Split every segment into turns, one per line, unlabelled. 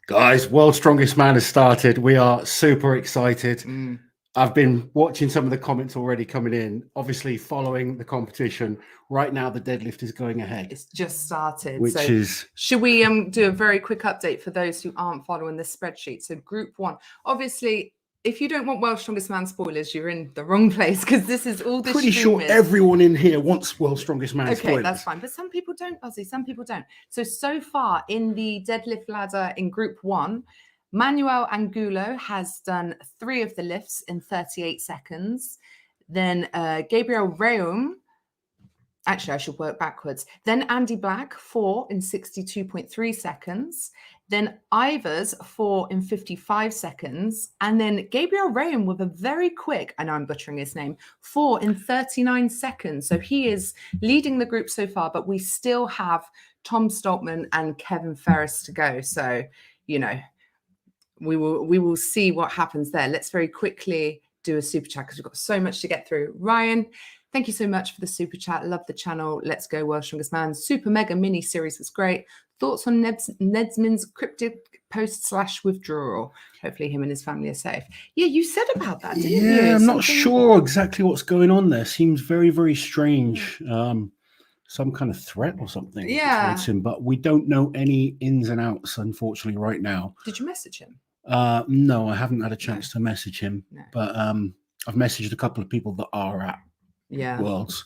Guys, World's Strongest Man has started. We are super excited. I've been watching some of the comments already coming in, obviously following the competition. Right now, the deadlift is going ahead.
It's just started.
Which is...
Should we do a very quick update for those who aren't following this spreadsheet? So Group 1, obviously, if you don't want World's Strongest Man spoilers, you're in the wrong place because this is all the
Pretty sure everyone in here wants World's Strongest Man spoilers.
Okay, that's fine. But some people don't, Ozzy. Some people don't. So far in the deadlift ladder in Group 1, Manuel Angulo has done 3 of the lifts in 38 seconds. Then Gabriel Reum, actually I should work backwards. Then Andy Black, 4 in 62.3 seconds. Then Ivers, 4 in 55 seconds. And then Gabriel Reum with a very quick, I know I'm butchering his name, 4 in 39 seconds. So he is leading the group so far, but we still have Tom Stoltman and Kevin Ferris to go. So, you know, we will see what happens there. Let's very quickly do a super chat because we've got so much to get through. Ryan, thank you so much for the super chat. Love the channel. Let's go, World's Strongest Man. Super mega mini series was great. Thoughts on Nedsman's cryptic post/withdrawal? Hopefully him and his family are safe. Yeah, you said about that, didn't you?
Yeah, I'm not sure exactly what's going on there. Seems very, very strange. Some kind of threat or something towards him, but we don't know any ins and outs, unfortunately, right now.
Did you message him?
No, I haven't had a chance to message him, but I've messaged a couple of people that are at Worlds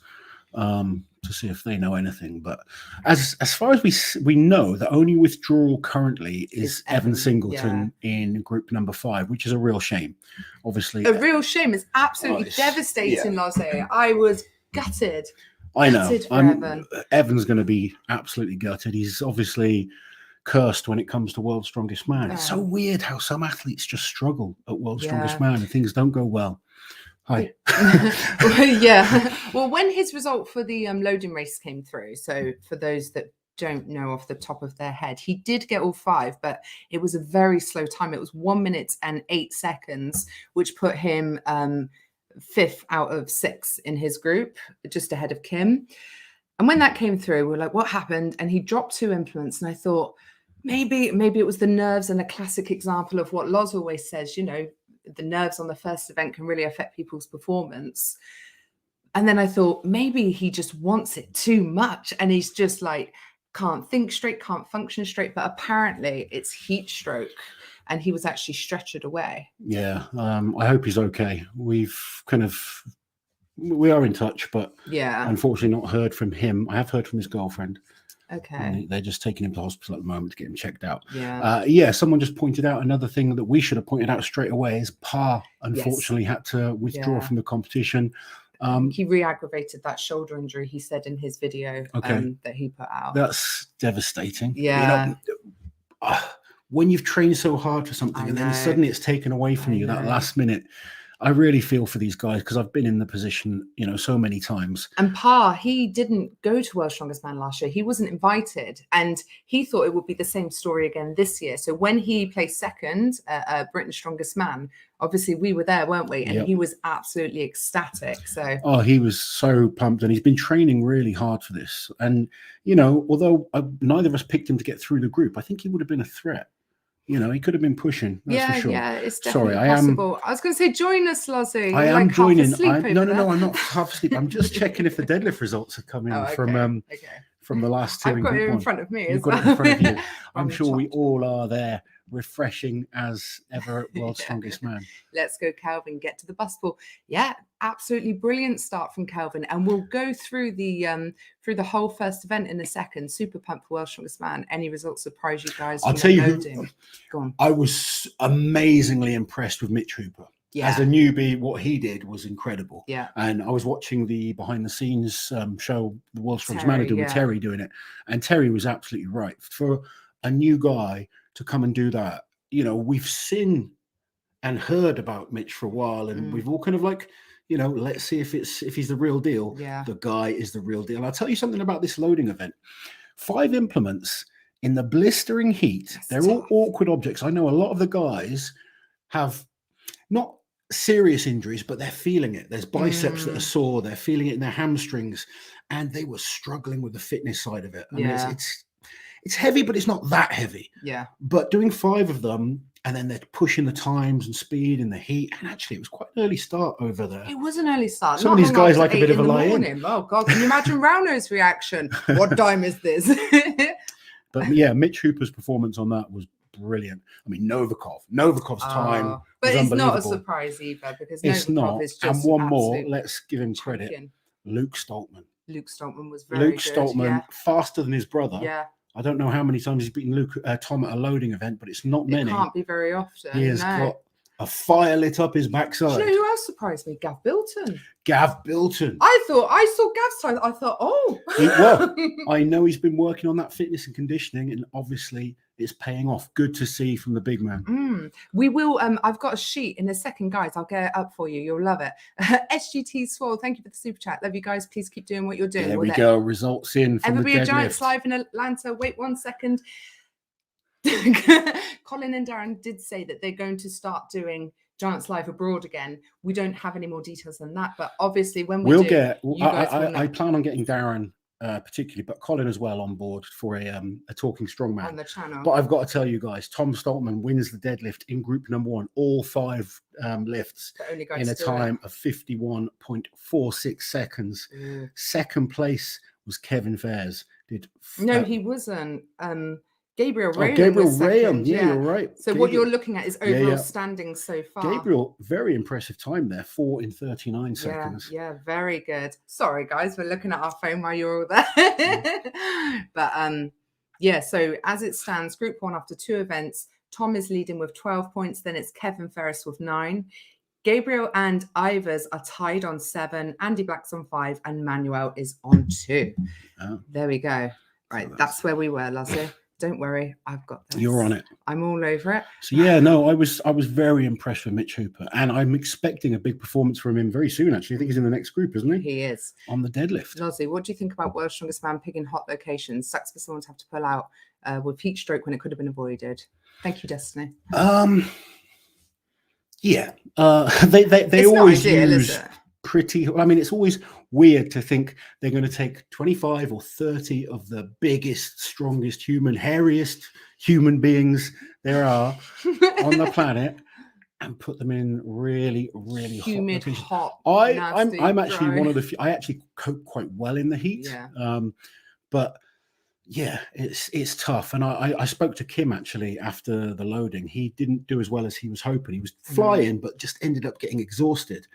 to see if they know anything. But as far as we know, the only withdrawal currently is Evan Singleton in group number 5, which is a real shame. Obviously,
a real shame. It's absolutely devastating, Lozzie. I was gutted.
I know. Evan's going to be absolutely gutted. He's obviously cursed when it comes to World's Strongest Man. It's so weird how some athletes just struggle at World's Strongest Man and things don't go well. Hi.
Well, when his result for the loading race came through, so for those that don't know off the top of their head, he did get all 5, but it was a very slow time. It was 1 minute and 8 seconds, which put him 5th out of 6 in his group, just ahead of Kim. And when that came through, we're like, what happened? And he dropped 2 implements. And I thought, maybe it was the nerves, and a classic example of what Loz always says, you know, the nerves on the first event can really affect people's performance. And then I thought, maybe he just wants it too much. And he's just like, can't think straight, can't function straight. But apparently it's heat stroke. And he was actually stretchered away.
Yeah, I hope he's okay. We are in touch, but unfortunately not heard from him. I have heard from his girlfriend.
Okay.
They're just taking him to hospital at the moment to get him checked out.
Yeah.
Someone just pointed out another thing that we should have pointed out straight away is Pa unfortunately had to withdraw from the competition.
He re-aggravated that shoulder injury, he said in his video that he put out.
That's devastating.
Yeah.
You know, when you've trained so hard for something and then suddenly it's taken away from you that last minute, I really feel for these guys because I've been in the position, you know, so many times.
And Pa, he didn't go to World's Strongest Man last year. He wasn't invited, and he thought it would be the same story again this year. So when he placed second at Britain's Strongest Man, obviously we were there, weren't we? And he was absolutely ecstatic. So
he was so pumped, and he's been training really hard for this. And you know, although neither of us picked him to get through the group, I think he would have been a threat. You know, he could have been pushing. That's for sure.
Yeah, it's definitely possible. I was going to say, join us, Lozzie.
I am joining. No, I'm not half asleep. I'm just checking if the deadlift results have come in from the last 2.
I've got it in front of me.
You've got it in front of you. I'm sure we all are there, refreshing as ever at World's Strongest Man.
Let's go, Calvin. Get to the bus ball. Yeah, absolutely brilliant start from Calvin, and we'll go through the whole first event in a second. Super pumped for World's Strongest Man. Any results surprise you guys?
I'll tell you Go on. I was amazingly impressed with Mitch Hooper. Yeah. As a newbie, what he did was incredible.
Yeah.
And I was watching the behind the scenes show the World's Strongest Man with Terry doing it, and Terry was absolutely right. For a new guy to come and do that, you know, we've seen and heard about Mitch for a while, and we've all kind of like, you know, let's see if he's the real deal.
Yeah.
The guy is the real deal. And I'll tell you something about this loading event. 5 implements in the blistering heat. They're all awkward objects. I know a lot of the guys have not serious injuries, but they're feeling it. There's biceps that are sore. They're feeling it in their hamstrings, and they were struggling with the fitness side of it. I mean, it's heavy, but it's not that heavy.
Yeah.
But doing 5 of them, and then they're pushing the times and speed in the heat. And actually, it was quite an early start over there.
It was an early start.
Some of these guys like a bit of a lie-in.
Oh, God. Can you imagine Rauno's reaction? What time is this?
But yeah, Mitch Hooper's performance on that was brilliant. I mean, Novikov's time.
But it's not a surprise either, because
it's
Novikov
not.
is just
and one more, let's give him credit.
Champion.
Luke Stoltman.
Luke Stoltman was very good.
Stoltman, faster than his brother.
Yeah.
I don't know how many times he's beaten Tom at a loading event, but it's not many.
It can't be very often.
He has got a fire lit up his backside.
Do you know who else surprised me? Gav Bilton.
Gav Bilton.
I saw Gav's time. I thought,
well, I know he's been working on that fitness and conditioning, and obviously it's paying off. Good to see from the big man.
We will. I've got a sheet in a second, guys. I'll get it up for you. You'll love it. SGT Swole, thank you for the super chat. Love you guys. Please keep doing what you're doing.
There we go. Results in from
Everybody,
the
a Giants live in Atlanta. Wait 1 second. Colin and Darren did say that they're going to start doing Giants live abroad again. We don't have any more details than that, but obviously when we
I plan on getting Darren particularly, but Colin as well on board for a talking strongman
on the channel.
But I've got to tell you guys, Tom Stoltman wins the deadlift in group number 1, all 5 lifts in a time of 51.46 seconds. Second place was Kevin Fairs.
He wasn't. Gabriel Rayam.
Gabriel Rayam. Yeah, you're right.
So what you're looking at is overall standings so far.
Gabriel, very impressive time there, 4 in 39 seconds.
Yeah, very good. Sorry, guys, we're looking at our phone while you're all there. But so as it stands, Group 1 after 2 events, Tom is leading with 12 points. Then it's Kevin Ferris with 9. Gabriel and Ivers are tied on 7. Andy Black's on 5, and Manuel is on 2. Oh. There we go. Right, so that's where we were, Laszlo. Don't worry, I've got this.
You're on it.
I'm all over it.
So I was very impressed with Mitch Hooper, and I'm expecting a big performance from him very soon. Actually, I think he's in the next group, isn't he?
He is
on the deadlift.
Lozzie, what do you think about World's Strongest Man picking hot locations? Sucks for someone to have to pull out with heat stroke when it could have been avoided. Thank you, Destiny. They always use pretty. I mean, it's always weird to think they're going to take 25 or 30 of the biggest, strongest, hairiest human beings there are on the planet and put them in really, really humid,
hot.
I'm
actually one of the few. I actually cope quite well in the heat. But yeah, it's tough. And I spoke to Kim actually after the loading. He didn't do as well as he was hoping. He was flying, but just ended up getting exhausted.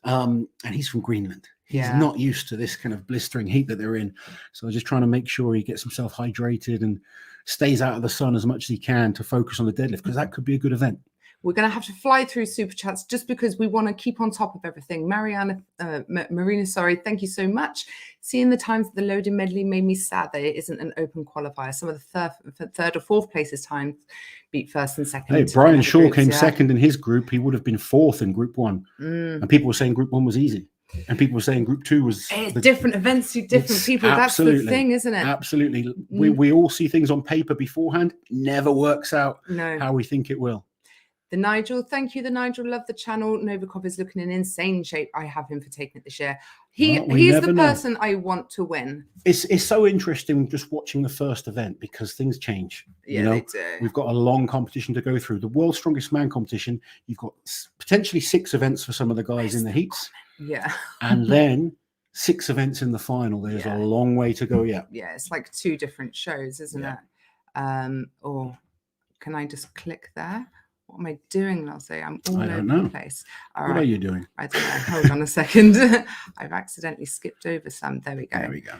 And he's from Greenland. He's not used to this kind of blistering heat that they're in. So I'm just trying to make sure he gets himself hydrated and stays out of the sun as much as he can to focus on the deadlift, because that could be a good event.
We're going to have to fly through super chats just because we want to keep on top of everything. Marina, thank you so much. Seeing the times that the loading medley made me sad that it isn't an open qualifier. Some of the third or fourth places times beat first and second.
Hey, Brian Shaw came second in his group. He would have been 4th in group 1. And people were saying group 1 was easy. And people were saying group 2 was
different events to different people. That's the thing, isn't it?
Absolutely. We all see things on paper beforehand. Never works out how we think it will.
The Nigel, thank you. The Nigel, love the channel. Novikov is looking in insane shape. I have him for taking it this year. He's the person I want to win.
It's so interesting just watching the first event because things change.
Yeah, they do.
We've got a long competition to go through. The World's Strongest Man competition, you've got potentially 6 events for some of the guys in the heats.
Yeah.
And then 6 events in the final. There's a long way to go yet.
Yeah, it's like 2 different shows, isn't it? Or can I just click there? What am I doing, Lassie? I'm all over the place.
What are you doing?
I don't know. Hold on a second. I've accidentally skipped over some. There we go.
There we go.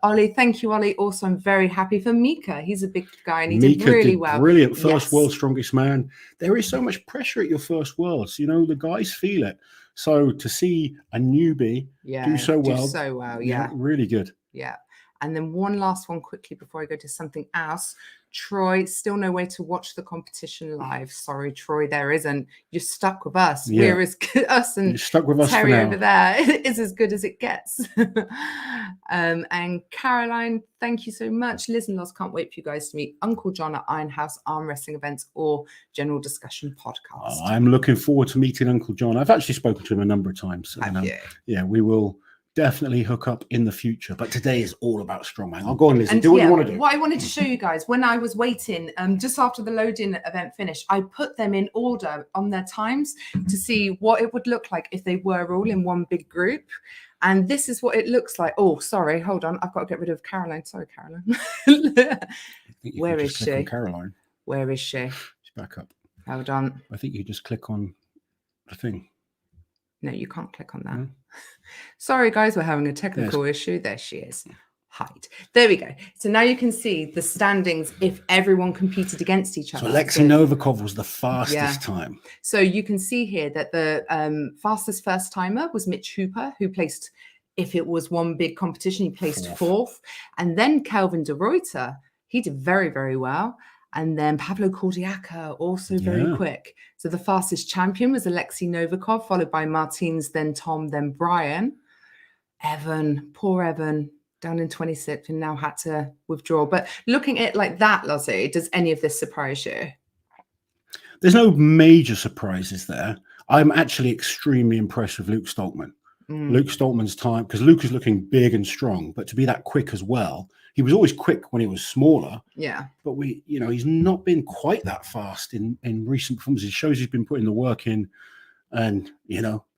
Ollie, thank you, Ollie. Also, I'm very happy for Mika. He's a big guy and he did really well.
Brilliant. First World's Strongest Man. There is so much pressure at your first Worlds. The guys feel it. So to see a newbie do so well.
Yeah.
Really good.
Yeah. And then one last one quickly before I go to something else. Troy, still no way to watch the competition live. Sorry, Troy, there isn't. You're stuck with us.
Yeah.
We're as good, us and
You're stuck with us
Terry
for now.
over there is as good as it gets. And Caroline, thank you so much. Liz and Loz, can't wait for you guys to meet Uncle John at Ironhouse Arm Wrestling events or General Discussion podcast.
I'm looking forward to meeting Uncle John. I've actually spoken to him a number of times.
Yeah,
we will definitely hook up in the future. But today is all about strongman. I'll go on, Lizzie.
And
Do what you want to do.
What I wanted to show you guys, when I was waiting, just after the loading event finished, I put them in order on their times to see what it would look like if they were all in one big group. And this is what it looks like. Oh, sorry. Hold on. I've got to get rid of Caroline. Sorry, Caroline. Where is she?
Caroline.
Where is she?
She's back up.
Hold on.
I think you just click on the thing.
No, you can't click on that. Sorry, guys. We're having a technical issue. There she is. Hide. There we go. So now you can see the standings if everyone competed against each other.
So Alexei Novikov was the fastest time.
So you can see here that the fastest first timer was Mitch Hooper, who placed, if it was one big competition, he placed fourth. And then Kelvin de Ruyter, he did very, very well. And then Pavlo Cordiaca, also very quick. So the fastest champion was Alexei Novikov, followed by Martins, then Tom, then Brian. Evan, poor Evan, down in 26th and now had to withdraw. But looking at it like that, Lozzie, does any of this surprise you?
There's no major surprises there. I'm actually extremely impressed with Luke Stoltman. Luke Stoltman's time, because Luke is looking big and strong, but to be that quick as well. He was always quick when he was smaller. Yeah. But he's not been quite that fast in recent performances. It shows he's been putting the work in and,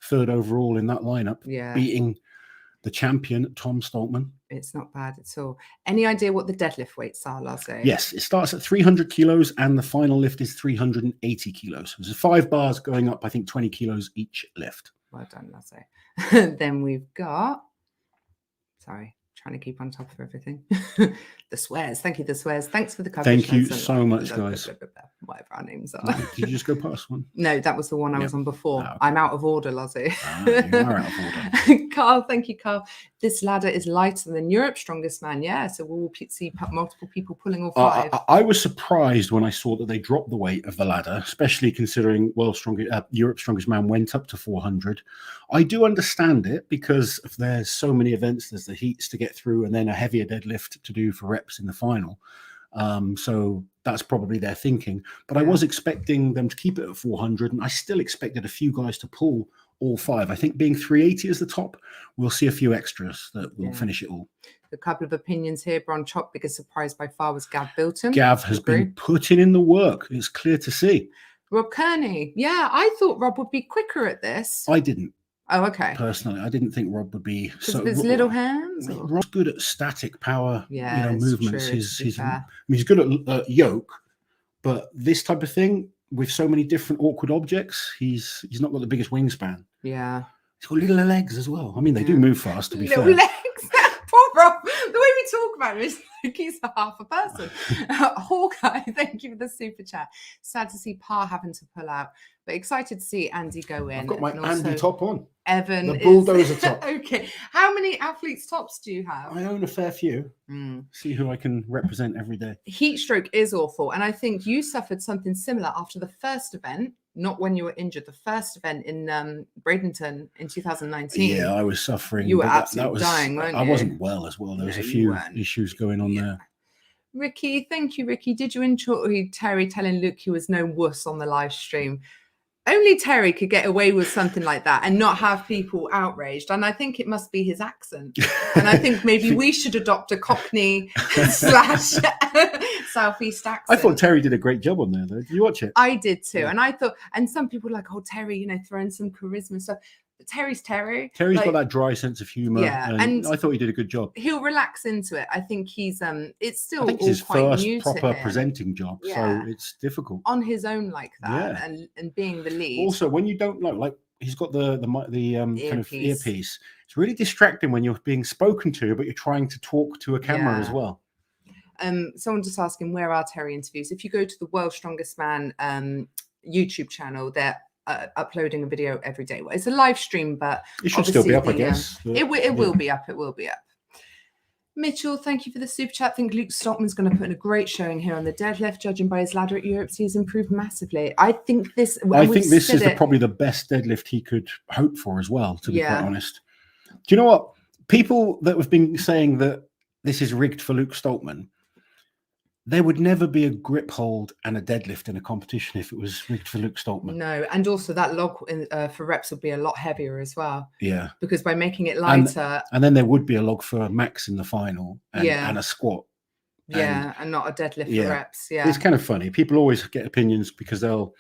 third overall in that lineup, beating the champion, Tom Stoltman.
It's not bad at all. Any idea what the deadlift weights are, Lasse?
Yes, it starts at 300 kilos and the final lift is 380 kilos. There's 5 bars going up, I think 20 kilos each lift.
Well done, Lasse. Then we've got, trying to keep on top of everything. The swears. Thank you, the swears. Thanks for the coverage.
Thank you so much, guys.
Whatever our names are.
Did you just go past one?
No, that was the one I was on before. Okay. I'm out of order, Lozzie.
You are out of order.
Carl, thank you, Carl. This ladder is lighter than Europe's strongest man. Yeah, so we'll see multiple people pulling all 5.
I was surprised when I saw that they dropped the weight of the ladder, especially considering Europe's strongest man went up to 400. I do understand it because if there's so many events, there's the heats to get through and then a heavier deadlift to do for reps in the final. So that's probably their thinking. But I was expecting them to keep it at 400, and I still expected a few guys to pull all 5. I think being 380 as the top, we'll see a few extras that will finish it all.
A couple of opinions here. Bron Chop, biggest surprise by far was Gav Bilton.
Gav has been putting in the work. It's clear to see.
Rob Kearney. Yeah, I thought Rob would be quicker at this.
I didn't.
Oh, okay.
Personally, I didn't think Rob would be
so. His little hands.
Rob's good at static power, movements.
True,
he's good at yoke, but this type of thing with so many different awkward objects, he's not got the biggest wingspan.
Yeah,
he's got little legs as well. I mean, they do move fast. To be fair,
legs. Poor Rob. The way we talk about him is like he's half a person. Hawkeye, thank you for the super chat. Sad to see Pa having to pull out, but excited to see Andy go in.
I've got my Andy top on.
Evan,
the bulldozer top.
Okay. How many athletes tops do you have?
I own a fair few. See who I can represent every day.
Heat stroke is awful, and I think you suffered something similar after the first event. Not when you were injured, the first event in Bradenton in 2019.
Yeah, I was suffering.
You were absolutely dying, weren't you?
I wasn't well as well. There was a few issues going on there.
Ricky, thank you, Ricky. Did you enjoy Terry telling Luke he was no wuss on the live stream? Only Terry could get away with something like that and not have people outraged. And I think it must be his accent. And I think maybe we should adopt a Cockney / Southeast accent.
I thought Terry did a great job on there, though. Did you watch it?
I did too. And I thought, and some people were like, oh, Terry, throwing some charisma and stuff. But Terry's Terry.
Terry's got that dry sense of humor.
Yeah.
And I thought he did a good job.
He'll relax into it. I think he's, it's still
I think
all
it's his
quite
first
new
proper
to him.
presenting job.
Yeah.
So it's difficult.
On his own like that and being the lead.
Also, when you don't know, like he's got the kind of earpiece. It's really distracting when you're being spoken to, but you're trying to talk to a camera as well.
Someone just asking, where are Terry interviews? If you go to the World's Strongest Man YouTube channel, they're uploading a video every day. Well, it's a live stream, but
it should still be up, I guess.
It will be up. It will be up. Mitchell, thank you for the super chat. I think Luke Stoltman's going to put in a great showing here on the deadlift. Judging by his ladder at Europe, he's improved massively. I think this is
probably the best deadlift he could hope for as well, to be quite honest. Do you know what? People that have been saying that this is rigged for Luke Stoltman, there would never be a grip hold and a deadlift in a competition if it was rigged for Luke Stoltman.
No, and also that log for reps would be a lot heavier as well.
Yeah.
Because by making it lighter.
And then there would be a log for max in the final and a squat.
Yeah, and not a deadlift for reps. Yeah.
It's kind of funny. People always get opinions because they'll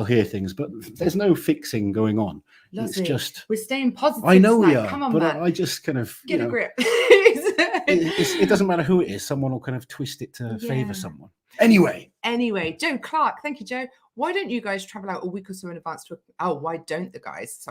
hear things, but there's no fixing going on. It's just
we're staying positive.
I know we are.
Come on,
but
man.
I just kind of
get a grip.
It doesn't matter who it is. Someone will kind of twist it to favor someone. Anyway,
Joe Clark, thank you, Joe. Why don't you guys travel out a week or so in advance why don't the guys,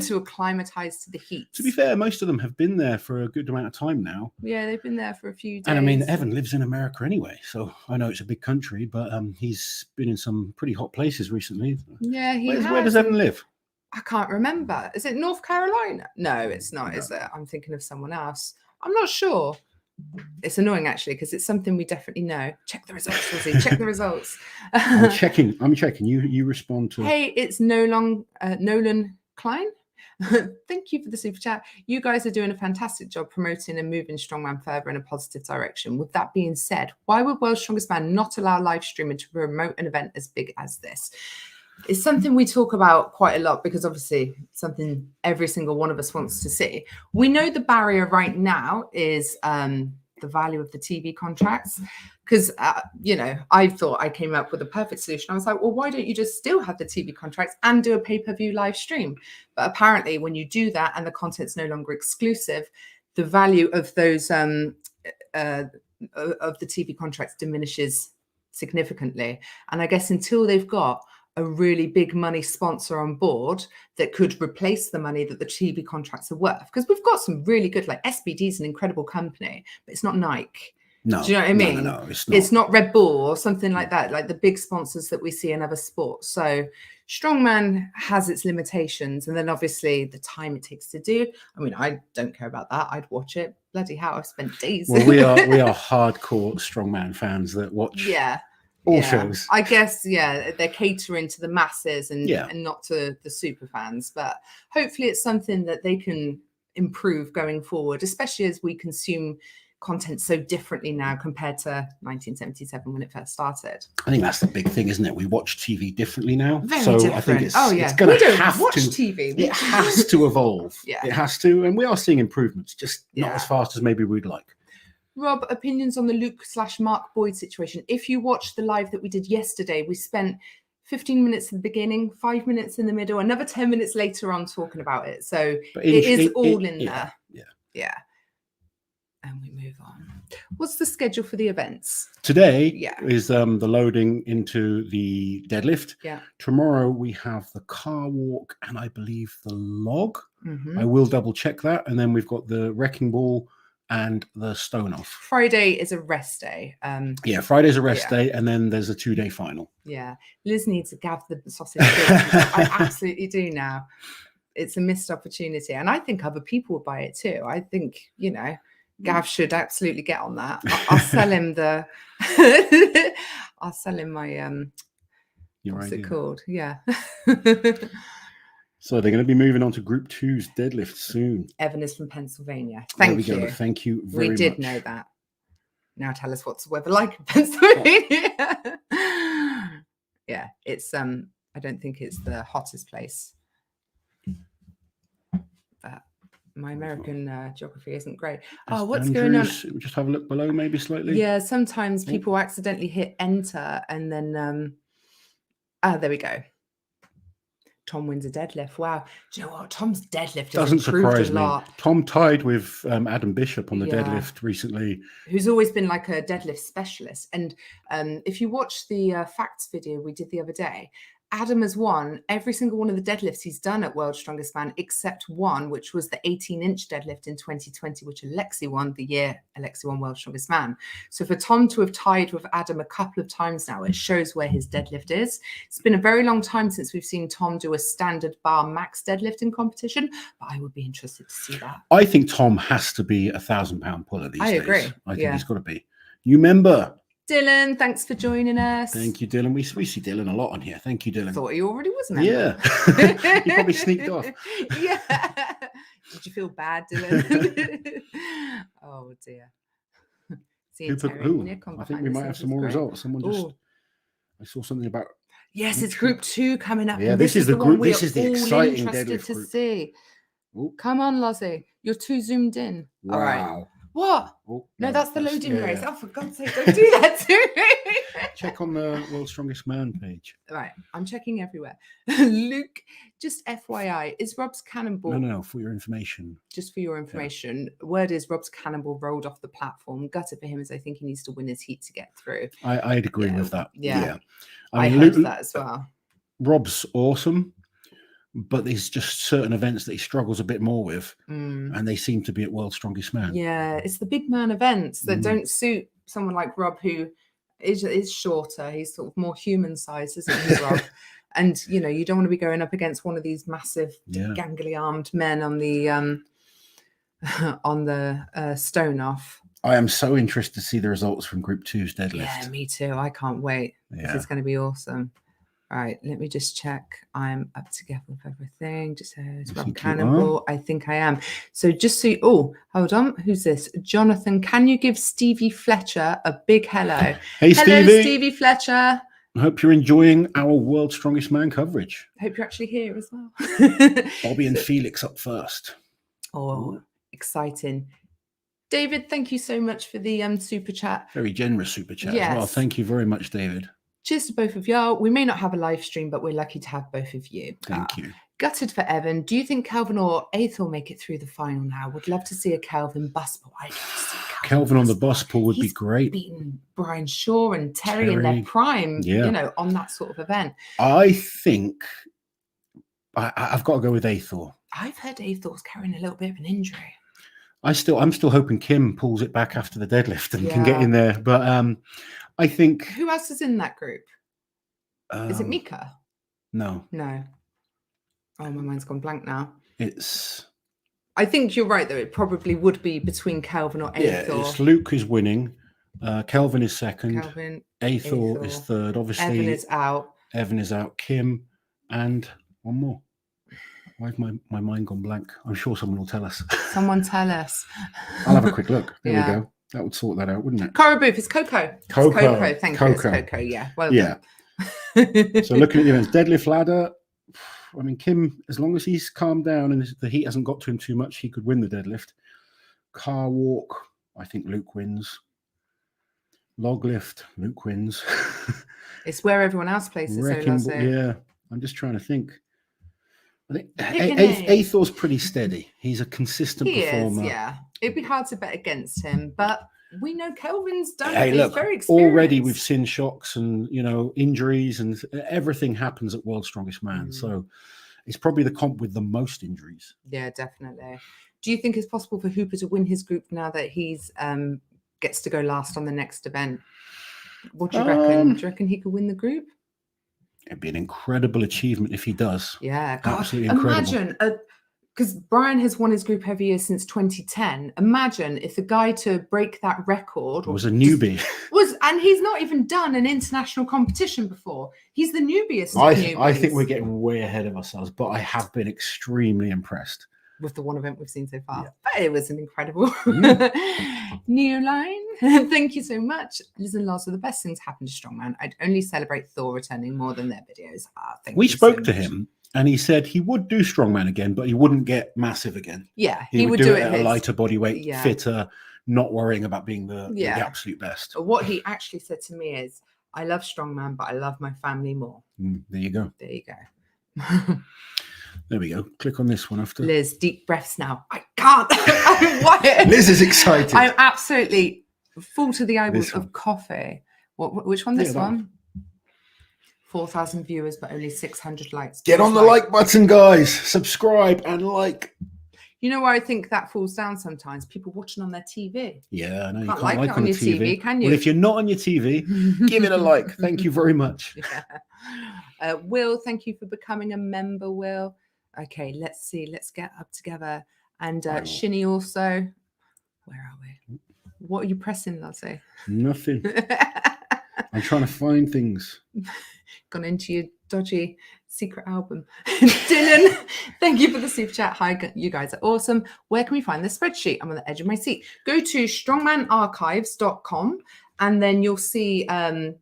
to acclimatize to the heat?
To be fair, most of them have been there for a good amount of time now.
Yeah, they've been there for a few days.
And I mean, Evan lives in America anyway, so I know it's a big country, but he's been in some pretty hot places recently.
Yeah,
where does Evan live?
I can't remember. Is it North Carolina? No, it's not, is it? I'm thinking of someone else. I'm not sure. It's annoying actually because it's something we definitely know. Check the results, Lizzie. Check the results.
I'm checking. You respond to.
Hey, it's Nolan Klein. Thank you for the super chat. You guys are doing a fantastic job promoting and moving Strongman further in a positive direction. With that being said, why would World's Strongest Man not allow live streaming to promote an event as big as this? It's something we talk about quite a lot because obviously it's something every single one of us wants to see. We know the barrier right now is the value of the TV contracts because, I thought I came up with a perfect solution. I was like, well, why don't you just still have the TV contracts and do a pay-per-view live stream? But apparently when you do that and the content's no longer exclusive, the value of those of the TV contracts diminishes significantly. And I guess until they've got a really big money sponsor on board that could replace the money that the TV contracts are worth. Because we've got some really good, like SBD is an incredible company, but it's not Nike.
No.
Do you know what I mean?
No,
it's not Red Bull or something like that, like the big sponsors that we see in other sports. So Strongman has its limitations. And then obviously the time it takes to do. I mean, I don't care about that. I'd watch it. Bloody hell, I've spent days.
Well, we are hardcore Strongman fans that watch all shows.
I guess, they're catering to the masses and not to the super fans. But hopefully it's something that they can improve going forward, especially as we consume content so differently now compared to 1977 when it first started.
I think that's the big thing, isn't it? We watch TV differently now.
Very
different.
I think
it's going to have to
TV.
It has to evolve.
Yeah.
It has to. And we are seeing improvements, just not as fast as maybe we'd like.
Rob, opinions on the Luke/Mark Boyd situation. If you watched the live that we did yesterday, we spent 15 minutes at the beginning, 5 minutes in the middle, another 10 minutes later on talking about it. So it is all in there. Yeah. And we move on. What's the schedule for the events?
Today is the loading into the deadlift.
Yeah.
Tomorrow we have the car walk and I believe the log. Mm-hmm. I will double check that. And then we've got the wrecking ball and the stone off.
Friday is a rest day.
Friday's a rest day, and then there's a 2-day final. Yeah,
Liz needs to gav the sausage. I absolutely do now. It's a missed opportunity, and I think other people would buy it too. I think Gav should absolutely get on that. I'll sell him the. I'll sell him my what's it called? Yeah.
So they're going to be moving on to Group 2's deadlift soon.
Evan is from Pennsylvania. Thank you.
Thank you very much.
We did know that. Now tell us what's the weather like in Pennsylvania. Yeah, it's I don't think it's the hottest place. But my American geography isn't great. Oh, what's going on?
Just have a look below, maybe slightly.
Yeah, sometimes people accidentally hit enter and then there we go. Tom wins a deadlift. Wow. Do you know what? Tom's deadlift has improved a lot.
Tom tied with Adam Bishop on the deadlift recently.
Who's always been like a deadlift specialist. And if you watch the facts video we did the other day, Adam has won every single one of the deadlifts he's done at World's Strongest Man, except one, which was the 18-inch deadlift in 2020, which Alexi won the year Alexi won World's Strongest Man. So for Tom to have tied with Adam a couple of times now, it shows where his deadlift is. It's been a very long time since we've seen Tom do a standard bar max deadlift in competition, but I would be interested to see that.
I think Tom has to be 1,000-pound puller these days.
I agree.
I think he's got to be. You remember...
Dylan, thanks for joining us.
Thank you, Dylan. We see Dylan a lot on here. Thank you, Dylan.
I thought he already was now.
Yeah. He probably sneaked off.
Yeah. Did you feel bad, Dylan? Oh, dear. and Terry and Nick on
I
behind
think we might have some more results. Someone just, I saw something about.
Yes, it's group 2 coming up.
Yeah,
and
this is the
one
group.
we're
This is the
all
exciting
interested
deadlift
to
group.
see.
Ooh.
Come on, Lozzie. You're too zoomed in.
Wow.
All right. What?
Oh,
no, that's the loading race.
Yeah.
Oh, for God's sake, don't do that to me.
Check on the World's Strongest Man page.
Right, I'm checking everywhere. Luke, just FYI, is Rob's cannonball?
No, for your information.
Just for your information. Yeah. Word is Rob's cannonball rolled off the platform. Gutted for him as I think he needs to win his heat to get through.
I'd agree with that.
Yeah.
I mean,
heard that as well.
Rob's awesome, but there's just certain events that he struggles a bit more with, and they seem to be at World's Strongest Man.
Yeah, it's the big man events that don't suit someone like Rob, who is shorter. He's sort of more human sized, isn't he, Rob? And you don't want to be going up against one of these massive, gangly armed men on the stone off.
I am so interested to see the results from Group 2's deadlift.
Yeah, me too. I can't wait. This is going to be awesome. All right, let me just check. I'm up together with everything. Just Rob Cannonball. I think I am. So just so hold on. Who's this? Jonathan, can you give Stevie Fletcher a big hello?
Hey,
hello,
Stevie.
Stevie Fletcher.
I hope you're enjoying our World's Strongest Man coverage.
Hope you're actually here as well.
Bobby and Felix up first.
Oh, exciting. David, thank you so much for the super chat.
Very generous super chat as well. Thank you very much, David.
Cheers to both of y'all. We may not have a live stream, but we're lucky to have both of you.
Thank you.
Gutted for Evan. Do you think Kelvin or Aethel make it through the final now? Would love to see a Kelvin bus pull. I'd love to see
Kelvin on the bus pull would be great.
Beating Brian Shaw and Terry in their prime, on that sort of event.
I think I've got to go with Aethel.
I've heard Aethel's carrying a little bit of an injury.
I'm still hoping Kim pulls it back after the deadlift and can get in there. But I think
who else is in that group? Is it Mika?
No.
Oh, my mind's gone blank now.
I
think you're right, though. It probably would be between Kelvin or Aethel.
Yeah, it's Luke is winning. Kelvin is second. Aethel is third. Obviously, Evan is out. Kim and one more. Why has my mind gone blank? I'm sure someone will tell us.
Someone tell us.
I'll have a quick look. There we go. That would sort that out, wouldn't it?
Cara Booth, it's Coco.
Coco.
Thank you. It's Coco, yeah. Well
done. So looking at the events, deadlift ladder. I mean, Kim, as long as he's calmed down and the heat hasn't got to him too much, he could win the deadlift. Car walk, I think Luke wins. Log lift, Luke wins.
It's where everyone else places.
Yeah, I'm just trying to think. I think Aethel's pretty steady. He's a consistent performer.
Yeah. It'd be hard to bet against him, but we know Kelvin's done
it.
He's very experienced.
Already we've seen shocks and injuries and everything happens at World's Strongest Man. So it's probably the comp with the most injuries.
Yeah, definitely. Do you think it's possible for Hooper to win his group now that he's gets to go last on the next event? What do you reckon? Do you reckon he could win the group?
It'd be an incredible achievement if he does.
Yeah,
absolutely incredible.
Imagine, because Brian has won his group every year since 2010. Imagine if the guy to break that record
was a newbie.
And he's not even done an international competition before. He's the newbiest.
I think we're getting way ahead of ourselves, but I have been extremely impressed
with the one event we've seen so far. Yeah. But it was an incredible new line. Thank you so much. Liz and Lars are the best things happen to Strongman. I'd only celebrate Thor returning more than their videos.
We spoke to him and he said he would do Strongman again, but he wouldn't get massive again.
Yeah,
he would do it at a lighter body weight, fitter, not worrying about being the absolute best.
What he actually said to me is, I love Strongman, but I love my family more.
There you go.
There you go.
There we go. Click on this one after.
Liz, deep breaths now. I can't.
Liz is excited.
I'm absolutely full to the eyeballs of coffee. Which one? This one? 4,000 viewers, but only 600 likes.
Get on the like button, guys. Subscribe and like.
You know where I think that falls down sometimes? People watching on their TV.
Yeah, I know. You
can't
like
it on your TV, can you?
Well, if you're not on your TV, give it a like. Thank you very much.
Yeah. Will, thank you for becoming a member, Will. Okay, let's see. Let's get up together. And Shinny also. Where are we? What are you pressing, Lozzie?
Nothing. I'm trying to find things.
Gone into your dodgy secret album. Dylan, thank you for the super chat. Hi, you guys are awesome. Where can we find the spreadsheet? I'm on the edge of my seat. Go to strongmanarchives.com and then you'll see in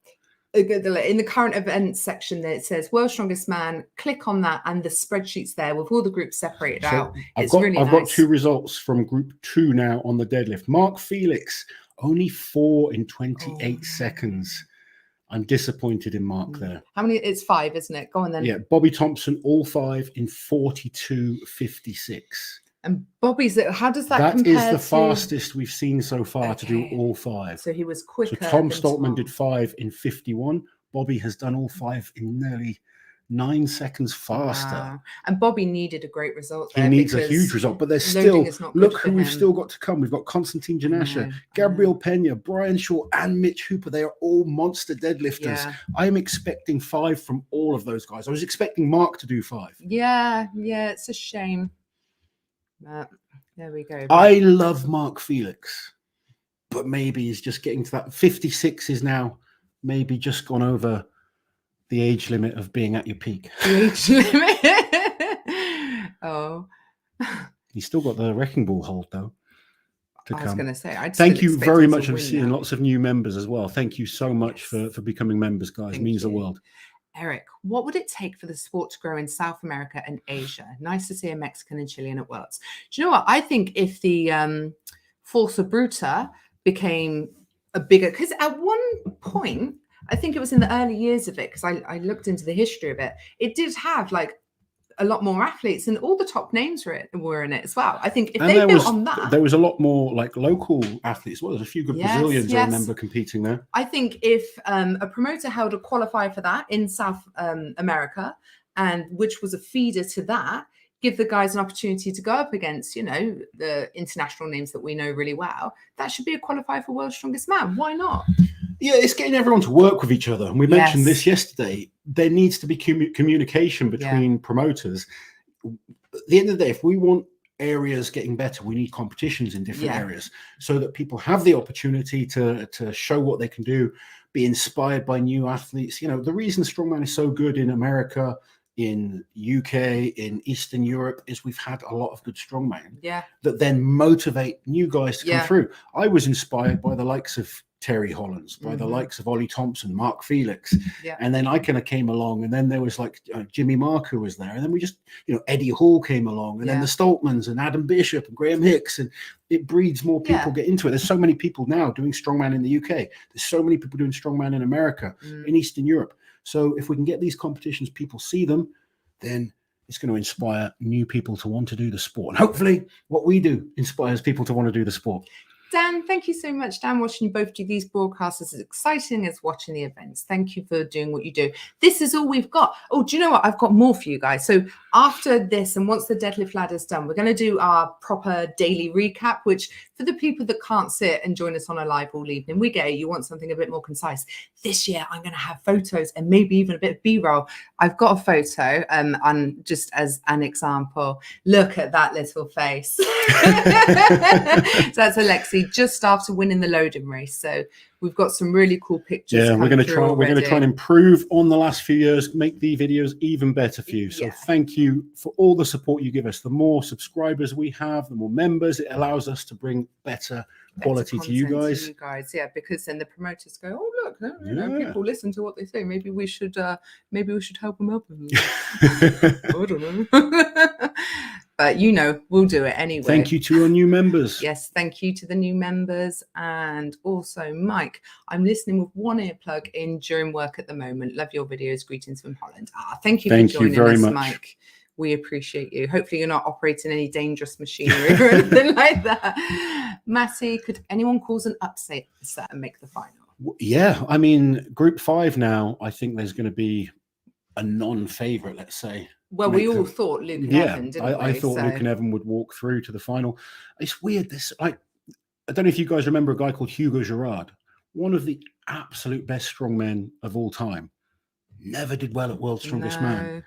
the current events section there it says World's Strongest Man. Click on that and the spreadsheet's there with all the groups separated out. I've
got 2 results from group 2 now on the deadlift. Mark Felix, only 4 in 28 seconds. I'm disappointed in Mark there.
How many? It's 5, isn't it? Go on then.
Yeah, Bobby Thompson, all 5 in 42.56.
And Bobby's, how does that compare?
That is the fastest we've seen so far to do all 5.
So he was quicker.
So Tom Stoltman did 5 in 51. Bobby has done all 5 in nearly 9 seconds faster.
Wow. And Bobby needed a great result there.
He needs a huge result, but there's still, look who we've still got to come. We've got Konstantin Janasha, Gabriel Pena, Brian Shaw, and Mitch Hooper. They are all monster deadlifters. Yeah. I'm expecting 5 from all of those guys. I was expecting Mark to do 5.
Yeah, it's a shame. But there we go.
I love Mark Felix, but maybe he's just getting to that. 56 is now maybe just gone over the age limit of being at your peak.
The age limit. Oh.
He's still got the wrecking ball hold, though.
I was going to say,
thank you very much for seeing lots of new members as well. Thank you so much for becoming members, guys. It means the world.
Eric, what would it take for the sport to grow in South America and Asia? Nice to see a Mexican and Chilean at Worlds. Do you know what? I think if the Forza Bruta became a bigger, because at one point, I think it was in the early years of it, because I looked into the history of it. It did have like a lot more athletes, and all the top names were in it as well. I think if they built on that,
there was a lot more like local athletes. Well, there's a few good Brazilians I remember competing there.
I think if a promoter held a qualifier for that in South America, and which was a feeder to that, give the guys an opportunity to go up against, the international names that we know really well. That should be a qualifier for World's Strongest Man. Why not?
Yeah, it's getting everyone to work with each other. And we mentioned this yesterday. There needs to be communication between promoters. At the end of the day, if we want areas getting better, we need competitions in different areas so that people have the opportunity to show what they can do, be inspired by new athletes. The reason strongman is so good in America, in UK, in Eastern Europe, is we've had a lot of good strongmen that then motivate new guys to come through. I was inspired by the likes of Terry Hollands, by the likes of Ollie Thompson, Mark Felix. And then I kind of came along, and then there was like Jimmy Marker was there. And then we just, Eddie Hall came along, and then the Stoltmans and Adam Bishop and Graham Hicks, and it breeds more people get into it. There's so many people now doing strongman in the UK. There's so many people doing strongman in America, in Eastern Europe. So if we can get these competitions, people see them, then it's going to inspire new people to want to do the sport. And hopefully what we do inspires people to want to do the sport.
Dan, thank you so much. Dan, watching you both do these broadcasts is as exciting as watching the events. Thank you for doing what you do. This is all we've got. Oh, do you know what? I've got more for you guys. So after this, and once the deadlift ladder is done, we're going to do our proper daily recap, which for the people that can't sit and join us on a live all evening, we get it. You want something a bit more concise. This year, I'm going to have photos and maybe even a bit of B-roll. I've got a photo, and just as an example, look at that little face. So that's Alexi just after winning the loading race. So we've got some really cool pictures.
Yeah, we're going to try and improve on the last few years, make the videos even better for you. So thank you for all the support you give us. The more subscribers we have, the more members, it allows us to bring better quality to you guys.
Yeah, because then the promoters go, oh look, people listen to what they say. Maybe we should help them out. I don't know. But we'll do it anyway.
Thank you to our new members.
Yes, thank you to the new members. And also, Mike, I'm listening with one earplug in during work at the moment. Love your videos. Greetings from Holland. Thank you for joining us, Mike. We appreciate you. Hopefully you're not operating any dangerous machinery or anything like that. Matty, could anyone cause an upset and make the final?
Yeah, I mean, Group 5 now, I think there's going to be a non-favourite, let's say.
Well, we all thought Luke and Evan, didn't we?
I thought Luke and Evan would walk through to the final. It's weird. I don't know if you guys remember a guy called Hugo Girard, one of the absolute best strongmen of all time. Never did well at World's Strongest Man.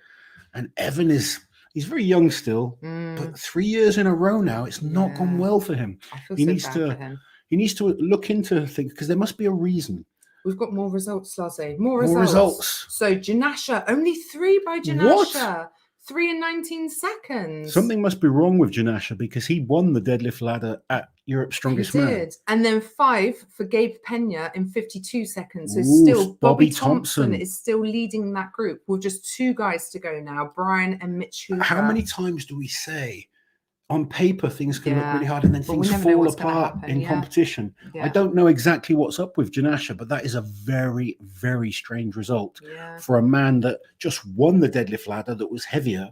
And Evan he's very young still, but 3 years in a row now, it's not gone well for him.
I feel so bad for him.
He needs to look into things, because there must be a reason.
We've got more results, Lazzy. More
More results.
So Janasha, only 3 by Janasha. 3 in 19 seconds.
Something must be wrong with Janasha because he won the deadlift ladder at Europe's Strongest Man.
He did. And then 5 for Gabe Pena in 52 seconds. So
Ooh,
still, Bobby
Thompson
Thompson is still leading that group with just 2 guys to go now, Brian and Mitch Hoover.
How many times do we say on paper things can look really hard and then things fall apart in competition? I don't know exactly what's up with Janasha, but that is a very, very strange result for a man that just won the deadlift ladder that was heavier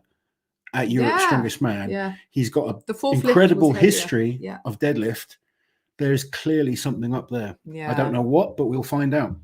at Europe's Strongest Man. He's got an incredible history of deadlift. There's clearly something up there. I don't know what, but we'll find out.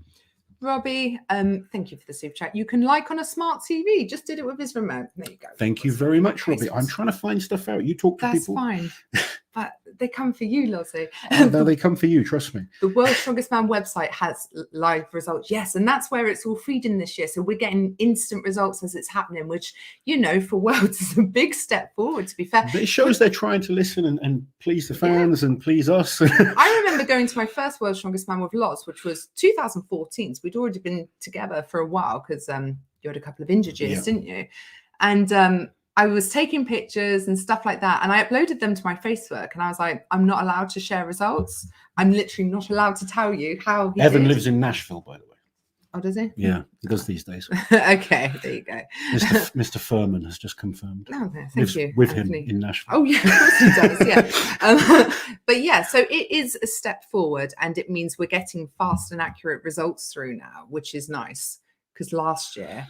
Robbie, thank you for the super chat. You can like on a smart TV. Just did it with his remote. There you go.
Thank you very much, Robbie. I'm trying to find stuff out. You talk to people.
That's fine. But they come for you, Lozzie.
No, they come for you. Trust me.
The World's Strongest Man website has live results. Yes, and that's where it's all feeding this year. So we're getting instant results as it's happening, which, you know, for Worlds is a big step forward, to be fair.
But it shows they're trying to listen and please the fans and please us.
I remember going to my first World's Strongest Man with Lots, which was 2014. So we'd already been together for a while because you had a couple of injured years, didn't you? And I was taking pictures and stuff like that. And I uploaded them to my Facebook. And I was like, I'm not allowed to share results. I'm literally not allowed to tell you how he
Evan lives in Nashville, by the way.
Oh, does he?
Yeah, he does these days.
Okay, there you go.
Mr. Furman has just confirmed.
Oh, thank you.
With Anthony. Him in Nashville.
Oh, yeah, of course he does, yeah. But yeah, so it is a step forward and it means we're getting fast and accurate results through now, which is nice. Because last year,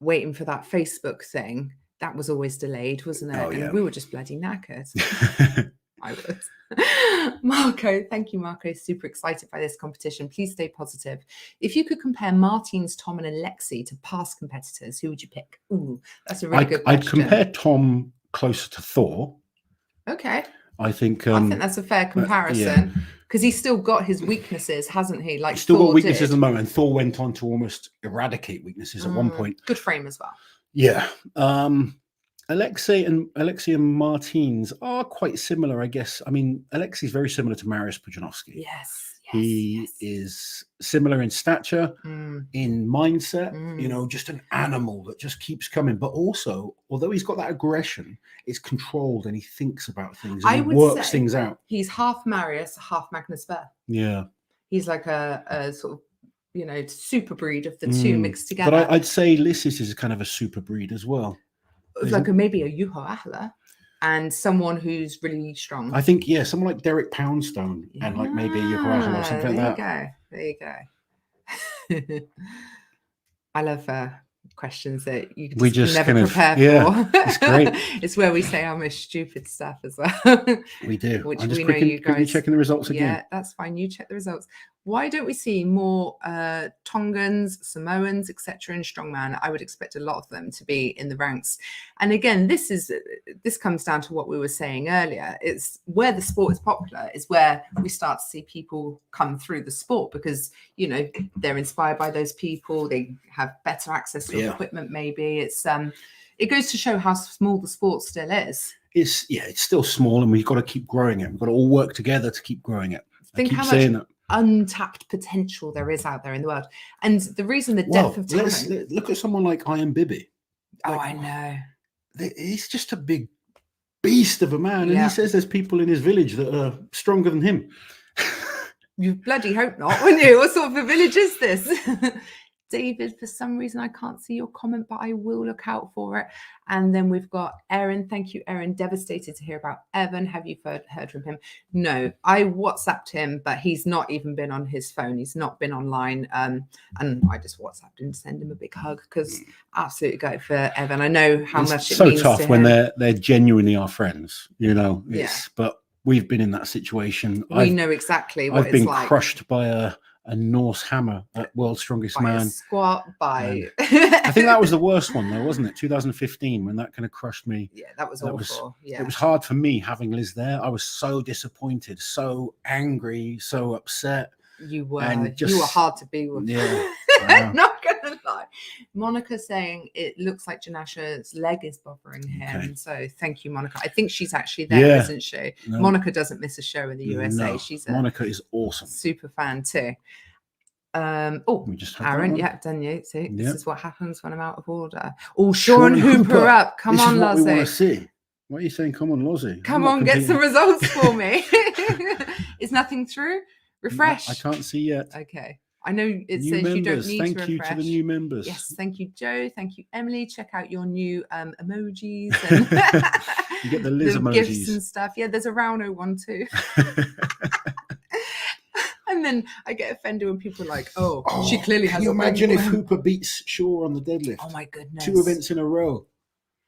waiting for that Facebook thing, that was always delayed, wasn't it? And we were just bloody knackered. I was. Marco, thank you, Marco. Super excited by this competition. Please stay positive. If you could compare Martins, Tom, and Alexei to past competitors, who would you pick? Ooh, that's a really good question.
I'd compare Tom closer to Thor.
Okay.
I think
that's a fair comparison because he's still got his weaknesses, hasn't he? Like
he's still got weaknesses at the moment. And Thor went on to almost eradicate weaknesses at one point.
Good frame as well.
Yeah. Alexei and Martins are quite similar, I guess. I mean, Alexei's very similar to Mariusz Pudzianowski.
Yes.
He is similar in stature, in mindset, you know, just an animal that just keeps coming. But also, although he's got that aggression, it's controlled and he thinks about things and he works things out.
He's half Mariusz, half Magnus Ver.
Yeah.
He's like a sort of, you know, super breed of the two mixed together.
But I'd say Lissis is kind of a super breed as well.
Like maybe a Juho Ahla and someone who's really strong.
I think, someone like Derek Poundstone and like maybe a Juho Ahla or something like that.
There you go. I love questions that you just never prepare for.
It's great.
It's where we say our most stupid stuff as well.
We do.
Which we know you guys.
Checking the results again.
Yeah, that's fine. You check the results. Why don't we see more Tongans, Samoans, etc. in strongman? I would expect a lot of them to be in the ranks. And again, this comes down to what we were saying earlier. It's where the sport is popular is where we start to see people come through the sport because, you know, they're inspired by those people. They have better access to equipment. Maybe it goes to show how small the sport still is.
It's still small, and we've got to keep growing it. We've got to all work together to keep growing it.
Think how much untapped potential there is out there in the world, and the reason the depth of talent.
Look at someone like Ian Bibi.
Oh, I know.
He's just a big beast of a man, and he says there's people in his village that are stronger than him.
You bloody hope not, wouldn't you? What sort of a village is this? David, for some reason, I can't see your comment, but I will look out for it. And then we've got Erin. Thank you, Erin. Devastated to hear about Evan. Have you heard from him? No, I WhatsApped him, but he's not even been on his phone. He's not been online. And I just WhatsApped him to send him a big hug because absolutely go for Evan. I know how much it means
so tough
to
when
him.
they're genuinely our friends, you know. But we've been in that situation.
We know exactly what
I've been crushed by a Norse hammer at World's Strongest Man.
Squat by.
I think that was the worst one, though, wasn't it? 2015, when that kind of crushed me.
Yeah, that was awful.
It was hard for me having Liz there. I was so disappointed, so angry, so upset.
You were. You were hard to be with.
Yeah.
Not gonna lie. Monica saying it looks like Janasha's leg is bothering him. Okay. So thank you, Monica. I think she's actually there, isn't she? No. Monica doesn't miss a show in the USA.
No. Monica is awesome.
Super fan too.
We just had that
Aaron,
one.
yeah, done you. See, this
Yep.
is what happens when I'm out of order. Oh, Sean Hooper up. Come
this
on,
is what we want to
Lozzie.
see. What are you saying? Come on, Lozzie.
Come on, get some results for me. Is nothing through? Refresh.
I can't see yet.
Okay. I know it
New
says
members.
you don't need
Thank
to refresh.
you to the new members.
Yes, thank you, Joe. Thank you, Emily. Check out your new emojis and
you get the Liz emojis.
gifts and stuff. Yeah, there's a Rauno one too. And then I get offended when people are like, oh she clearly has.
Can you imagine if Hooper beats Shaw on the deadlift?
Oh my goodness.
2 events in a row.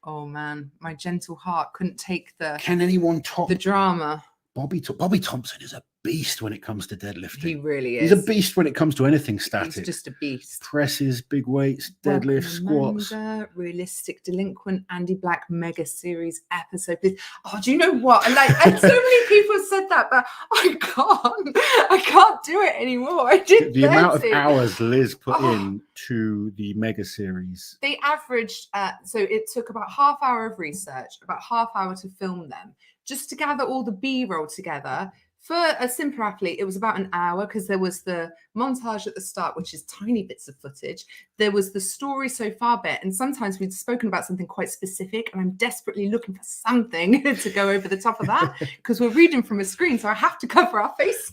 Oh man, my gentle heart couldn't take the.
Can anyone top
the drama?
Bobby Thompson is a beast when it comes to deadlifting.
He really is.
He's a beast when it comes to anything static.
He's just a beast.
Presses, big weights, deadlifts, squats.
Realistic Delinquent, Andy Black Mega Series episode. Oh, do you know what? Like, and so many people said that, but I can't do it anymore. I did
the amount of hours Liz put in to the Mega Series.
They averaged, so it took about half hour of research, about half hour to film them, just to gather all the B-roll together. For a simpler athlete, it was about an hour because there was the montage at the start, which is tiny bits of footage. There was the story so far bit. And sometimes we'd spoken about something quite specific, and I'm desperately looking for something to go over the top of that because we're reading from a screen. So I have to cover our faces.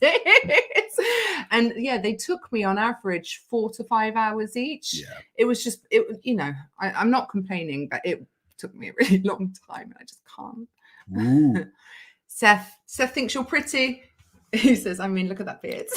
And yeah, they took me on average 4 to 5 hours each. Yeah. It was just, I'm not complaining, but it took me a really long time and I just can't.
Ooh.
Seth thinks you're pretty. He says, I mean, look at that beard.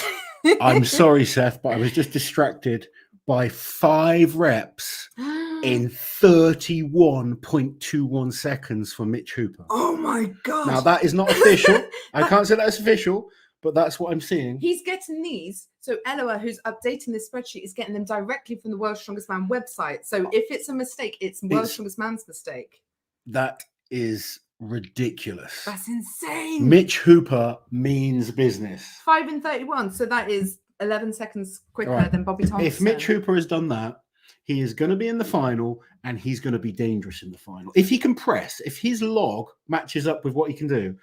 I'm sorry, Seth, but I was just distracted by 5 reps in 31.21 seconds for Mitch Hooper.
Oh my God.
Now, that is not official. I can't say that's official, but that's what I'm seeing.
He's getting these. So Eloa, who's updating this spreadsheet, is getting them directly from the World's Strongest Man website. So if it's a mistake, it's World's Strongest Man's mistake.
That is ridiculous.
That's insane.
Mitch Hooper means business.
5 in 31. So that is 11 seconds quicker than Bobby Thompson.
If Mitch Hooper has done that, he is going to be in the final and he's going to be dangerous in the final. If he can press, if his log matches up with what he can do,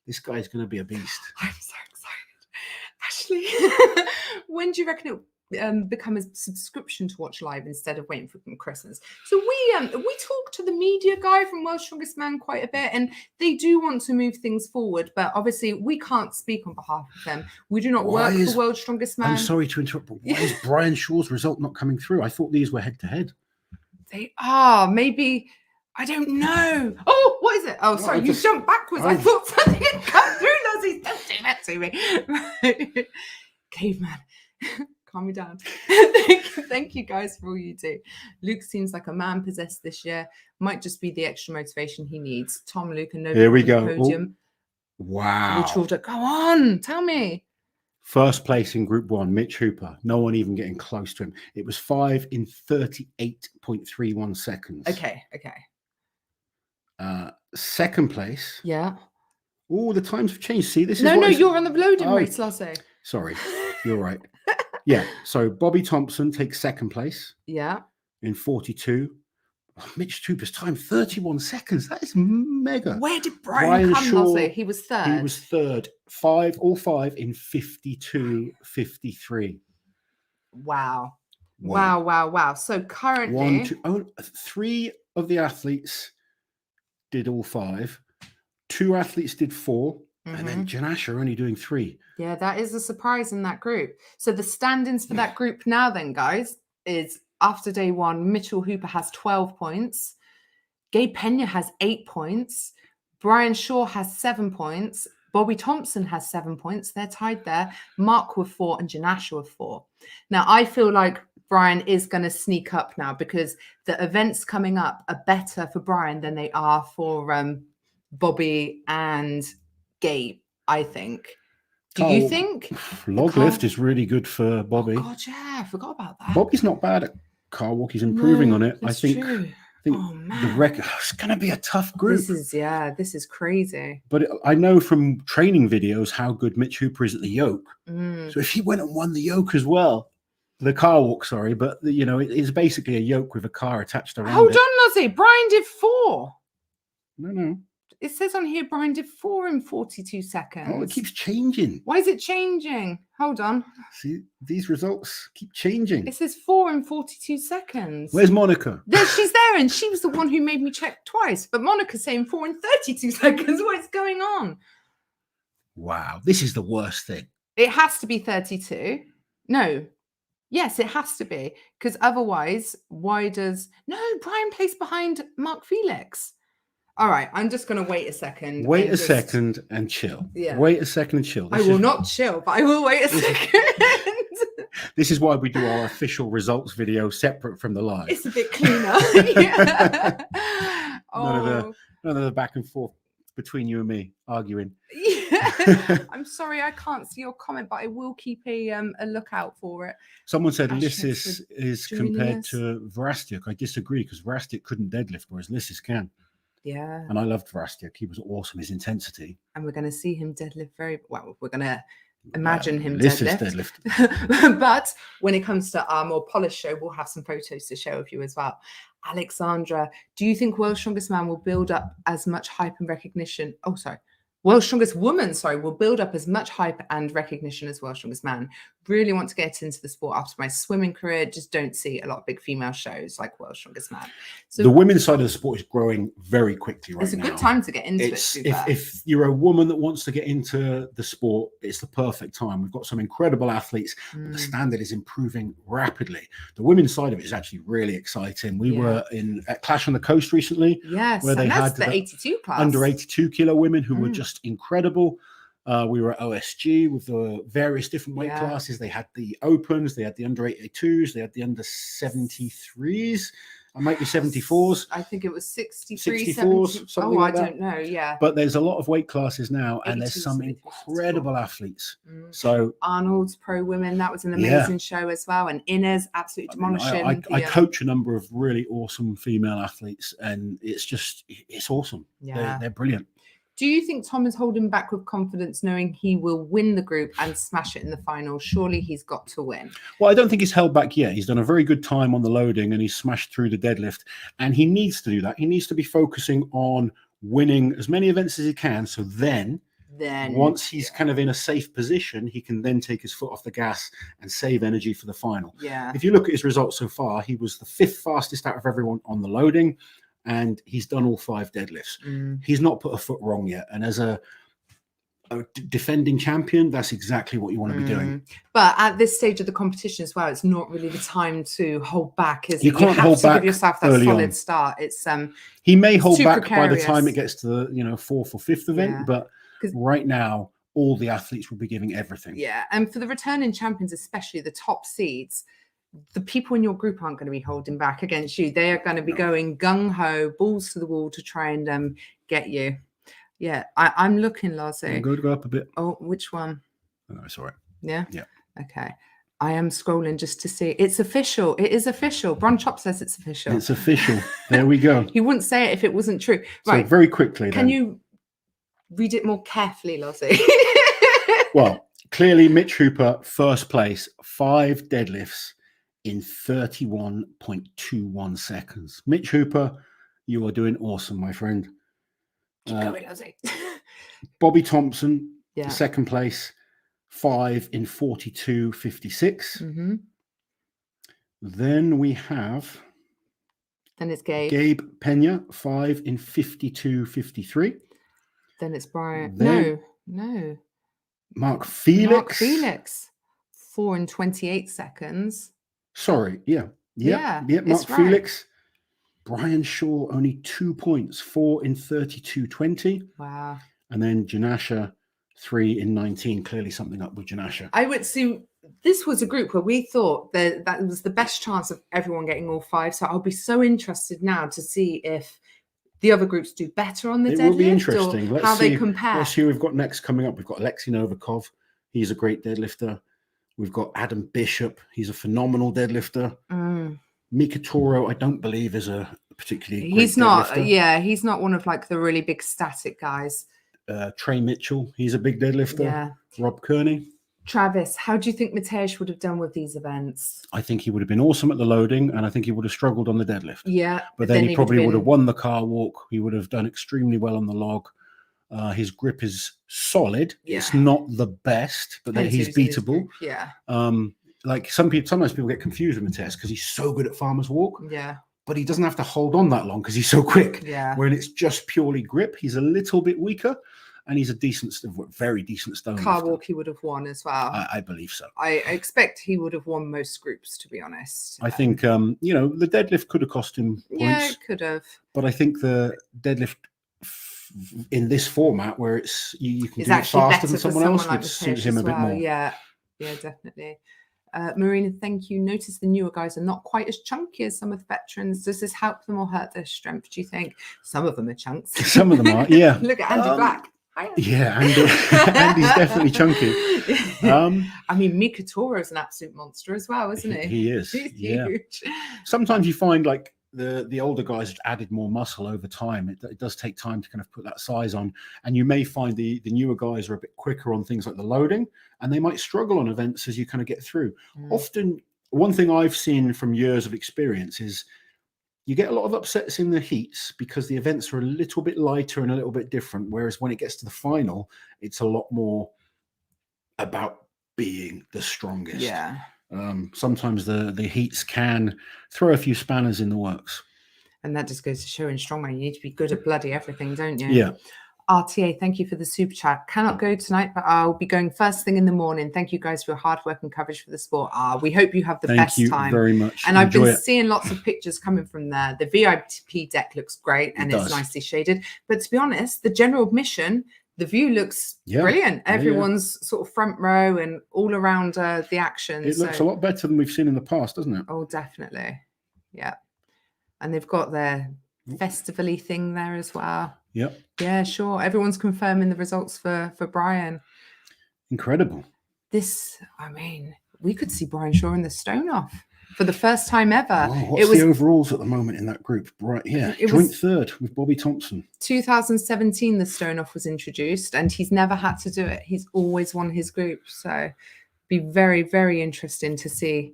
this guy's going to be a beast.
I'm so excited. Ashley, when do you reckon it will become a subscription to watch live instead of waiting for Christmas? So we talk to the media guy from World's Strongest Man quite a bit, and they do want to move things forward, but obviously we can't speak on behalf of them. We do not work for World's Strongest Man.
I'm sorry to interrupt, but why is Brian Shaw's result not coming through? I thought these were head to head.
They are. Maybe, I don't know. Oh, what is it? Oh, sorry, you jumped backwards. I thought something had come through, Lozzie. Don't do that to me. Caveman. Calm me down. Thank you guys for all you do. Luke seems like a man possessed this year. Might just be the extra motivation he needs. Tom, Luke, and nobody.
Here we go.
Podium.
Oh, wow.
Go on, tell me.
First place in Group 1, Mitch Hooper. No one even getting close to him. It was 5 in 38.31 seconds.
Okay.
Second place.
Yeah.
Oh, the times have changed. See, this is
no. You're on the loading race, Lassie.
Sorry, you're right. Yeah, so Bobby Thompson takes second place.
Yeah.
In 42. Mitch Hooper's time, 31 seconds. That is mega.
Where did Brian come, Lozzie? He was third.
He was third. All five in 52.53.
Wow. So currently...
3 of the athletes did all 5. 2 athletes did 4. And then Janasha only doing 3. Yeah,
that is a surprise in that group. So the stand-ins for that group now then, guys, is after day 1, Mitchell Hooper has 12 points. Gabe Pena has 8 points. Brian Shaw has 7 points. Bobby Thompson has 7 points. They're tied there. Mark with 4 and Janasha with 4. Now, I feel like Brian is going to sneak up now because the events coming up are better for Brian than they are for Bobby and Gabe, I think. Do you think?
Log lift is really good for Bobby.
Oh, God, yeah, I forgot about that.
Bobby's not bad at car walk. He's improving on it. I think
true.
The record, it's going to be a tough group.
This is crazy.
But I know from training videos how good Mitch Hooper is at the yoke. So if he went and won the yoke as well, the car walk, sorry, but it's basically a yoke with a car attached around it.
Hold on, Lozzie. Brian did 4.
No.
It says on here Brian did 4 in 42 seconds.
Oh, it keeps changing.
Why is it changing? Hold on.
See, these results keep changing.
It says 4 in 42 seconds.
Where's Monica?
There, she's there, and she was the one who made me check twice. But Monica's saying 4 in 32 seconds. What is going on?
Wow, this is the worst thing.
It has to be 32. No. Yes, it has to be. Because otherwise, why does... No, Brian placed behind Mark Felix. All right, I'm just going to wait a second.
Wait a second and chill.
Yeah.
Wait a second and chill.
I will not chill, but I will wait a second.
This is why we do our official results video separate from the live.
It's a bit cleaner. Yeah.
None of the back and forth between you and me arguing.
Yeah. I'm sorry I can't see your comment, but I will keep a lookout for it.
Someone said Lissis is compared to Verastic. I disagree because Verastic couldn't deadlift, whereas Lissis can.
Yeah.
And I loved Verastic. He was awesome, his intensity.
And we're going to see him deadlift very well. We're going to imagine him
deadlift.
But when it comes to our more polished show, we'll have some photos to show of you as well. Alexandra, do you think World's Strongest Man will build up as much hype and recognition? Oh, sorry. World's Strongest Woman, will build up as much hype and recognition as World's Strongest Man. Really want to get into the sport after my swimming career. Just don't see a lot of big female shows like World's Strongest Man. So
the women's side of the sport is growing very quickly right now.
It's a good time to get into it.
If you're a woman that wants to get into the sport, it's the perfect time. We've got some incredible athletes. But the standard is improving rapidly. The women's side of it is actually really exciting. We were at Clash on the Coast recently.
Yes,
where they had
the 82 class.
Under 82 kilo women who were just incredible. We were at OSG with the various different weight classes. They had the opens, they had the under 82s, they had the under 73s. I might be 74s.
I think it was 63,
64s, something like that.
I don't know. Yeah.
But there's a lot of weight classes now, and there's some incredible athletes. So
Arnold's Pro Women, that was an amazing show as well. And Inez, absolutely demolishing.
I coach a number of really awesome female athletes, and it's awesome.
Yeah.
They're brilliant.
Do you think Tom is holding back with confidence, knowing he will win the group and smash it in the final? Surely he's got to win.
Well, I don't think he's held back yet. He's done a very good time on the loading, and he's smashed through the deadlift. And he needs to do that. He needs to be focusing on winning as many events as he can. So then once he's kind of in a safe position, he can then take his foot off the gas and save energy for the final.
Yeah.
If you look at his results so far, he was the 5th fastest out of everyone on the loading. And he's done all 5 deadlifts. He's not put a foot wrong yet. And as a defending champion, that's exactly what you want to be doing.
But at this stage of the competition as well, it's not really the time to hold back.
You can't hold back.
Give yourself that solid start. It's
he may hold back
precarious
by the time it gets to the 4th or 5th event, but right now all the athletes will be giving everything.
Yeah, and for the returning champions, especially the top seeds, the people in your group aren't going to be holding back against you. They are going to be going gung-ho, balls to the wall to try and get you. Yeah, I'm looking, Lazo.
Go up a bit.
Oh, which one?
No, it's all right.
Yeah?
Yeah.
Okay. I am scrolling just to see. It's official. It is official. Bron Chop says it's official.
It's official. There we go.
He wouldn't say it if it wasn't true. Right.
So very quickly
Can you read it more carefully, Lazo?
Well, clearly Mitch Hooper, first place, 5 deadlifts in 31.21 seconds. Mitch Hooper, you are doing awesome, my friend.
Keep going, Ozzy.
Bobby Thompson,
Yeah.
second place, 5 in 42.56.
Mm-hmm.
Then we have
Then it's Gabe.
Gabe Pena, 5 in 52.53.
Then it's Brian.
Then
No.
Mark Felix.
Mark Felix, 4 in 28 seconds.
Sorry, yeah. Mark Felix. Brian Shaw, only 2 points, 4 in 32.20.
Wow.
And then Janasha, 3 in 19. Clearly something up with Janasha.
I would assume this was a group where we thought that was the best chance of everyone getting all 5. So I'll be so interested now to see if the other groups do better on the deadlift.
It will be interesting.
How they compare.
Let's see who we've got next coming up. We've got Alexei Novikov. He's a great deadlifter. We've got Adam Bishop. He's a phenomenal deadlifter. Mika Toro, I don't believe is a particularly great deadlifter.
Yeah, he's not one of like the really big static guys.
Trey Mitchell, he's a big deadlifter.
Yeah.
Rob Kearney.
Travis, how do you think Mateusz would have done with these events?
I think he would have been awesome at the loading, and I think he would have struggled on the deadlift.
Yeah.
But then he probably would have won the car walk. He would have done extremely well on the log. His grip is solid.
Yeah.
It's not the best, but then he's beatable.
Yeah.
Like sometimes people get confused with Mateusz because he's so good at farmer's walk.
Yeah.
But he doesn't have to hold on that long because he's so quick.
Yeah.
When it's just purely grip, he's a little bit weaker, and he's a very decent stone
car
lifter.
walk he would have won as well.
I believe so.
I expect he would have won most groups, to be honest.
I think the deadlift could have cost him points.
Yeah, it could have.
But I think the deadlift in this format where it's you can do it faster than someone else,
like
which suits him a bit more.
Yeah, definitely. Marina, thank you. Notice the newer guys are not quite as chunky as some of the veterans. Does this help them or hurt their strength, do you think? Some of them are chunks.
Some of them are, yeah.
Look at Andy Black.
Yeah, Andy's definitely chunky.
I mean, Mika Toro is an absolute monster as well, isn't he?
He is.
He's
yeah.
huge.
Sometimes you find like the older guys have added more muscle over time. It does take time to kind of put that size on, and you may find the newer guys are a bit quicker on things like the loading, and they might struggle on events as you kind of get through. Often, one thing I've seen from years of experience is you get a lot of upsets in the heats because the events are a little bit lighter and a little bit different. Whereas when it gets to the final, it's a lot more about being the strongest.
Yeah.
Sometimes the heats can throw a few spanners in the works.
And that just goes to show in strongman, you need to be good at bloody everything, don't you?
Yeah.
RTA, thank you for the super chat. Cannot go tonight, but I'll be going first thing in the morning. Thank you guys for your hard work and coverage for the sport. We hope you have the best time.
Thank you very much.
And I've been seeing lots of pictures coming from there. The VIP deck looks great and it's nicely shaded. But to be honest, the general admission, the view looks brilliant. Everyone's sort of front row and all around the action.
It looks a lot better than we've seen in the past, doesn't it?
Oh, definitely. Yeah. And they've got their festival-y thing there as well.
Yep.
Yeah, sure. Everyone's confirming the results for Brian.
Incredible.
I mean, we could see Brian Shaw in the stone off for the first time ever.
Oh, what's the overalls at the moment in that group? Right, yeah, joint third with Bobby Thompson.
2017, the stone off was introduced, and he's never had to do it. He's always won his group, so be very, very interesting to see.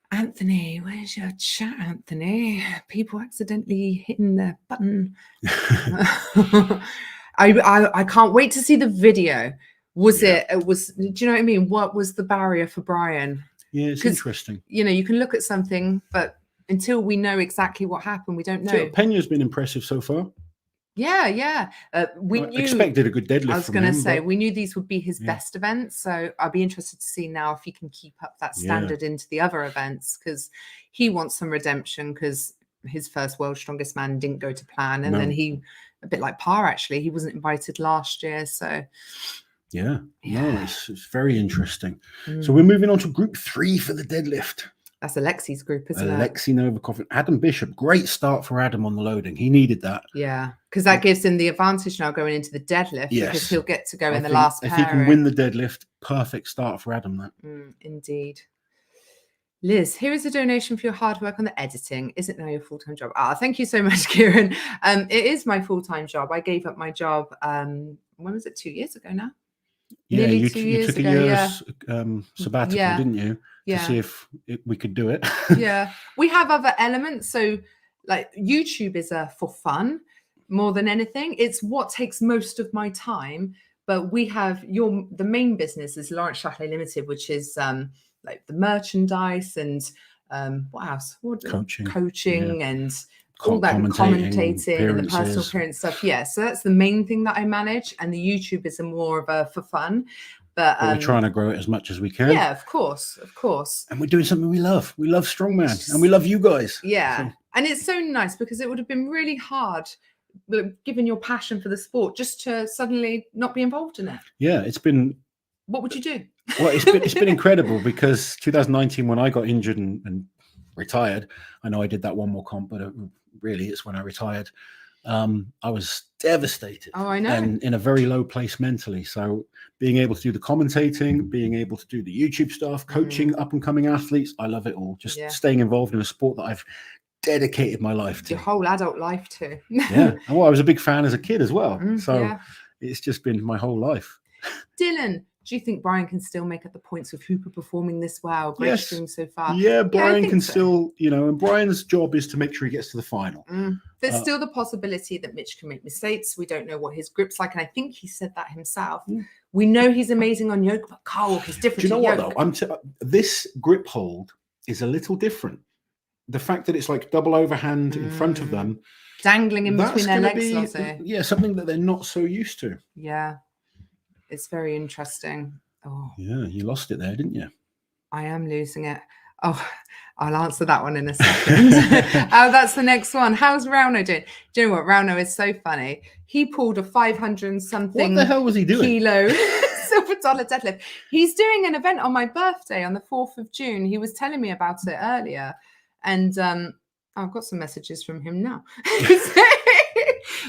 Anthony, where's your chat, Anthony? People accidentally hitting the button. I can't wait to see the video. Do you know what I mean? What was the barrier for Brian?
Yeah, it's interesting.
You know, you can look at something, but until we know exactly what happened, we don't know.
So Pena's been impressive so far.
Yeah. We
expected a good deadlift.
I was going to say, we knew these would be his best events. So I'll be interested to see now if he can keep up that standard into the other events, because he wants some redemption, because his first World's Strongest Man didn't go to plan. And then he, a bit like Parr, actually, he wasn't invited last year. So
no, it's very interesting. So we're moving on to group 3 for the deadlift.
That's Alexi's group, isn't it?
Alexei Novikov and Adam Bishop. Great start for Adam on the loading. He needed that.
Yeah, because that gives him the advantage now going into the deadlift, because he'll get to go in the last pair.
If he can win the deadlift, perfect start for Adam. That.
Indeed. Liz, here is a donation for your hard work on the editing. Is it now your full-time job? Thank you so much, Kieran. It is my full-time job. I gave up my job, when was it? 2 years ago now?
Yeah,
Nearly
you
2 years
took a
ago,
year's sabbatical, didn't you? To see if we could do it.
Yeah, we have other elements. So like YouTube is for fun more than anything. It's what takes most of my time. But we have the main business is Lawrence Châtelet Limited, which is like the merchandise and what else? Coaching and all that commentating and the personal appearance stuff. Yeah, so that's the main thing that I manage, and the YouTube is more of a for fun. But
we're trying to grow it as much as we can.
Yeah, of course. And
we're doing something we love. We love strongman, and we love you guys.
Yeah, and it's so nice, because it would have been really hard, given your passion for the sport, just to suddenly not be involved in it.
Yeah, it's been.
What would you do?
Well, it's been incredible, because 2019, when I got injured and retired, I know I did that one more comp, but really it's when I retired. I was devastated.
Oh, I know.
And in a very low place mentally. So being able to do the commentating, being able to do the YouTube stuff, coaching up and coming athletes, I love it all. Just staying involved in a sport that I've dedicated my life to.
Your whole adult life to.
Yeah. And I was a big fan as a kid as well. It's just been my whole life.
Dylan, Do you think Brian can still make up the points with Hooper performing this well? Great
Yes.
stream so far.
Yeah, Brian
I
can
think so.
still, and Brian's job is to make sure he gets to the final.
There's still the possibility that Mitch can make mistakes. We don't know what his grip's like, and I think he said that himself. We know he's amazing on yoke, but car walk is different.
Do you know
to
what
yoke.
though? This grip hold is a little different. The fact that it's like double overhand in front of them,
dangling in between their legs,
something that they're not so used to.
Yeah, it's very interesting. Oh,
yeah, you lost it there, didn't you?
I am losing it. Oh, I'll answer that one in a second. That's the next one. How's Rauno doing? Do you know what? Rauno is so funny. He pulled a 500 and something.
What the hell was he doing?
Kilo silver dollar deadlift. He's doing an event on my birthday on the 4th of June. He was telling me about it earlier. And I've got some messages from him now.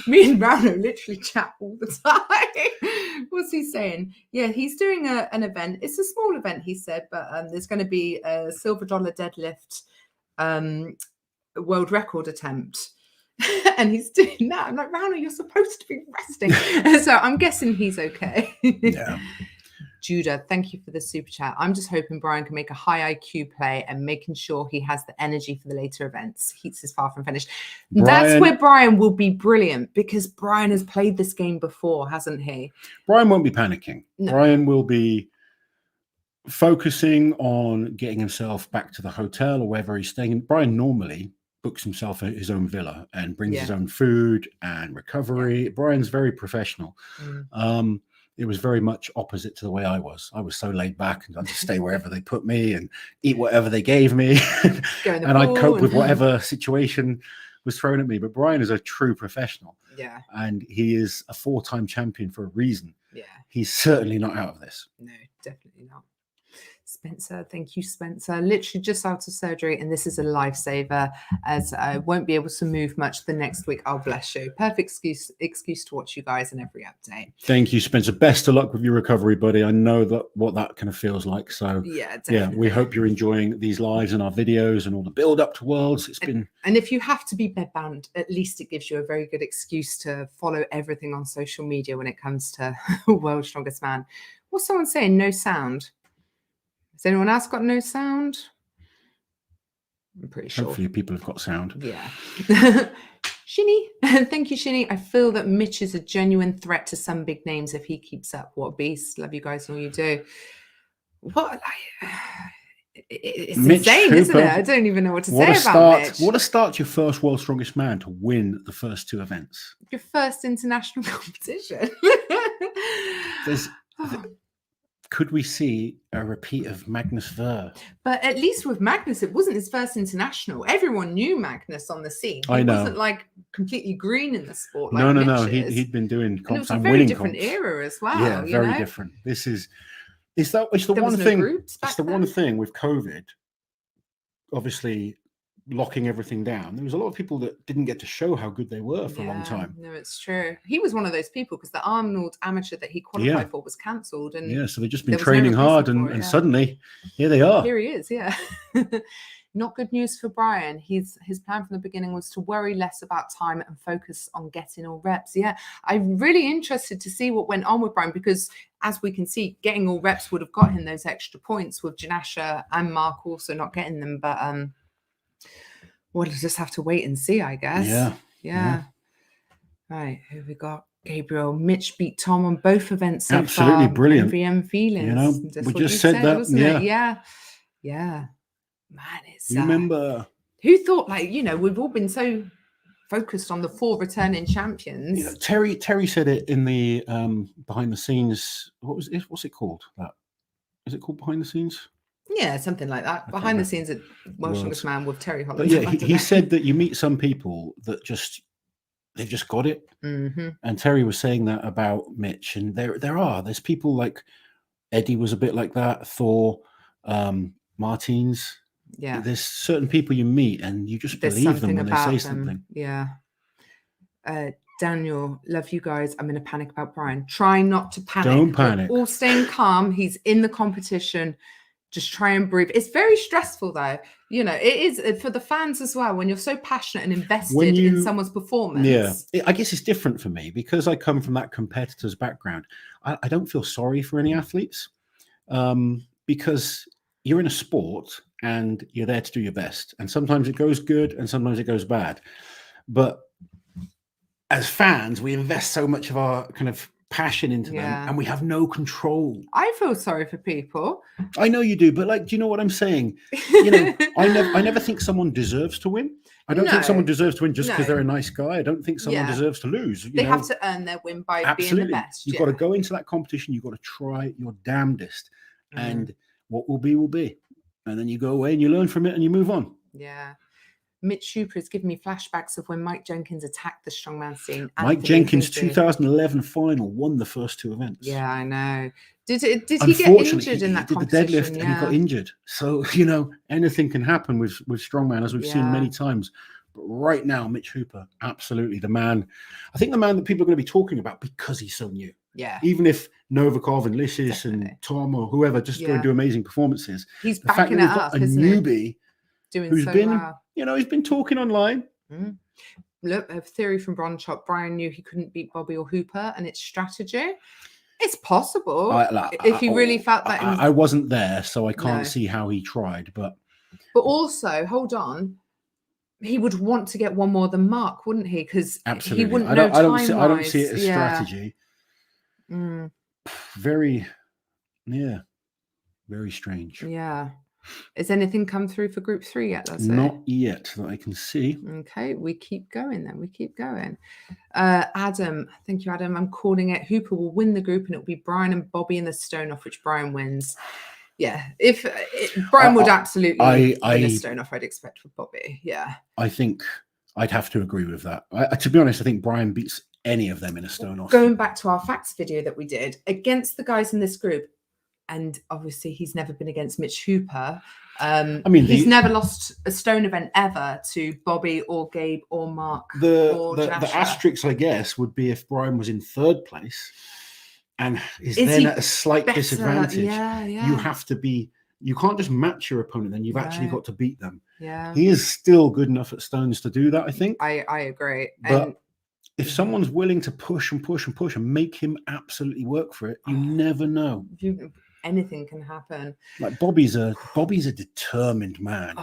Me and Rauno literally chat all the time. What's he saying? Yeah, he's doing an event. It's a small event, he said, but there's going to be a silver dollar deadlift world record attempt. And he's doing that. I'm like, Rauno, you're supposed to be resting. So I'm guessing he's okay.
Yeah.
Judah, thank you for the super chat. I'm just hoping Brian can make a high IQ play and making sure he has the energy for the later events. Heats is far from finished. That's where Brian will be brilliant, because Brian has played this game before, hasn't he?
Brian won't be panicking.
No.
Brian will be focusing on getting himself back to the hotel or wherever he's staying. Brian normally books himself his own villa and brings his own food and recovery. Yeah. Brian's very professional. It was very much opposite to the way I was. I was so laid back and I'd just stay wherever they put me and eat whatever they gave me. And I'd cope with whatever situation was thrown at me. But Brian is a true professional.
Yeah.
And he is a 4-time champion for a reason.
Yeah.
He's certainly not out of this.
No, definitely not. Spencer, thank you, Spencer. Literally just out of surgery, and this is a lifesaver, as I won't be able to move much the next week. Oh, bless you. Perfect excuse to watch you guys in every update.
Thank you, Spencer. Best of luck with your recovery, buddy. I know that what that kind of feels like. So
yeah, definitely.
Yeah, we hope you're enjoying these lives and our videos and all the build up to Worlds. It's been.
And if you have to be bedbound, at least it gives you a very good excuse to follow everything on social media when it comes to World's Strongest Man. What's someone saying? No sound. Has anyone else got no sound? I'm pretty sure.
Hopefully people have got sound.
Yeah. Shinny, thank you, Shinny. I feel that Mitch is a genuine threat to some big names if he keeps up. What a beast. Love you guys and all you do. What? It's Mitch insane, Hooper, isn't it? I don't even know what to say about Mitch.
What a start to your first World's Strongest Man to win the first 2 events.
Your first international competition.
Could we see a repeat of Magnus Ver?
But at least with Magnus, it wasn't his first international. Everyone knew Magnus on the scene. He wasn't like completely green in the sport. Like
no. He'd been doing comps.
It was a very different era as well.
Yeah, very different. It's the one thing. It's the one thing with COVID. Obviously, locking everything down. There was a lot of people that didn't get to show how good they were for a long time.
No, it's true. He was one of those people because the Arnold amateur that he qualified for was cancelled. And
so they've just been training hard and suddenly here they are.
Here he is, Not good news for Brian. His plan from the beginning was to worry less about time and focus on getting all reps. Yeah, I'm really interested to see what went on with Brian, because as we can see, getting all reps would have got him those extra points, with Janasha and Mark also not getting them. But we'll just have to wait and see, I guess. Yeah. Right, who we got? Gabriel. Mitch beat Tom on both events so
Absolutely
far.
Brilliant.
MVM feelings.
We just said that.
Yeah. Man, it's.
You remember?
Who thought, we've all been so focused on the 4 returning champions.
Terry said it in the behind the scenes. What's it called? Is it called behind the scenes?
Yeah, something like that. Behind the scenes at World's Strongest Man with Terry Holland.
But yeah, he said that you meet some people that they've just got it.
Mm-hmm.
And Terry was saying that about Mitch, and there's people like Eddie was a bit like that. Thor, Martins.
Yeah,
there's certain people you meet and you just believe them when they say something.
Yeah. Daniel, love you guys. I'm in a panic about Brian. Try not to panic.
Don't panic.
We're all staying calm. He's in the competition. Just try and breathe. It's very stressful though. You know, it is for the fans as well. When you're so passionate and invested in someone's performance.
Yeah, I guess it's different for me because I come from that competitor's background. I don't feel sorry for any athletes because you're in a sport and you're there to do your best. And sometimes it goes good and sometimes it goes bad. But as fans, we invest so much of our kind of passion into them and we have no control.
I feel sorry for people.
I know you do, but like, do you know what I'm saying? You know, I never think someone deserves to win. I don't think someone deserves to win just because they're a nice guy. I don't think someone deserves to lose.
They have to earn their win by being the best.
You've got to go into that competition. You've got to try your damnedest. And what will be, will be. And then you go away and you learn from it and you move on.
Yeah. Mitch Hooper has given me flashbacks of when Mike Jenkins attacked the strongman scene.
Mike Jenkins' 2011 final won the first 2 events.
Yeah, I know. Did he get injured in that competition?
He did the deadlift and he got injured. So, you know, anything can happen with strongman, as we've seen many times. But right now, Mitch Hooper, absolutely the man. I think the man that people are going to be talking about because he's so new.
Yeah.
Even if Novikov and Lysis and Tom or whoever just go and do amazing performances.
He's backing it up,
a newbie
who's
been,
well.
You know, he's been talking online.
Look, a theory from Bronchop. Brian knew he couldn't beat Bobby or Hooper, and it's strategy. It's possible if he really felt that.
I wasn't there, so I can't see how he tried. But
also, hold on, he would want to get one more than Mark, wouldn't he? Because he wouldn't know
I don't see it as strategy. Very strange.
Yeah. Has anything come through for group 3 yet?
Not yet that I can see.
Okay, we keep going then. We keep going. Adam, thank you, Adam. I'm calling it. Hooper will win the group and it'll be Brian and Bobby in the stone off, which Brian wins. Yeah, if Brian would absolutely win a stone off, I'd expect for Bobby. Yeah.
I think I'd have to agree with that. To be honest, I think Brian beats any of them in a stone off.
Going back to our facts video that we did against the guys in this group, and obviously he's never been against Mitch Hooper. I mean, he's never lost a stone event ever to Bobby or Gabe or Mark.
The asterisk, I guess, would be if Brian was in 3rd place and is then at a slight disadvantage. You have to be. You can't just match your opponent. Then you've actually got to beat them.
Yeah,
he is still good enough at stones to do that. I think.
I agree.
But if someone's willing to push and push and push and make him absolutely work for it, you never know.
Anything can happen.
Like Bobby's a determined man.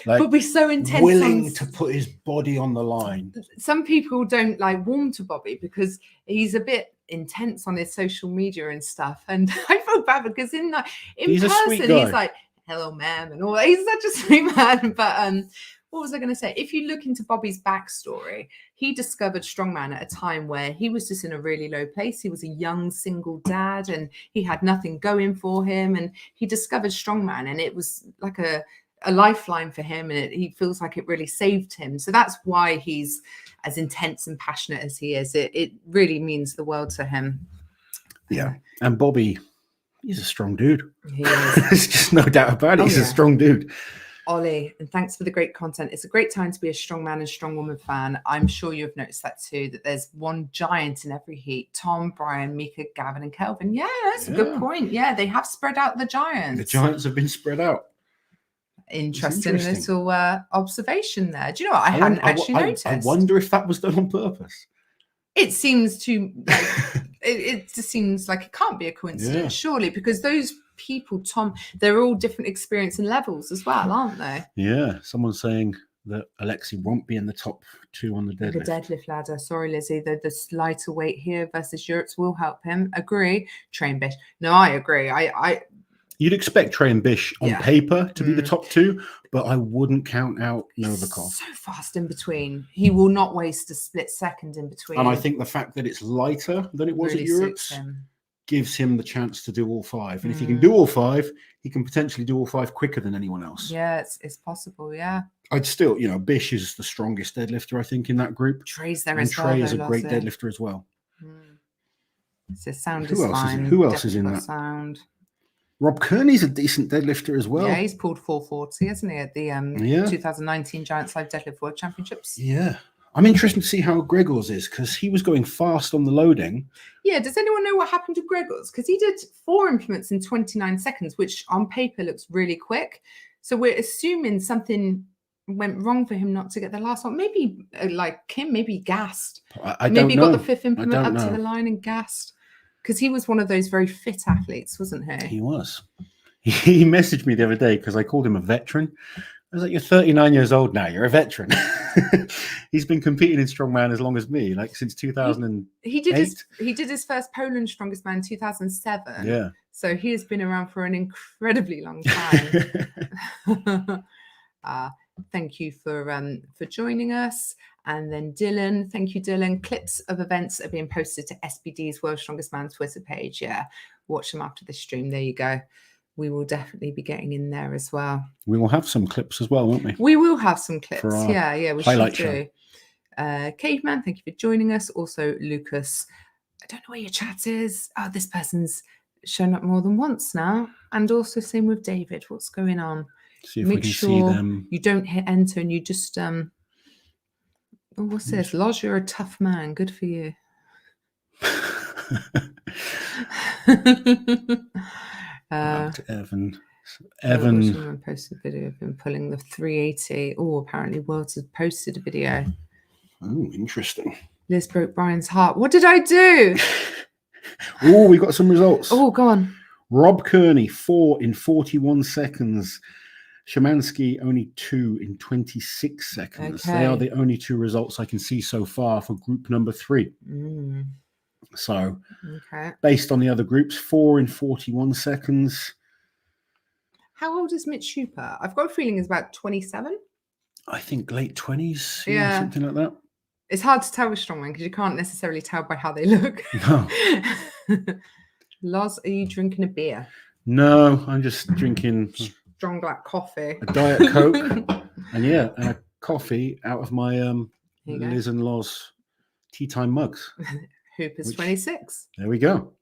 Like, Bobby's so intense,
willing to put his body on the line.
Some people don't like warm to Bobby because he's a bit intense on his social media and stuff. And I feel bad because in person he's like, "Hello, ma'am," and all that. He's such a sweet man. But what was I going to say? If you look into Bobby's backstory, he discovered strongman at a time where he was just in a really low place. He was a young single dad and he had nothing going for him. And he discovered strongman and it was like a lifeline for him. And he feels like it really saved him. So that's why he's as intense and passionate as he is. It really means the world to him.
Yeah. And Bobby, he's a strong dude.
He is.
There's just no doubt about it. He's a strong dude.
Ollie, and thanks for the great content. It's a great time to be a strongman and strongwoman fan. I'm sure you've noticed that too, that there's one giant in every heat. Tom, Brian, Mika, Gavin, and Kelvin. Yeah, that's a good point. Yeah, they have spread out the giants.
The giants have been spread out.
Interesting little observation there. Do you know what? I hadn't actually noticed.
I wonder if that was done on purpose.
It seems to like it just seems like it can't be a coincidence, surely, because those people, Tom, they're all different experience and levels as well, aren't they?
Yeah. Someone's saying that Alexi won't be in the top 2 on the deadlift.
The deadlift ladder. Sorry, Lizzie. The lighter weight here versus Europe's will help him. Agree. Train Bish. No, I agree.
You'd expect Trey and Bish on paper to be the top 2, but I wouldn't count out Novikov.
So fast in between. He will not waste a split second in between.
And I think the fact that it's lighter than it was really at Europe's gives him the chance to do all 5. And if he can do all 5, he can potentially do all 5 quicker than anyone else.
Yeah, it's possible, yeah.
I'd still, Bish is the strongest deadlifter, I think, in that group.
Trey's there
and
as well.
Trey is a great deadlifter as well.
So sound
Who else is in that?
Sound.
Rob Kearney's a decent deadlifter as well.
Yeah, he's pulled 440, hasn't he, at the 2019 Giants Live Deadlift World Championships?
Yeah. I'm interested to see how Gregor's is because he was going fast on the loading.
Yeah, does anyone know what happened to Gregor's? Because he did 4 implements in 29 seconds, which on paper looks really quick. So we're assuming something went wrong for him not to get the last one. Maybe like Kim, maybe gassed.
I don't
maybe
know.
Got the 5th implement up
know.
to the line and gassed. Because he was one of those very fit athletes, wasn't he?
He was. He messaged me the other day because I called him a veteran. I was like, you're 39 years old now. You're a veteran. He's been competing in strongman as long as me, like since 2008.
He did his first Poland Strongest Man in 2007.
Yeah.
So he has been around for an incredibly long time. Thank you for joining us. And then Dylan, thank you, Dylan. Clips of events are being posted to SBD's World's Strongest Man Twitter page. Yeah, watch them after the stream. There you go. We will definitely be getting in there as well.
We will have some clips as well, won't we?
We will have some clips. Yeah, we
should
do. Caveman, thank you for joining us. Also, Lucas, I don't know where your chat is. Oh, this person's shown up more than once now. And also same with David. What's going on?
See if we can see them.
You don't hit enter and you just oh, what's this? Loz, you're a tough man. Good for you.
Evan
posted a video of him pulling the 380. Oh, apparently Worlds has posted a video.
Oh, interesting.
Liz broke Brian's heart. What did I do?
Oh, we got some results.
Oh, go on.
Rob Kearney, 4 in 41 seconds. Szymanski, only 2 in 26 seconds.
Okay.
They are the only 2 results I can see so far for group number 3. So, based on the other groups, 4 in 41 seconds.
How old is Mitch Schuper? I've got a feeling he's about 27.
I think late 20s,
yeah,
something like that.
It's hard to tell with strongman because you can't necessarily tell by how they look.
No.
Loz, are you drinking a beer?
No, I'm just drinking
strong black coffee,
a Diet Coke, and a coffee out of my Liz and Loz tea time mugs.
Hooper's 26.
There we go.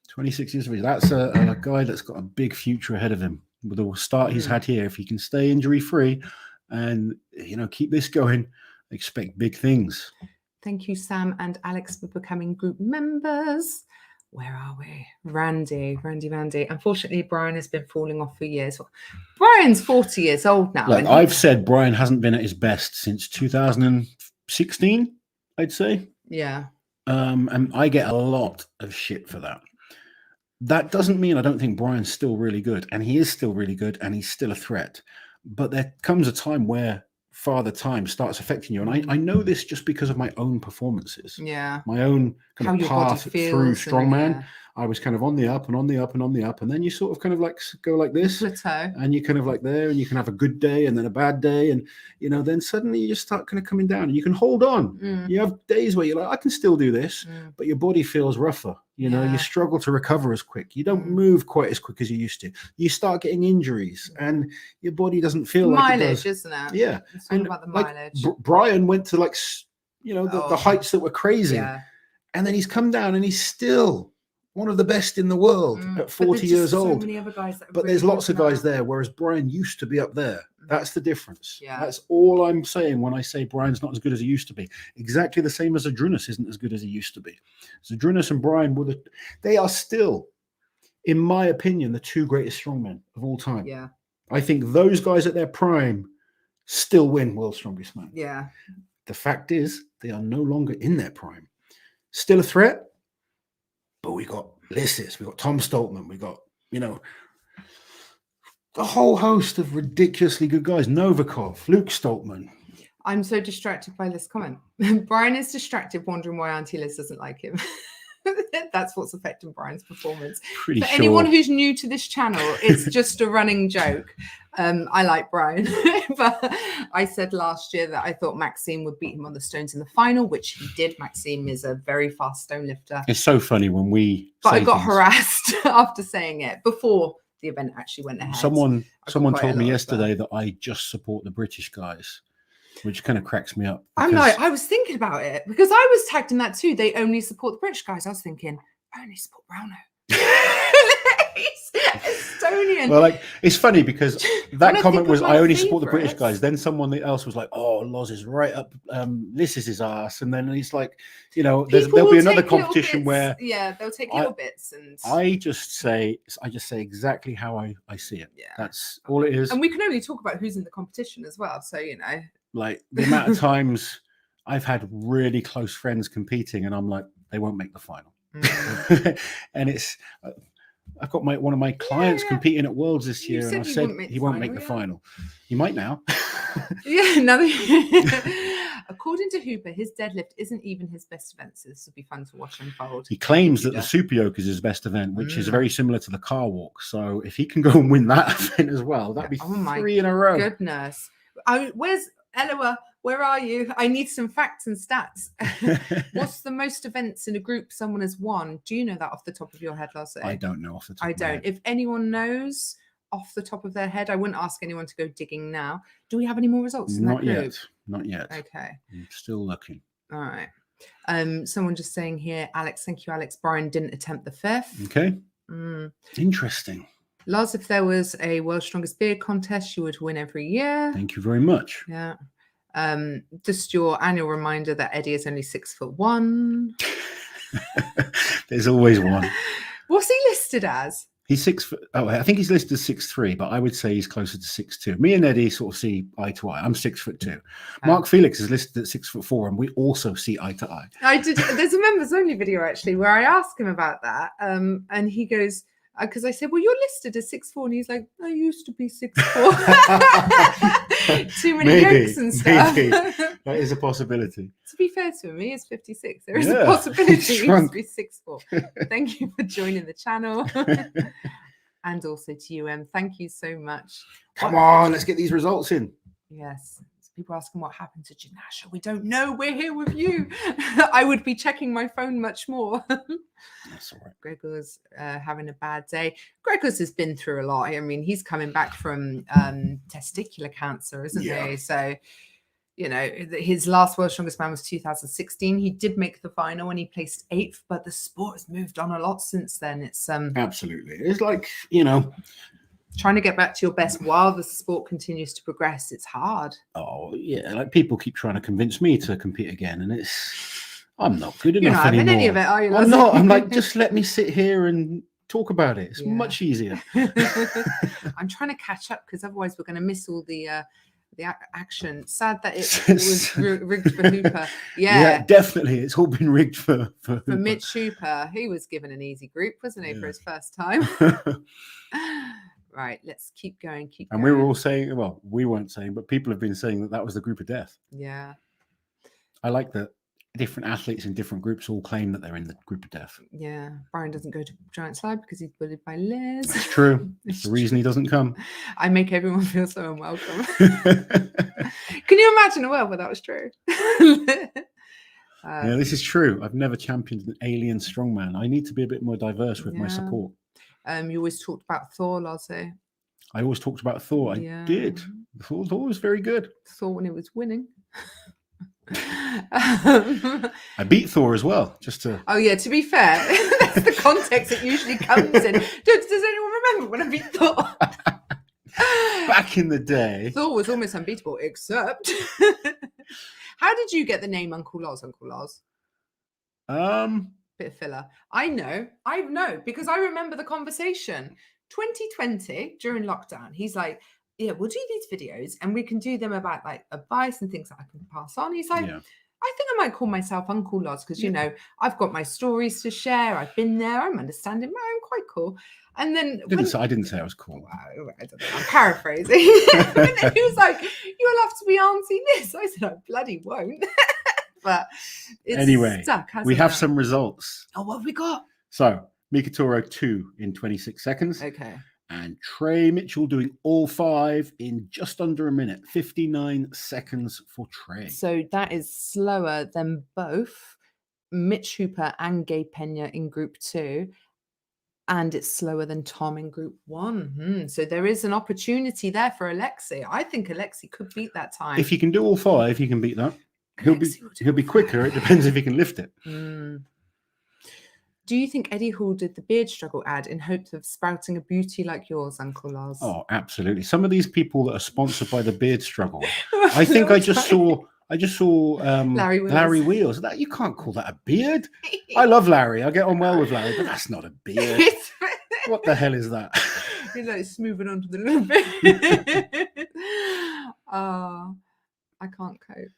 26 years of age. That's a guy that's got a big future ahead of him with the start he's had here. If he can stay injury free and keep this going, expect big things.
Thank you, Sam and Alex, for becoming group members. Where are we? Randy. Unfortunately, Brian has been falling off for years. Brian's 40 years old now.
Look, I've said Brian hasn't been at his best since 2016, I'd say.
Yeah.
And I get a lot of shit for that. That doesn't mean I don't think Brian's still really good. And he is still really good and he's still a threat. But there comes a time where Father Time starts affecting you. And I know this just because of my own performances.
Yeah.
My own kind of path through strongman. I was kind of on the up and on the up and on the up. And then you sort of kind of like go like this.
Plateau.
And you kind of like there and you can have a good day and then a bad day. And, then suddenly you just start kind of coming down and you can hold on. You have days where you're like, I can still do this, but your body feels rougher. You struggle to recover as quick. You don't move quite as quick as you used to. You start getting injuries and your body doesn't feel like it does.
Isn't it?
Yeah.
It's all about the mileage.
Brian went to the heights that were crazy. Yeah. And then he's come down and he's still one of the best in the world at 40 years old.
So many other guys that
but there's lots of guys there, whereas Brian used to be up there. That's the difference. Yeah. That's all I'm saying when I say Brian's not as good as he used to be. Exactly the same as Zadrunas isn't as good as he used to be. Zadrunas and Brian they are still, in my opinion, the 2 greatest strongmen of all time.
Yeah.
I think those guys at their prime still win World's Strongest Man.
Yeah.
The fact is, they are no longer in their prime. Still a threat, but we got Lissis, we got Tom Stoltman, we got, a whole host of ridiculously good guys. Novikov, Luke Stoltman.
I'm so distracted by this comment. Brian is distracted, wondering why Auntie Liz doesn't like him. That's what's affecting Brian's performance. For anyone who's new to this channel, it's just a running joke. I like Brian, but I said last year that I thought Maxime would beat him on the stones in the final, which he did. Maxime is a very fast stone lifter.
It's so funny when
But I got harassed after saying it before the event actually went ahead.
Someone told me yesterday that I just support the British guys, which kind of cracks me up.
I was thinking about it because I was tagged in that too. They only support the British guys. I was thinking, I only support Browno. Estonian.
Well, like, it's funny because that comment was, I only support the British
favorites.
guys. Then someone else was like, oh, Loz is right up Liz's ass. And then he's like, you know, there'll be another competition where
they'll take little bits, and
I just say exactly how I see it. Yeah, that's all it is.
And we can only talk about who's in the competition as well. So, you know,
like the amount of times I've had really close friends competing, and I'm like, they won't make the final. And it's I've got one of my clients competing at Worlds this year, and I said he won't make the final. He might now.
According to Hooper, his deadlift isn't even his best event, so this will be fun to watch unfold.
He claims that the Super Yoke is his best event, which is very similar to the car walk. So if he can go and win that event as well, that'd be 3 in a row.
Goodness. Where's Eloa? Where are you? I need some facts and stats. What's the most events in a group someone has won? Do you know that off the top of your head, Lasse?
I don't know off the top of my head.
If anyone knows off the top of their head, I wouldn't ask anyone to go digging now. Do we have any more results in that group?
Not yet.
Okay.
I'm still looking.
All right. Someone just saying here, Alex, thank you, Alex. Brian didn't attempt the 5th.
Okay. Interesting.
Lars, if there was a World's Strongest Beard contest, you would win every year.
Thank you very much.
Yeah. Just your annual reminder that Eddie is only 6'1".
There's always one.
What's he listed as?
He's 6 foot. Oh, I think he's listed as 6'3", but I would say he's closer to 6'2". Me and Eddie sort of see eye to eye. I'm 6'2". Mark Felix is listed at 6'4", and we also see eye to eye.
There's a members only video actually where I asked him about that, and he goes, because I said, well, you're listed as 6'4", and he's like, I used to be 6'4". Too many jokes and stuff.
Maybe. That is a possibility.
To be fair to him, he is 56. There is a possibility he used to be 6'4". Thank you for joining the channel. And also to you, thank you so much.
Come on, let's get these results in.
Yes. People asking what happened to Janasha. We don't know. We're here with you. I would be checking my phone much more.
That's all right.
Gregor's having a bad day. Gregor's has been through a lot. I mean, he's coming back from testicular cancer, isn't he? So, you know, his last World's Strongest Man was 2016. He did make the final and he placed 8th, but the sport has moved on a lot since then. It's
absolutely. It's like, you know,
trying to get back to your best while the sport continues to progress, it's hard.
Oh, yeah. Like, people keep trying to convince me to compete again, and I'm not good enough
You're not
anymore.
having any of it, are you?
I'm not. I'm like, just let me sit here and talk about it. It's much easier.
I'm trying to catch up because otherwise we're going to miss all the action. Sad that it was rigged for Hooper. Yeah,
definitely. It's all been rigged for
Mitch Hooper. He was given an easy group, wasn't he, for his first time? Right, let's keep going.
And we were all saying, well, we weren't saying, but people have been saying that was the group of death.
Yeah.
I like that different athletes in different groups all claim that they're in the group of death.
Yeah. Brian doesn't go to Giant Slide because he's bullied by Liz.
It's true. It's the reason he doesn't come.
I make everyone feel so unwelcome. Can you imagine a world where that was true?
Yeah, this is true. I've never championed an alien strongman. I need to be a bit more diverse with my support.
You always talked about Thor, Lasse.
I always talked about Thor. I did. Thor was very good.
Thor when he was winning.
I beat Thor as well, just to...
Oh, yeah, to be fair, that's the context it usually comes in. Does anyone remember when I beat Thor?
Back in the day.
Thor was almost unbeatable, except... How did you get the name Uncle Loz, Uncle Loz? Bit of filler. I know, because I remember the conversation. 2020, during lockdown, he's like, yeah, we'll do these videos and we can do them about like advice and things that I can pass on. He's like, I think I might call myself Uncle Loz because, you know, I've got my stories to share. I've been there. I'm understanding. I'm quite cool. And then
I didn't say I was cool.
I don't know, I'm paraphrasing. And then he was like, you'll have to be Auntie Liz. I said, I bloody won't. But it's
anyway,
stuck,
we have some results.
Oh, what have we got?
So Mikitoro 2 in 26 seconds.
Okay.
And Trey Mitchell doing all 5 in just under a minute. 59 seconds for Trey.
So that is slower than both Mitch Hooper and Gabe Pena in group 2. And it's slower than Tom in group 1. So there is an opportunity there for Alexi. I think Alexi could beat that time.
If he can do all 5, he can beat that. He'll be quicker. It depends if he can lift it.
Do you think Eddie Hall did the beard struggle ad in hopes of sprouting a beauty like yours, Uncle Lars?
Oh, absolutely. Some of these people that are sponsored by the beard struggle, I think I just saw Larry Wheels. That you can't call that a beard. I love Larry. I get on well with Larry, but that's not a beard. What the hell is that?
He's like smoothing onto the little bit. I can't cope.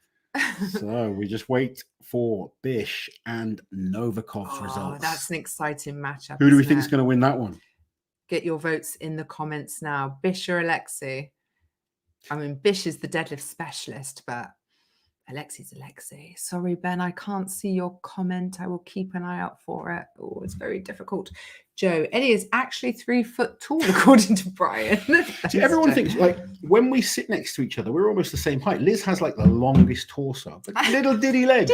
So we just wait for Bish and Novikov's results.
That's an exciting matchup.
Who do we think is going to win that one?
Get your votes in the comments now. Bish or Alexei? I mean, Bish is the deadlift specialist, but Alexei's Alexei. Sorry, Ben, I can't see your comment. I will keep an eye out for it. Oh, it's very difficult. Joe, Eddie is actually 3 foot tall, according to Brian.
See, everyone thinks, like, when we sit next to each other, we're almost the same height. Liz has, like, the longest torso, but little diddy legs.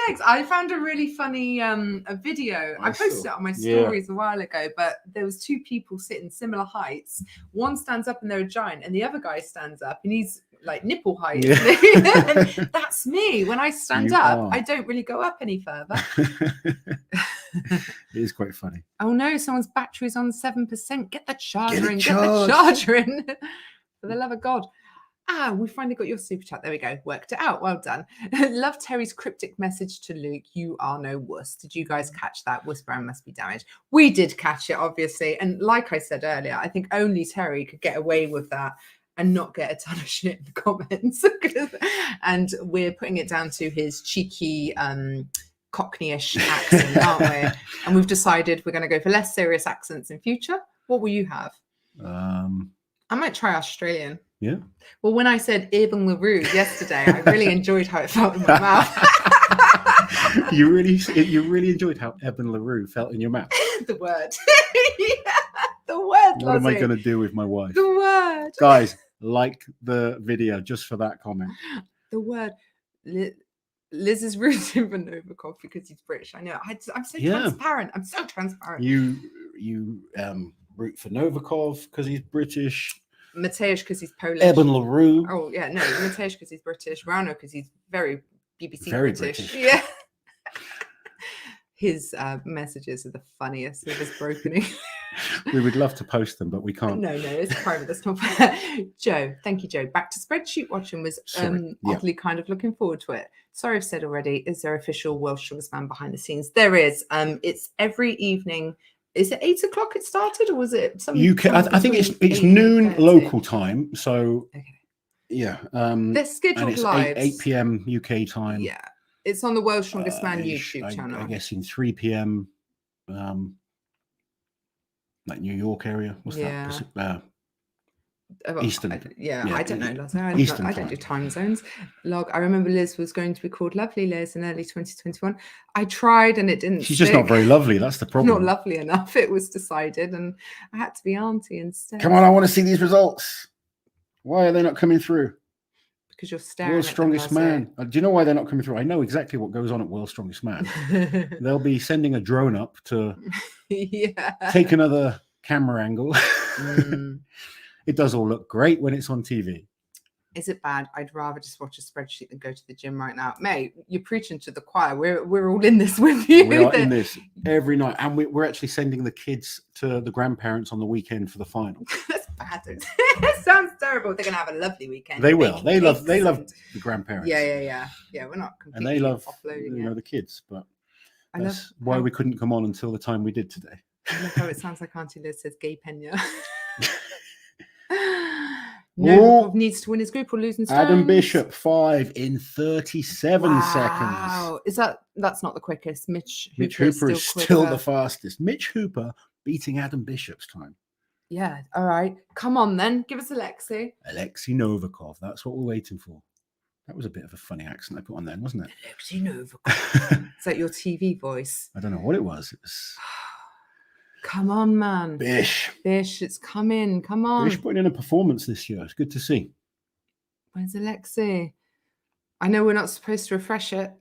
Legs. I found a really funny a video. I posted it on my stories a while ago, but there was 2 people sitting similar heights. One stands up and they're a giant, and the other guy stands up and he's like nipple height. Yeah. That's me. When I stand up, I don't really go up any further.
It is quite funny.
Oh no, someone's battery's on 7%. Get the charger in. Get the charger in. For the love of God. We finally got your super chat. There we go. Worked it out. Well done. Love Terry's cryptic message to Luke. You are no wuss. Did you guys catch that? Wuss brand must be damaged. We did catch it, obviously. And like I said earlier, I think only Terry could get away with that and not get a ton of shit in the comments. And we're putting it down to his cheeky Cockney-ish accent, aren't we? And we've decided we're going to go for less serious accents in future. What will you have? I might try Australian.
Yeah.
Well, when I said Eben LaRue yesterday, I really enjoyed how it felt in my mouth.
You really enjoyed how Eben LaRue felt in your mouth.
The word. Yeah, the word.
What am I going to do with my wife?
The word.
Guys, like the video just for that comment.
The word. Liz is rooting for Novikov because he's British. I know. I'm so transparent. I'm so transparent.
You root for Novikov because he's British.
Mateusz because he's Polish.
Eben LaRue.
Oh yeah, no, Mateusz because he's British. Rano because he's very BBC
very
British. Yeah. His messages are the funniest with his broken English.
We would love to post them, but we can't.
No, it's private. That's not fair. Joe, thank you, Joe. Back to spreadsheet watching was oddly kind of looking forward to it. Sorry, I've said already. Is there official World's Strongest Man behind the scenes? There is. It's every evening. Is it 8 o'clock it started, or was it some
UK? I think it's noon local time. So yeah,
they're scheduled live
8 p.m. UK time.
Yeah, it's on the World's Strongest Man YouTube channel.
I guess in 3 p.m. Like New York area. What's that? Eastern.
I don't know. I don't do time zones. I remember Liz was going to be called Lovely Liz in early 2021. I tried and it didn't.
She's just not very lovely. That's the problem.
Not lovely enough. It was decided, and I had to be Auntie instead.
Come on, I want to see these results. Why are they not coming through?
Because you're staring.
World's Strongest Man. Do you know why they're not coming through? I know exactly what goes on at World's Strongest Man. They'll be sending a drone up to take another camera angle. It does all look great when it's on TV.
Is it bad? I'd rather just watch a spreadsheet than go to the gym right now. Mate, you're preaching to the choir. We're all in this with you.
We are in this every night. And we're actually sending the kids to the grandparents on the weekend for the final.
That's bad. It sounds terrible. They're going to have a lovely weekend.
They will. They love the grandparents.
Yeah. We're not completely
and they love
offloading
the kids. But that's why we couldn't come on until the time we did today.
I love how it sounds like Auntie Liz says gay Pena. Novikov needs to win his group or lose in stones.
Adam Bishop 5 in 37 seconds.
Wow, that's not the quickest? Mitch
Hooper is still the fastest. Mitch Hooper beating Adam Bishop's time.
Yeah, all right. Come on then, give us Alexei
Novikov. That's what we're waiting for. That was a bit of a funny accent I put on then, wasn't it?
Alexei Novikov. Is that your TV voice?
I don't know what it was. It was.
Come on, man.
Bish,
it's coming. Come on.
Bish putting in a performance this year. It's good to see.
Where's Alexei? I know we're not supposed to refresh it.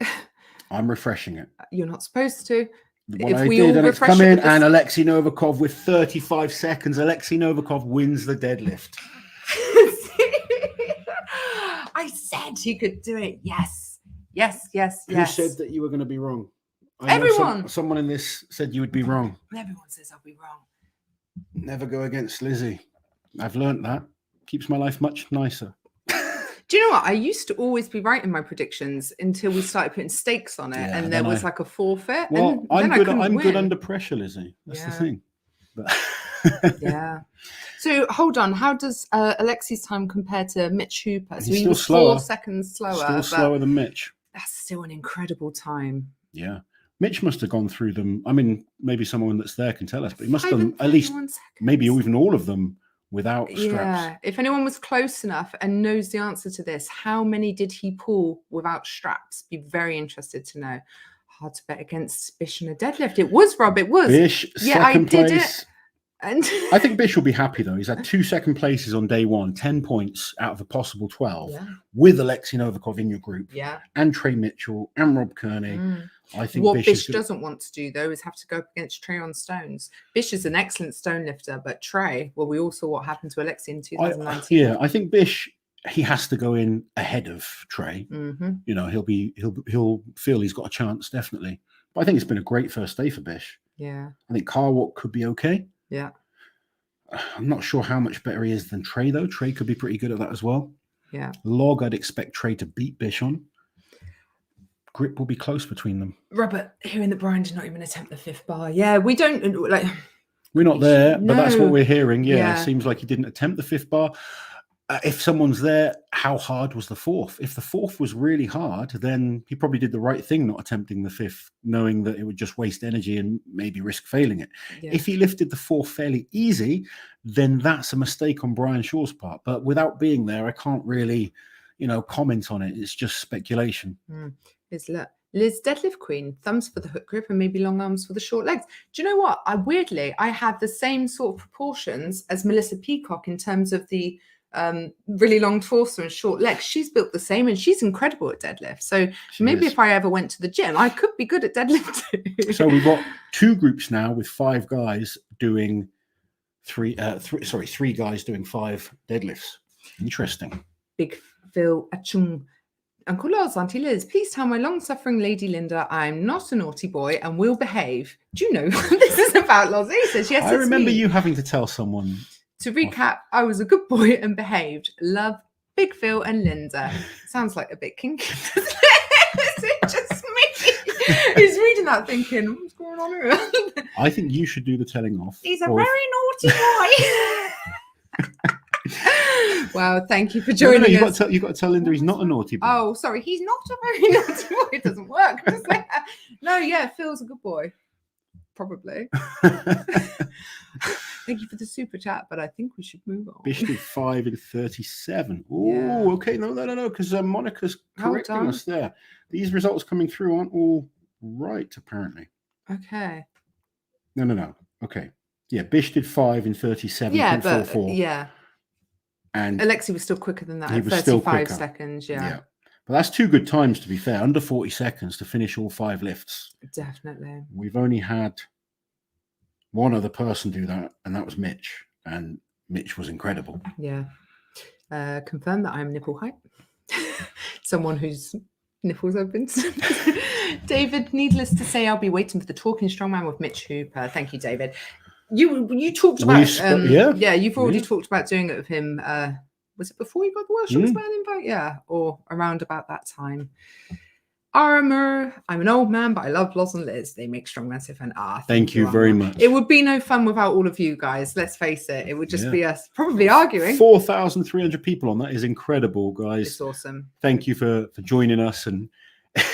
I'm refreshing it.
You're not supposed to.
It's come in, and Alexei Novikov with 35 seconds. Alexei Novikov wins the deadlift.
I said he could do it. Yes.
Who said that you were going to be wrong? I know
Everyone.
someone in this said you would be wrong.
Everyone says I'll be wrong.
Never go against Lizzie. I've learnt that. Keeps my life much nicer.
Do you know what? I used to always be right in my predictions until we started putting stakes on it, and there was like a forfeit.
Well,
and
I'm good under pressure, Lizzie. That's the thing. But
yeah. So hold on. How does Alexi's time compare to Mitch Hooper? So
he was
slower. 4 seconds slower.
Still slower than Mitch.
That's still an incredible time.
Yeah. Mitch must have gone through them. I mean, maybe someone that's there can tell us, but he must have done at least maybe even all of them without straps.
Yeah. If anyone was close enough and knows the answer to this, how many did he pull without straps? Be very interested to know. Hard to bet against Bish in a deadlift. It was, Rob. It was.
Bish,
yeah, I did it. And
I think Bish will be happy though. He's had 2 second places on day one, 10 points out of a possible 12, with Alexei Novikov in your group, and Trey Mitchell and Rob Kearney. I think
what Bish doesn't want to do though is have to go up against Trey on stones. Bish is an excellent stone lifter, but Trey, well, we all saw what happened to Alexei in 2019.
I think Bish, he has to go in ahead of Trey. You know, he'll feel he's got a chance, definitely. But I think it's been a great first day for Bish.
Yeah.
I think car walk could be okay.
Yeah.
I'm not sure how much better he is than Trey, though. Trey could be pretty good at that as well.
Yeah.
Log, I'd expect Trey to beat Bish on. Grip will be close between them.
Robert, hearing that Brian did not even attempt the 5th bar. Yeah, we don't like.
We're not there, but that's what we're hearing. Yeah, it seems like he didn't attempt the 5th bar. If someone's there, how hard was the 4th? If the 4th was really hard, then he probably did the right thing not attempting the 5th, knowing that it would just waste energy and maybe risk failing it. Yeah. If he lifted the 4th fairly easy, then that's a mistake on Brian Shaw's part. But without being there, I can't really, comment on it. It's just speculation.
Liz deadlift queen, thumbs for the hook grip and maybe long arms for the short legs. Do you know what? I have the same sort of proportions as Melissa Peacock in terms of the really long torso and short legs. She's built the same and she's incredible at deadlift. So maybe if I ever went to the gym, I could be good at deadlift too.
So we've got 2 groups now with 5 guys doing 3 guys doing 5 deadlifts. Interesting.
Big Phil Achung. Uncle Loz, Auntie Liz, please tell my long-suffering Lady Linda I'm not a naughty boy and will behave. Do you know what this is about, Lozzie? Says, yes,
I remember you having to tell someone.
To recap, I was a good boy and behaved. Love, Big Phil and Linda. Sounds like a bit kinky. Is it just me? Who's reading that thinking, what's going on here?
I think you should do the telling off.
He's a very naughty boy. Wow, thank you for joining us.
You've got to tell Linda he's not a naughty boy.
Oh, sorry, he's not a very naughty boy. It doesn't work. No, yeah, Phil's a good boy. Probably. Thank you for the super chat, but I think we should move on.
Bish did 5 in 37. Oh, okay. No, because Monica's correcting us there. These results coming through aren't all right, apparently.
Okay.
No. Okay. Yeah, Bish did 5 in 37.
Yeah, but and Alexei was still quicker than that.
He was
35 seconds. Yeah.
But that's 2 good times, to be fair. Under 40 seconds to finish all 5 lifts.
Definitely.
We've only had one other person do that, and that was Mitch. And Mitch was incredible.
Yeah. Confirm that I'm nipple height. Someone whose nipples have been. David, needless to say, I'll be waiting for the Talking Strongman with Mitch Hooper. Thank you, David. You talked about you've already talked about doing it with him. Was it before you got the World Strongman invite? Yeah, or around about that time. Armour, I'm an old man, but I love Loz and Liz. They make strongman so fun.
Thank you very much.
It would be no fun without all of you guys. Let's face it. It would just be us probably arguing.
4,300 people on that is incredible, guys.
It's awesome.
Thank you for joining us and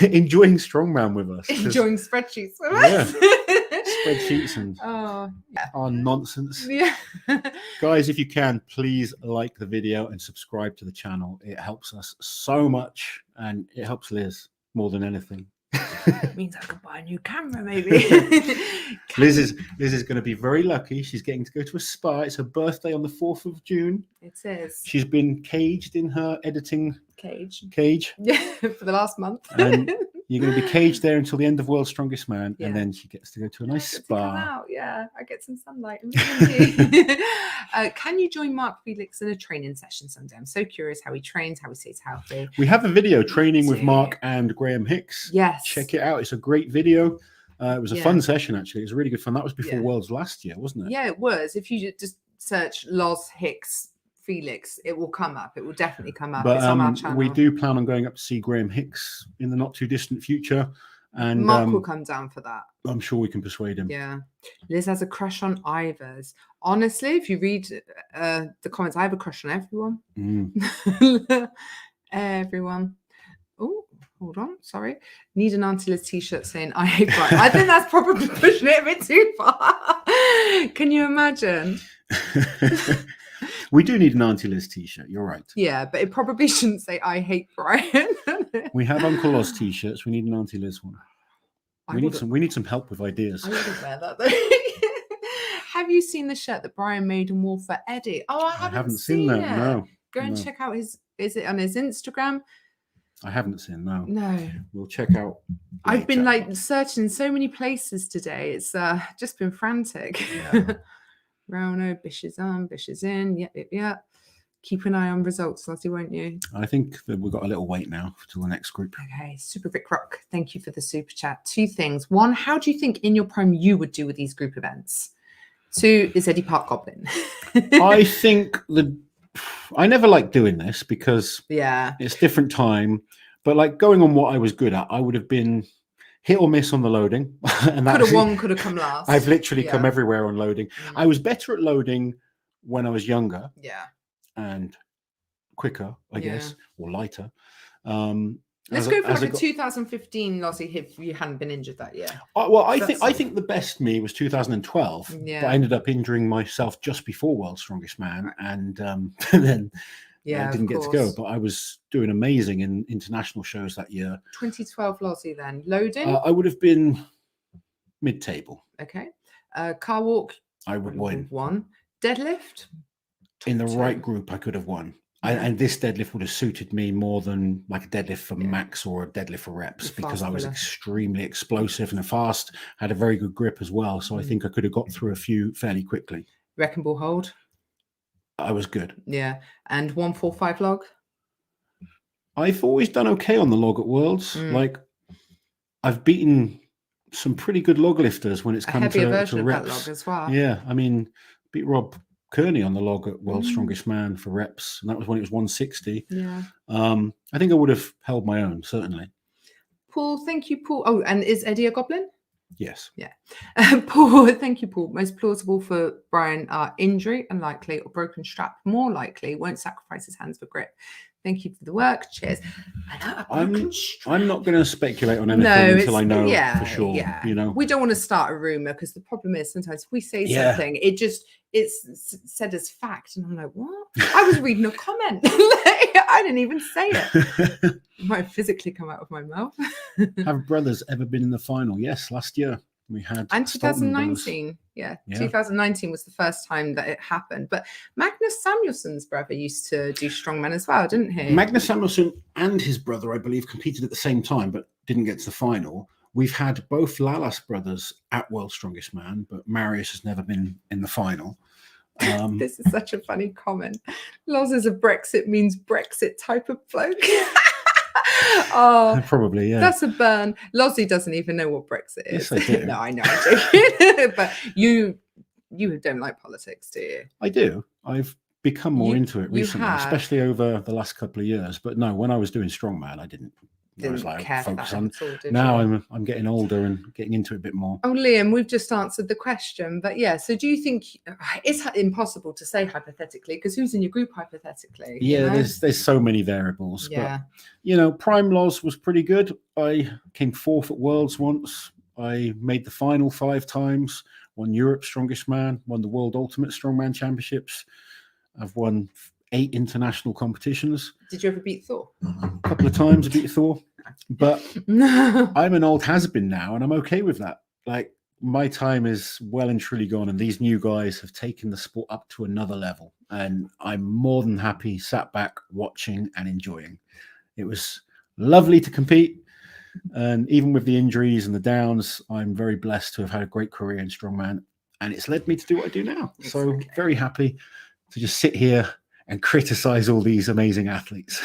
enjoying strongman with us.
Enjoying spreadsheets with us.
Spreadsheets and our nonsense. Yeah. Guys, if you can, please like the video and subscribe to the channel. It helps us so much and it helps Liz more than anything.
It means I could buy a new camera, maybe.
Liz is going to be very lucky. She's getting to go to a spa. It's her birthday on the 4th of June.
It is.
She's been caged in her editing cage.
Yeah, for the last month.
And You're going to be caged there until the end of World's Strongest Man,
Yeah.
and then she gets to go to a nice
I get to come
spa.
out. Yeah, I get some sunlight. And vitamin D. Can you join Mark Felix in a training session someday? I'm so curious how he trains, how he stays healthy.
We have a video training with Mark and Graham Hicks.
Yes.
Check it out. It's a great video. It was a fun session, actually. It was really good fun. That was before Worlds last year, wasn't it?
Yeah, it was. If you just search Loz Hicks Felix, it will come up. It will definitely come up.
But
it's on our channel.
we do plan on going up to see Graham Hicks in the not too distant future. And
Mark will come down for that.
I'm sure we can persuade him.
Yeah. Liz has a crush on Ivers. Honestly, if you read the comments, I have a crush on everyone. Everyone. Oh, hold on. Sorry. Need an Auntie Liz t-shirt saying I hate Brian. I think that's probably pushing it a bit too far. Can you imagine?
We do need an Auntie Liz t-shirt. You're right.
Yeah, but it probably shouldn't say I hate Brian.
We have Uncle Oz t-shirts. We need an Auntie Liz one. We need some help with ideas.
I wouldn't wear that though. Have you seen the shirt that Brian made and wore for Eddie? Oh, I haven't seen that.
It. No.
Go and check out is it on his Instagram?
I haven't seen. No.
No.
We'll check out.
I've been like searching so many places today. It's just been frantic.
Yeah.
Rano, Bish is on, Bish is in. Yeah. Keep an eye on results, Lottie, won't you?
I think that we've got a little wait now till the next group.
Okay, Super Vic Rock. Thank you for the super chat. 2 things. 1, how do you think in your prime you would do with these group events? 2, is Eddie Park Goblin?
I think I never like doing this because it's different time. But like going on what I was good at, I would have been hit or miss on the loading. And
could have won, could have come last.
I've literally come everywhere on loading. I was better at loading when I was younger.
Yeah.
And quicker, I guess, or lighter.
Let's go for like a 2015 Lossie if you hadn't been injured that year.
Well, I think the best me was 2012.
Yeah.
But I ended up injuring myself just before World's Strongest Man, and then didn't get to go. But I was doing amazing in international shows that year. 2012
Lossie then. Loading?
I would have been mid-table.
Okay. Car walk?
I would win.
1. Deadlift?
In the right group, I could have won. And this deadlift would have suited me more than like a deadlift for max or a deadlift for reps because I was extremely explosive and fast, had a very good grip as well. So I think I could have got through a few fairly quickly.
Wrecking ball hold?
I was good.
Yeah. And 145 log?
I've always done okay on the log at Worlds. Like I've beaten some pretty good log lifters when it's come to reps.
Of that log as well.
Yeah. I mean, beat Rob Kearney on the log at World's Strongest Man for reps, and that was when it was 160.
Yeah.
I think I would have held my own, certainly.
Paul, thank you, Paul. Oh, and is Eddie a goblin?
Yes.
Yeah. Paul, thank you, Paul. Most plausible for Brian are injury, unlikely, or broken strap, more likely, won't sacrifice his hands for grip. Thank you for the work. Cheers.
I'm not going to speculate on anything until I know for sure.
Yeah.
You know,
we don't want to start a rumor because the problem is sometimes if we say something, it's said as fact, and I'm like, what? I was reading a comment. I didn't even say it. It might physically come out of my mouth.
Have brothers ever been in the final? Yes, last year we had.
And 2019. Yeah, 2019 was the first time that it happened. But Magnus Samuelsson's brother used to do strongman as well, didn't he?
Magnus Samuelsson and his brother, I believe, competed at the same time, but didn't get to the final. We've had both Lalas brothers at World's Strongest Man, but Marius has never been in the final.
This is such a funny comment. Loz is a Brexit means Brexit type of bloke. Oh,
probably, yeah.
That's a burn. Lozzie doesn't even know what Brexit is.
Yes, I do.
No, I know. I'm joking. But you don't like politics, do you?
I do. I've become more into it recently, especially over the last couple of years. But no, when I was doing strongman, I didn't
care
focus
on
on.
All,
now I'm getting older and getting into it a bit more.
Oh, Liam, we've just answered the question, but yeah. So, do you think it's impossible to say hypothetically because who's in your group hypothetically?
Yeah, there's so many variables. Yeah, but you know, Prime Loz was pretty good. I came 4th at Worlds once. I made the final 5 times. Won Europe's Strongest Man. Won the World Ultimate Strongman Championships. I've won 8 international competitions.
Did you ever beat Thor?
A couple of times I beat Thor. But I'm an old has-been now, and I'm okay with that. Like, my time is well and truly gone, and these new guys have taken the sport up to another level. And I'm more than happy, sat back, watching and enjoying. It was lovely to compete. And even with the injuries and the downs, I'm very blessed to have had a great career in strongman, and it's led me to do what I do now. So very happy to just sit here and criticize all these amazing athletes.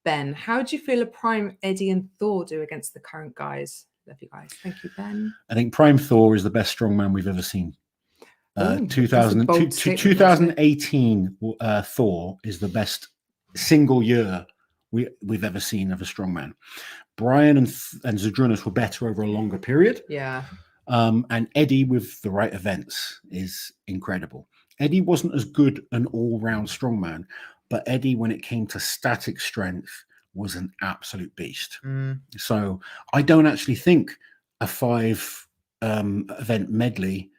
Ben, how do you feel a prime Eddie and Thor do against the current guys? Love you guys. Thank you, Ben.
I think prime Thor is the best strongman we've ever seen. 2018 Thor is the best single year we've ever seen of a strongman. Brian and Zydrunas were better over a longer period.
Yeah.
And Eddie with the right events is incredible. Eddie wasn't as good an all-round strongman, but Eddie, when it came to static strength, was an absolute beast. So I don't actually think a 5 event medley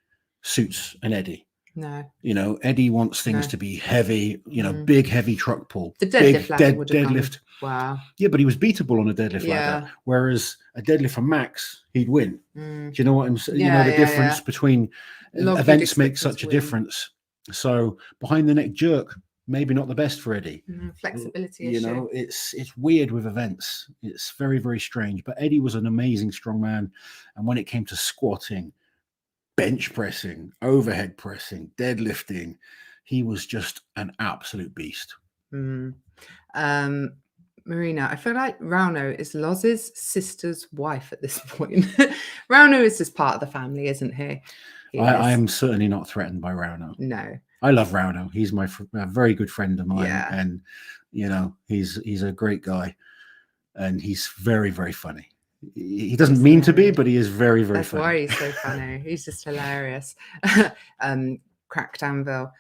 suits an Eddie.
No.
You know, Eddie wants things to be heavy, you know, big, heavy truck pull.
The deadlift ladder would have
deadlift.
Wow.
Yeah, but he was beatable on a deadlift ladder. Whereas a deadlift for Max, he'd win. Do you know what I'm saying? You know, the difference between events make such a difference. So behind the neck jerk, maybe not the best for Eddie.
Flexibility
you know, it's weird with events. It's very, very strange. But Eddie was an amazing strongman. And when it came to squatting, bench pressing, overhead pressing, deadlifting, he was just an absolute beast.
Marina, I feel like Rauno is Loz's sister's wife at this point. Rauno is just part of the family, isn't he?
I am certainly not threatened by Rauno.
No.
I love Rauno. He's a very good friend of mine.
Yeah.
And, you know, he's a great guy. And he's very, very funny. He doesn't mean to be, but he is very, very funny.
That's why he's so funny. He's just hilarious. Cracked Anvil.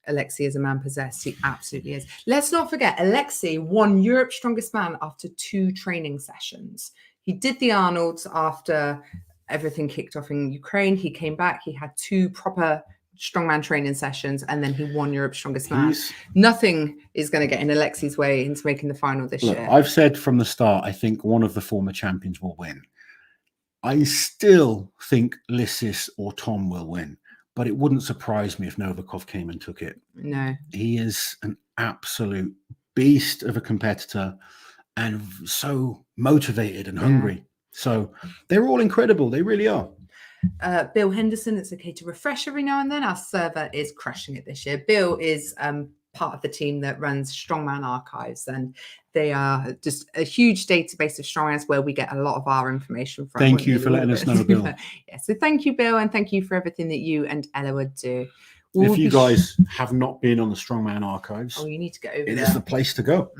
Alexei is a man possessed. He absolutely is. Let's not forget, Alexei won Europe's Strongest Man after 2 training sessions. He did the Arnold's after everything kicked off in Ukraine. He came back. He had 2 proper strongman training sessions, and then he won Europe's Strongest Man. Nothing is going to get in Alexei's way into making the final this year.
I've said from the start, I think one of the former champions will win. I still think Lissis or Tom will win, but it wouldn't surprise me if Novikov came and took it.
No.
He is an absolute beast of a competitor and so motivated and hungry. So they're all incredible. They really are.
Bill Henderson, it's okay to refresh every now and then. Our server is crushing it this year. Bill is part of the team that runs Strongman Archives, and they are just a huge database of strongmans where we get a lot of our information from.
Thank you for letting us know, Bill.
So thank you, Bill, and thank you for everything that you and Ella would do.
If you guys have not been on the Strongman Archives,
you need to go over there.
It is the place to go.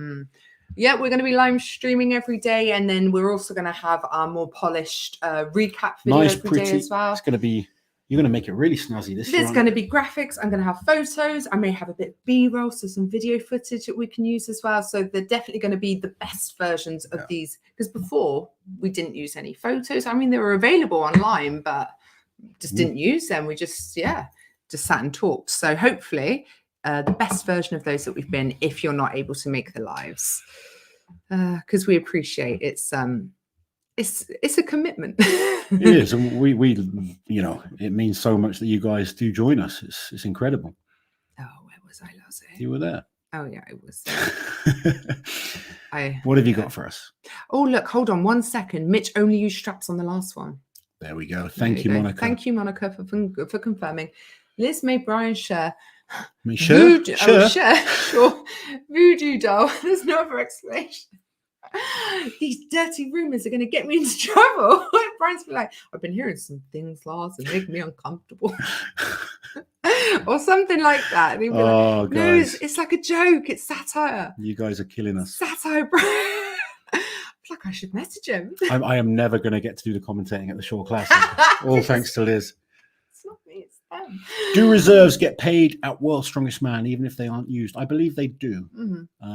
Yeah, we're going to be live streaming every day, and then we're also going to have our more polished recap video every day as well.
It's going to be, you're going to make it really snazzy this year.
There's going to be graphics. I'm going to have photos. I may have a bit of B-roll, so some video footage that we can use as well. So they're definitely going to be the best versions of these, because before we didn't use any photos. I mean, they were available online, but just didn't use them. We just sat and talked. So hopefully the best version of those that we've been, if you're not able to make the lives, because we appreciate it's a commitment.
It is, and we you know, it means so much that you guys do join us. It's incredible.
Oh, where was I, Lozzie?
You were there.
Oh yeah, I was.
What have you got for us?
Oh look, hold on 1 second. Mitch only used straps on the last one.
There we go. Thank you, Monica.
Thank you, Monica, for confirming. Liz made Brian share.
Sure.
Sure. Voodoo doll. There's no other explanation. These dirty rumors are going to get me into trouble. Brian's be like, I've been hearing some things, Lars, that make me uncomfortable. Or something like that. And he'd be like, no, it's like a joke. It's satire.
You guys are killing us.
Satire, Brian. I feel like I should message him.
I am never going to get to do the commentating at the Shore Classic. All thanks to Liz.
It's not me, it's them.
Do reserves get paid at World's Strongest Man, even if they aren't used? I believe they do.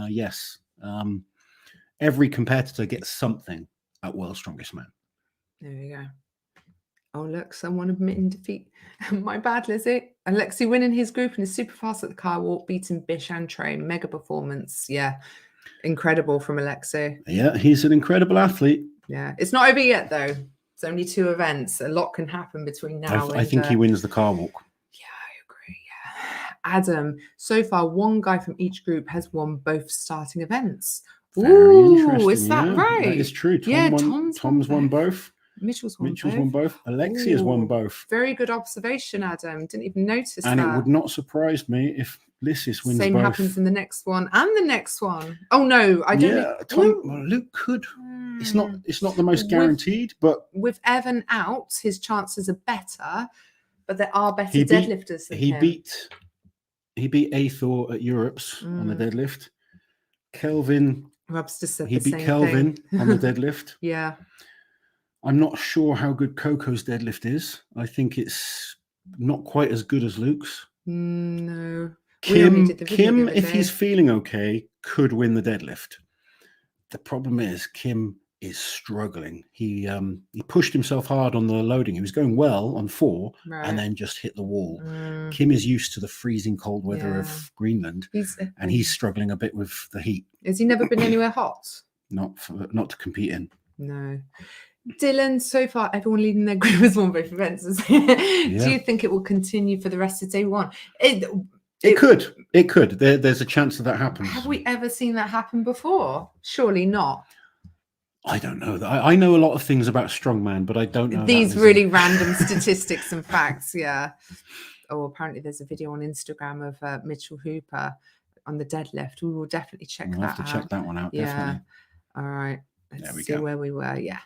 Yes. Every competitor gets something at World's Strongest Man.
There you go. Oh, look, someone admitting defeat. My bad, Lizzie. Alexei winning his group and is super fast at the car walk, beating Bish and Trey. Mega performance. Yeah. Incredible from Alexei.
Yeah, he's an incredible athlete.
Yeah. It's not over yet, though. It's only 2 events. A lot can happen between now and...
I think he wins the car walk.
Yeah, I agree. Yeah. Adam, so far, 1 guy from each group has won both starting events.
Very
Ooh,
interesting.
is that right?
That is true. Tom's won both.
Mitchell's won
both. Alexia's won both.
Very good observation, Adam. Didn't even notice that.
And it would not surprise me if Lissis wins
Same
both.
happens in the next one and the next one. Oh no, I don't.
Yeah, Luke could. It's not the most guaranteed, but
with Evan out, his chances are better. But there are better deadlifters than him.
He beat Athor at Europe's on the deadlift. Kelvin.
Rob's just said
he
the
beat
same
Kelvin
thing.
on the deadlift.
Yeah.
I'm not sure how good Coco's deadlift is. I think it's not quite as good as Luke's.
No.
Kim, if he's feeling okay, could win the deadlift. The problem is Kim is struggling. He pushed himself hard on the loading. He was going well on 4 and then just hit the wall. Kim is used to the freezing cold weather of Greenland, and he's struggling a bit with the heat.
Has he never been anywhere hot?
Not to compete in.
No. Dylan, so far everyone leading their group has won both events. Do you think it will continue for the rest of day one? It could.
There's a chance that happens.
Have we ever seen that happen before? Surely not.
I don't know. I know a lot of things about strongman, but I don't know
these really random statistics and facts. Yeah. Oh, apparently there's a video on Instagram of Mitchell Hooper on the deadlift. We will definitely check that out.
We'll have to check that one out.
Yeah.
Definitely.
All right. Let's see
go.
where we were. Yeah.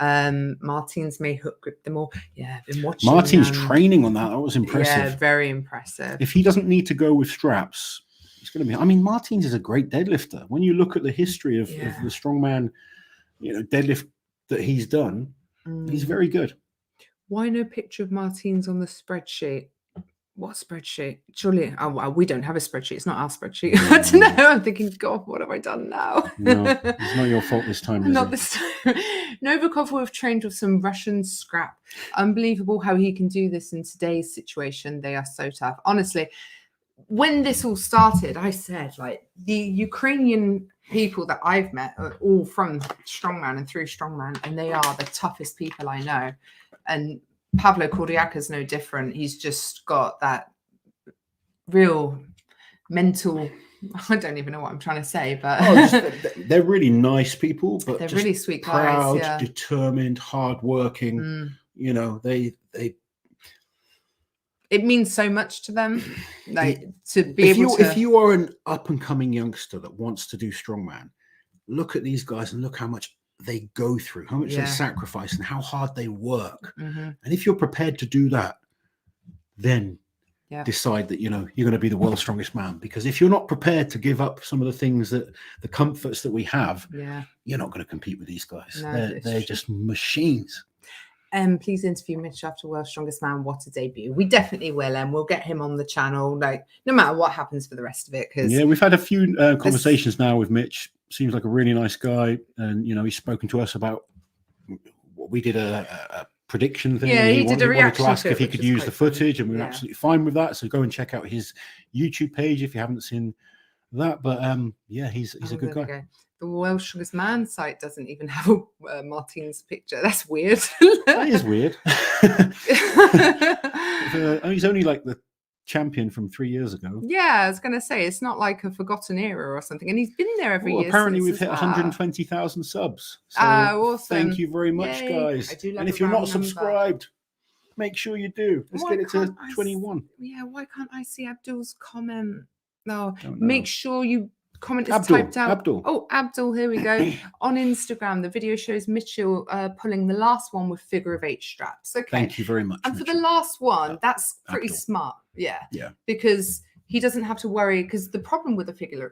Martins may hook grip them all. Yeah, I've been watching.
Martin's training on that. That was impressive.
Yeah, very impressive.
If he doesn't need to go with straps, it's going to be. I mean, Martins is a great deadlifter. When you look at the history of the strongman, deadlift that he's done, he's very good.
Why no picture of Martins on the spreadsheet? What spreadsheet? Surely, we don't have a spreadsheet. It's not our spreadsheet. I don't know. I'm thinking, God, what have I done now?
No, it's not your fault this time.
Not this time. Novikov will have trained with some Russian scrap. Unbelievable how he can do this in today's situation. They are so tough. Honestly, when this all started, I said, like, the Ukrainian people that I've met are all from strongman and through strongman, and they are the toughest people I know. And Pavlo Kordiaka's no different. He's just got that real mental. I don't even know what I'm trying to say, but
they're really nice people, but
they're really sweet guys.
Proud,
yeah.
Determined, hardworking. They.
It means so much to them, like to be able to.
If you are an up and coming youngster that wants to do strongman, look at these guys and look how much they go through, how much they sacrifice, and how hard they work. And if you're prepared to do that, then decide that you're going to be the world's strongest man. Because if you're not prepared to give up some of the things the comforts that we have, you're not going to compete with these guys. No, they're just machines.
Please interview Mitch after World's Strongest Man. What a debut. We definitely will, and we'll get him on the channel, like, no matter what happens for the rest of it. Because
we've had a few conversations now with Mitch. Seems like a really nice guy, and he's spoken to us about what we did a prediction thing.
Yeah, he did a reaction
to ask if he could use the footage, and we were absolutely fine with that. So go and check out his YouTube page if you haven't seen that. But he's a good guy.
The World's Strongest Man site doesn't even have a Martin's picture. That's weird.
That is weird. He's only like the champion from 3 years ago.
Yeah, I was going to say, it's not like a forgotten era or something. And he's been there every year.
Apparently we've hit 120,000 subs. So
awesome.
Thank you very much, guys. And if you're not subscribed, make sure you do. Let's get it to 21.
Why can't I see Abdul's comment? No, make sure you comment is
Abdul,
typed out.
Abdul.
Oh, Abdul, here we go. On Instagram, the video shows Mitchell pulling the last one with figure of 8 straps. Okay.
Thank you very much.
And Mitchell, for the last one, that's pretty smart. Yeah. Because he doesn't have to worry, because the problem with the figure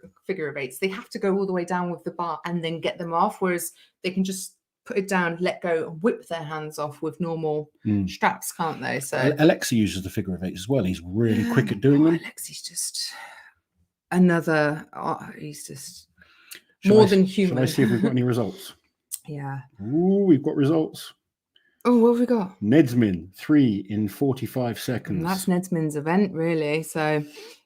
of 8s, they have to go all the way down with the bar and then get them off, whereas they can just put it down, let go, and whip their hands off with normal straps, can't they? So
Alexi uses the figure of 8s as well. He's really quick at doing them.
Alexi's just he's just more than human.
Shall I see if we've got any results?
Yeah.
Ooh, we've got results.
Oh, what have we got?
Nedsmin, 3 in 45 seconds.
And that's Nedsmin's event, really. So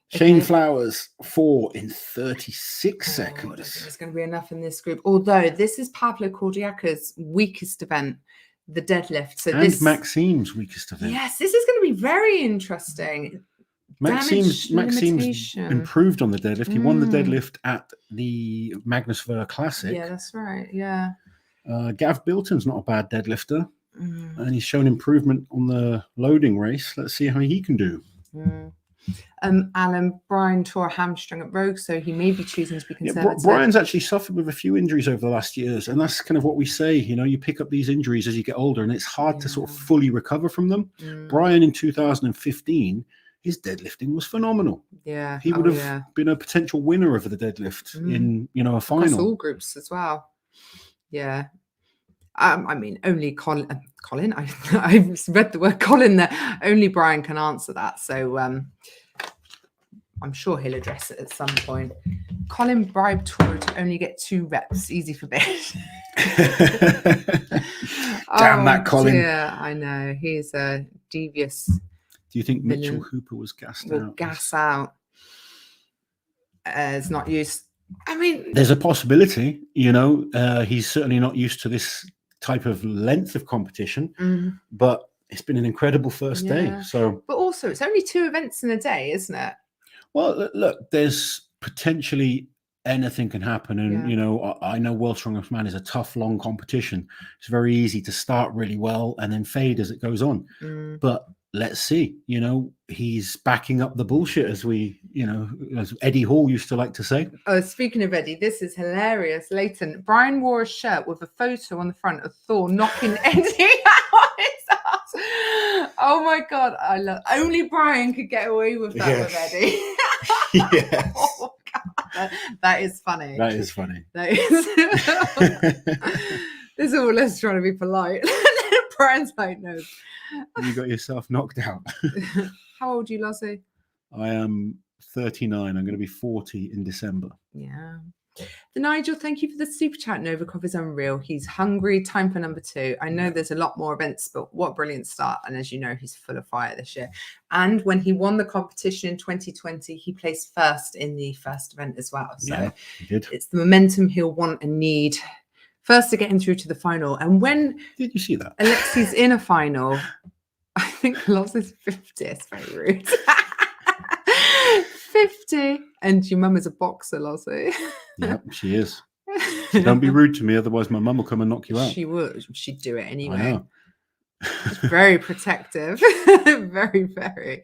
Shane Flowers, 4 in 36 seconds.
I don't think there's going to be enough in this group. Although this is Pavlo Kordiaka's weakest event, the deadlift. So
Maxime's weakest event.
Yes, this is going to be very interesting.
Maxim's
limitation.
improved on the deadlift. He won the deadlift at the Magnus Ver Classic.
Yeah, that's right. Yeah.
Gav Bilton's not a bad deadlifter, and he's shown improvement on the loading race. Let's see how he can do.
Alan Bryan tore a hamstring at Rogue, so he may be choosing to be conservative.
Brian's actually suffered with a few injuries over the last years, and that's kind of what we say. You pick up these injuries as you get older, and it's hard to sort of fully recover from them. Brian in 2015, his deadlifting was phenomenal.
Yeah,
he would have been a potential winner of the deadlift in a final.
Across all groups as well. Yeah. I mean, only Colin. I've read the word Colin there. Only Brian can answer that. So I'm sure he'll address it at some point. Colin bribed Tora to only get 2 reps. Easy for bed.
Damn that Colin.
Yeah, I know. He's a devious.
Do you think Mitchell Hooper was gassed out?
Gas out. It's not used. I mean,
there's a possibility. He's certainly not used to this type of length of competition, but it's been an incredible first day. So,
but also it's only 2 events in a day, isn't it?
Well, look, there's potentially anything can happen, and I know World's Strongest Man is a tough, long competition. It's very easy to start really well and then fade as it goes on. But let's see. He's backing up the bullshit, as as Eddie Hall used to like to say.
Oh, speaking of Eddie, this is hilarious. Leighton, Brian wore a shirt with a photo on the front of Thor knocking Eddie out his ass. Oh my God. Only Brian could get away with that with Eddie.
Yes.
Oh God. That is funny.
That is funny.
That is. This is all us trying to be polite. Brian's like, no.
You got yourself knocked out.
How old are you, Lozzie?
I am 39. I'm going to be 40 in December.
Yeah. The Nigel, thank you for the super chat. Novikov is unreal. He's hungry. Time for number 2. I know there's a lot more events, but what a brilliant start. And as you know, he's full of fire this year. And when he won the competition in 2020, he placed first in the first event as well. So
he did.
It's the momentum he'll want and need. First to get him through to the final. And when
did you see that?
Alexi's in a final, I think Loz is 50. It's very rude. 50. And your mum is a boxer, Lozzie.
Yep, she is. Don't be rude to me, otherwise my mum will come and knock you out.
She would. She'd do it anyway.
I know.
She's very protective. Very, very.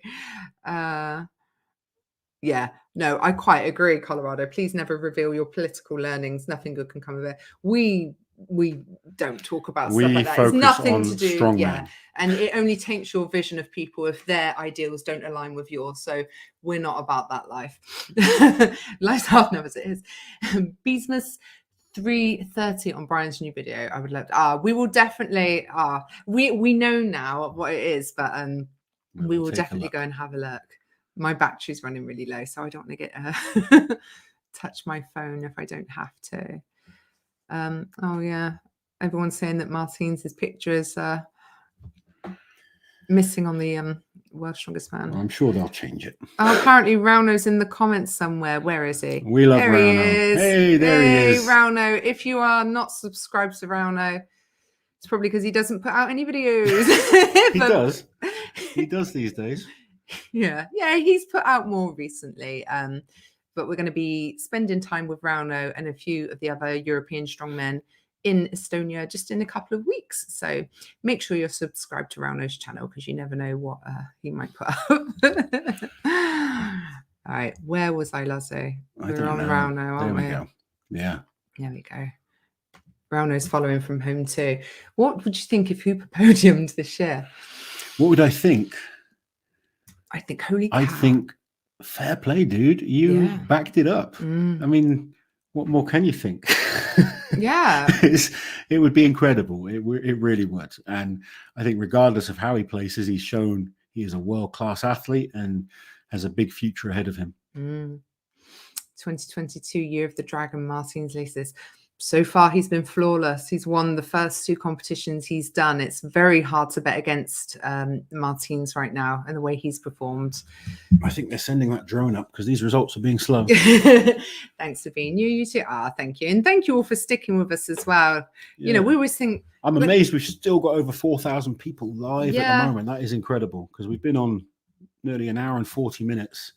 Yeah. No, I quite agree, Colorado. Please never reveal your political learnings. Nothing good can come of it. We don't talk about stuff like that. It's nothing to do. Yeah. And it only taints your vision of people if their ideals don't align with yours. So we're not about that life. Life's half enough as it is. Beesmas 3:30 on Brian's new video. I would love to. We will definitely we know now what it is, but we will definitely go and have a look. My battery's running really low, so I don't want to get touch my phone if I don't have to. Oh yeah, everyone's saying that Martine's picture is missing on the World's Strongest Man.
Well, I'm sure they'll change it.
Oh, apparently Rauno's in the comments somewhere. Where is he?
We love
there
Rauno.
He is.
Hey, there he is.
Rauno. If you are not subscribed to Rauno, it's probably because he doesn't put out any videos.
He does. He does these days.
Yeah, he's put out more recently. But we're going to be spending time with Rauno and a few of the other European strongmen in Estonia just in a couple of weeks. So make sure you're subscribed to Rauno's channel because you never know what he might put up. All right, where was I, Lazo? We're on Rauno, aren't we?
There we go. Yeah.
There we go. Rauno's following from home too. What would you think if Hooper podiumed this year?
What would I think?
I think holy cow.
I think fair play, dude. You backed it up. I mean, what more can you think?
Yeah.
It would be incredible. It really would. And I think regardless of how he places, he's shown he is a world-class athlete and has a big future ahead of him.
2022 Year of the Dragon, Martins Laces. So far, he's been flawless. He's won the first 2 competitions he's done. It's very hard to bet against Martins right now and the way he's performed.
I think they're sending that drone up because these results are being slow.
Thanks for being you two. Thank you. And thank you all for sticking with us as well. Yeah. You know, we always think...
I'm amazed we've still got over 4,000 people live at the moment. That is incredible because we've been on nearly an hour and 40 minutes.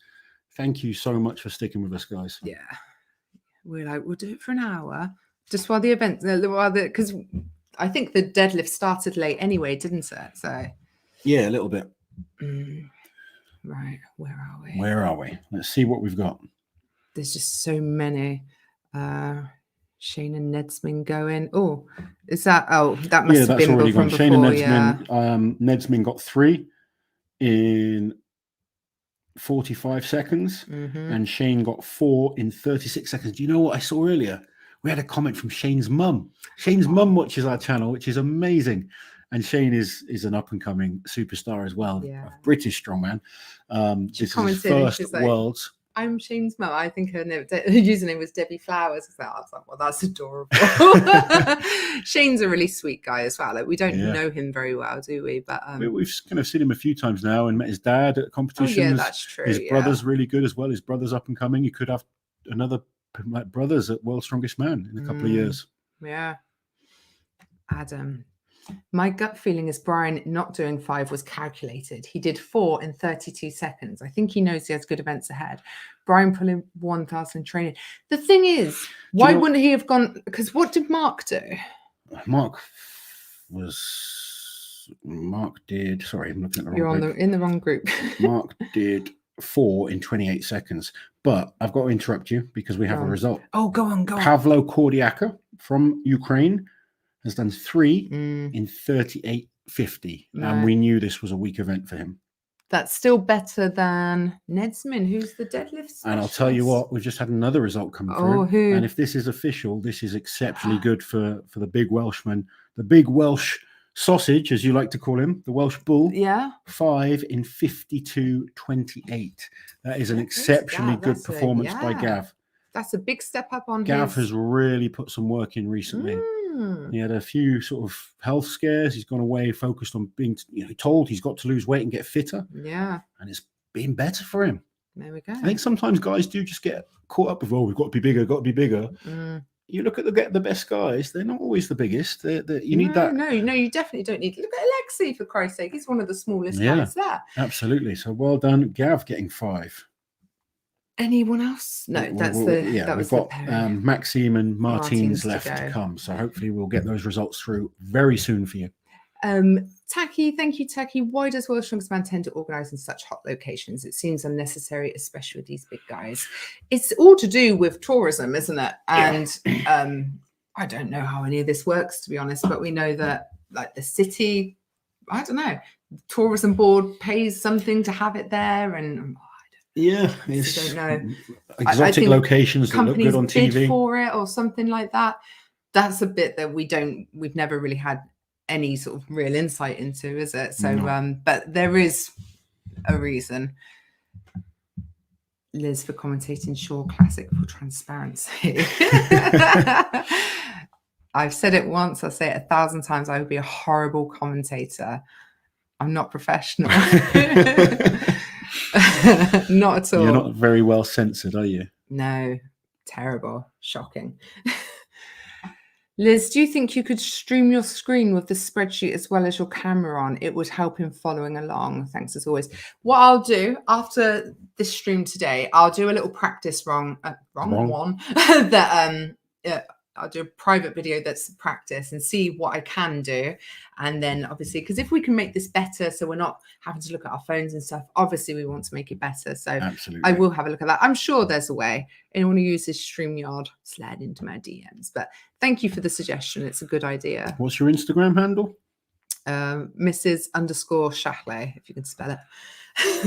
Thank you so much for sticking with us, guys.
Yeah. We'll do it for an hour, just while the event, because I think the deadlift started late anyway, didn't it? So
yeah, a little bit.
Right, where are we?
Where are we? Let's see what we've got.
There's just so many. Shane and Nedsman going. Oh, is that? Oh, that must have been
already
from
gone.
before.
Shane and Nedsman. Nedsman got 3 in 45 seconds, and Shane got 4 in 36 seconds. Do you know what I saw earlier? We had a comment from Shane's mum. Shane's mum watches our channel, which is amazing. And Shane is an up-and-coming superstar as well, a British strongman. This is his first Worlds.
I'm Shane's mum. I think her username was Debbie Flowers. I was like, well, that's adorable. Shane's a really sweet guy as well. Like, we don't know him very well, do we? But
we've kind of seen him a few times now and met his dad at competitions.
Oh, yeah, that's true.
His brother's really good as well. His brother's up and coming. You could have another like brothers at World's Strongest Man in a couple of years.
Yeah. Adam. My gut feeling is Brian not doing 5 was calculated. He did 4 in 32 seconds. I think he knows he has good events ahead. Brian pulling 1,000 training. The thing is, why wouldn't he have gone? Because what did Mark do?
Mark did. Sorry, I'm looking at the wrong group.
You're in the wrong group.
Mark did 4 in 28 seconds. But I've got to interrupt you because we have a result.
Oh, go on.
Pavlo Kordiaka from Ukraine has done 3 in 38.50. And we knew this was a weak event for him.
That's still better than Nedsman, who's the deadlift specialist.
And I'll tell you what, we've just had another result come through. Who? And if this is official, this is exceptionally good for the big Welshman, the big Welsh sausage, as you like to call him, the Welsh bull.
Yeah.
5 in 52.28. That is an exceptionally good performance by Gav.
That's a big step up on
Gav has really put some work in recently. He had a few sort of health scares. He's gone away, focused on being told he's got to lose weight and get fitter.
Yeah.
And it's been better for him.
There we go.
I think sometimes guys do just get caught up with, we've got to be bigger, You look at the best guys, they're not always the biggest. You need that.
No, you definitely don't need. Look at Alexei, for Christ's sake. He's one of the smallest guys there.
Absolutely. So well done, Gav, getting 5.
Anyone else? No,
we've got Maxime and Martins left to come. So hopefully we'll get those results through very soon for you.
Tacky, thank you, Tacky. Why does World's Strongest Man tend to organise in such hot locations? It seems unnecessary, especially with these big guys. It's all to do with tourism, isn't it? And I don't know how any of this works, to be honest, but we know that like the city, I don't know, the tourism board pays something to have it there, and
I don't know. Exotic locations that look good on TV
bid for it or something like that. That's a bit that we've never really had any sort of real insight into, is it? So but there is a reason. Liz for commentating Shore Classic for transparency. I've said it once, I'll say it 1,000 times. I would be a horrible commentator. I'm not professional. Not at all.
You're not very well censored, are you?
No, terrible, shocking. Liz, do you think you could stream your screen with the spreadsheet as well as your camera on? It would help in following along. Thanks as always. What I'll do after this stream today, I'll do a little practice wrong one that I'll do a private video that's practice and see what I can do. And then obviously, because if we can make this better, so we're not having to look at our phones and stuff, obviously we want to make it better. So absolutely, I will have a look at that. I'm sure there's a way. Anyone who uses StreamYard, slide into my DMs. But thank you for the suggestion. It's a good idea.
What's your Instagram handle?
Mrs._Shachley, if you can spell it.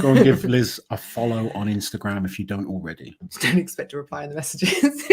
Go and give Liz a follow on Instagram if you don't already.
Don't expect to reply in the messages.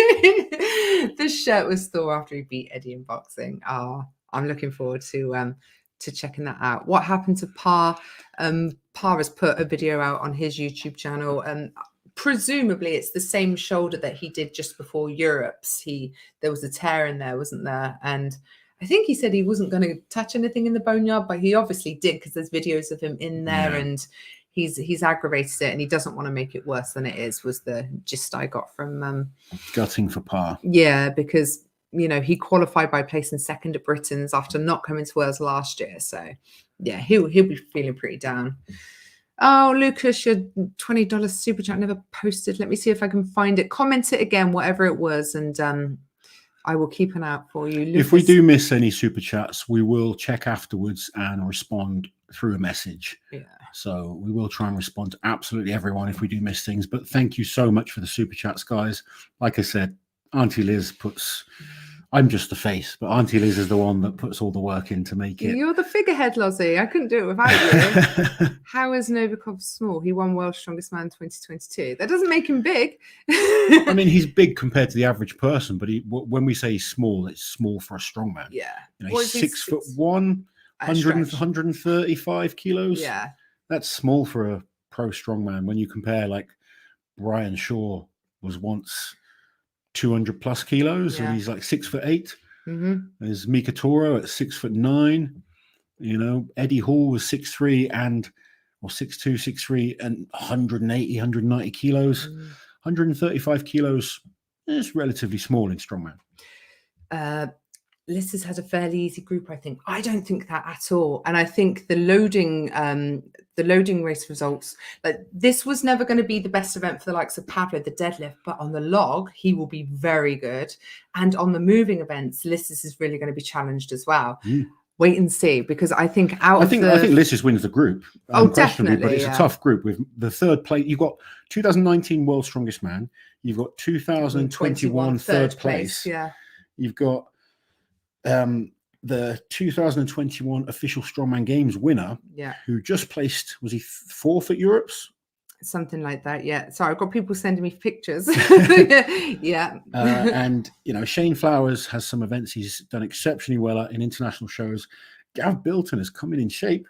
This shirt was Thor after he beat Eddie in boxing. I'm looking forward to checking that out. What happened to Pa? Pa has put a video out on his YouTube channel, and presumably it's the same shoulder that he did just before Europe's. There was a tear in there, wasn't there? And I think he said he wasn't going to touch anything in the boneyard, but he obviously did, because there's videos of him in there, and he's aggravated it, and he doesn't want to make it worse than it is, was the gist I got from
gutting for Pa.
Yeah, because he qualified by placing second at Britain's after not coming to Wales last year. So yeah, he'll be feeling pretty down. Oh, Lucas, your $20 super chat never posted. Let me see if I can find it. Comment it again, whatever it was, and I will keep an eye out for you. Lucas,
if we do miss any super chats, we will check afterwards and respond through a message.
Yeah.
So we will try and respond to absolutely everyone if we do miss things. But thank you so much for the super chats, guys. Like I said, Auntie Liz puts... I'm just the face, but Auntie Liz is the one that puts all the work in to make it.
You're the figurehead, Lozzie. I couldn't do it without you. How is Novikov small? He won World's Strongest Man 2022. That doesn't make him big.
I mean, he's big compared to the average person, but when we say he's small, it's small for a strongman.
Yeah.
You know, he's 6'1", 135 kilos.
Yeah.
That's small for a pro strongman. When you compare, like, Brian Shaw was once 200 plus kilos, and he's like 6'8". There's Mika Toro at 6'9". You know, Eddie Hall was 6'3" or 6'2", 6'3", and 180, 190 kilos. 135 kilos is relatively small in strongman.
Liz has had a fairly easy group, I think. I don't think that at all. And I think the loading race results, like, this was never going to be the best event for the likes of Pablo, the deadlift, but on the log, he will be very good. And on the moving events, Liz is really going to be challenged as well. Wait and see, because I think I think
Liz wins the group.
Definitely,
but it's a tough group with the third place. You've got 2019 World's Strongest Man. You've got 2021 third place.
Yeah.
You've got the 2021 official Strongman Games winner, who just placed, was he fourth at Europe's?
Something like that, yeah. Sorry, I've got people sending me pictures. Yeah.
And, you know, Shane Flowers has some events he's done exceptionally well at in international shows. Gav Bilton has come in shape.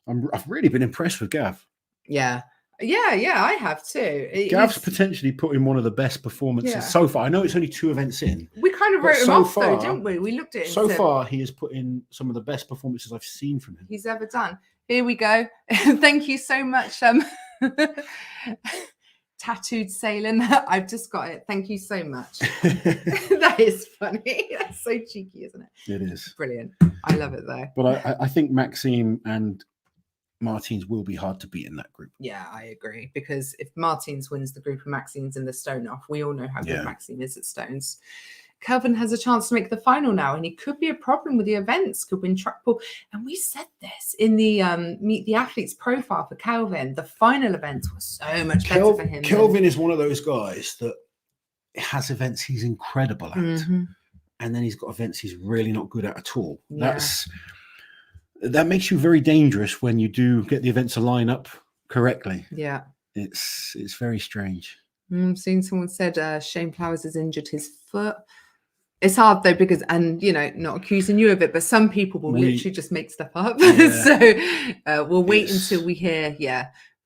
I've really been impressed with Gav.
Yeah. I have too.
Gav's potentially put in one of the best performances so far. I know it's only 2 events in.
We kind of wrote him off, though, didn't we? We looked at it.
So far, he has put in some of the best performances I've seen from him.
He's ever done. Here we go. Thank you so much. Tattooed sailing. I've just got it. Thank you so much. That is funny. That's so cheeky, isn't it?
It is.
Brilliant. I love it, though.
But I think Maxime and Martins will be hard to beat in that group.
Yeah, I agree. Because if Martins wins the group and Maxine's in the stone off, we all know how good Maxime is at stones. Kelvin has a chance to make the final now, and he could be a problem with the events, could win track ball. And we said this in the Meet the Athletes profile for Kelvin. The final events were so much better for him.
Kelvin is one of those guys that has events he's incredible at, and then he's got events he's really not good at all. That makes you very dangerous when you do get the events to line up correctly.
Yeah.
It's very strange.
I've seen someone said Shane Flowers has injured his foot. It's hard though, because, and you know, not accusing you of it, but some people will literally just make stuff up. So we'll wait until we hear,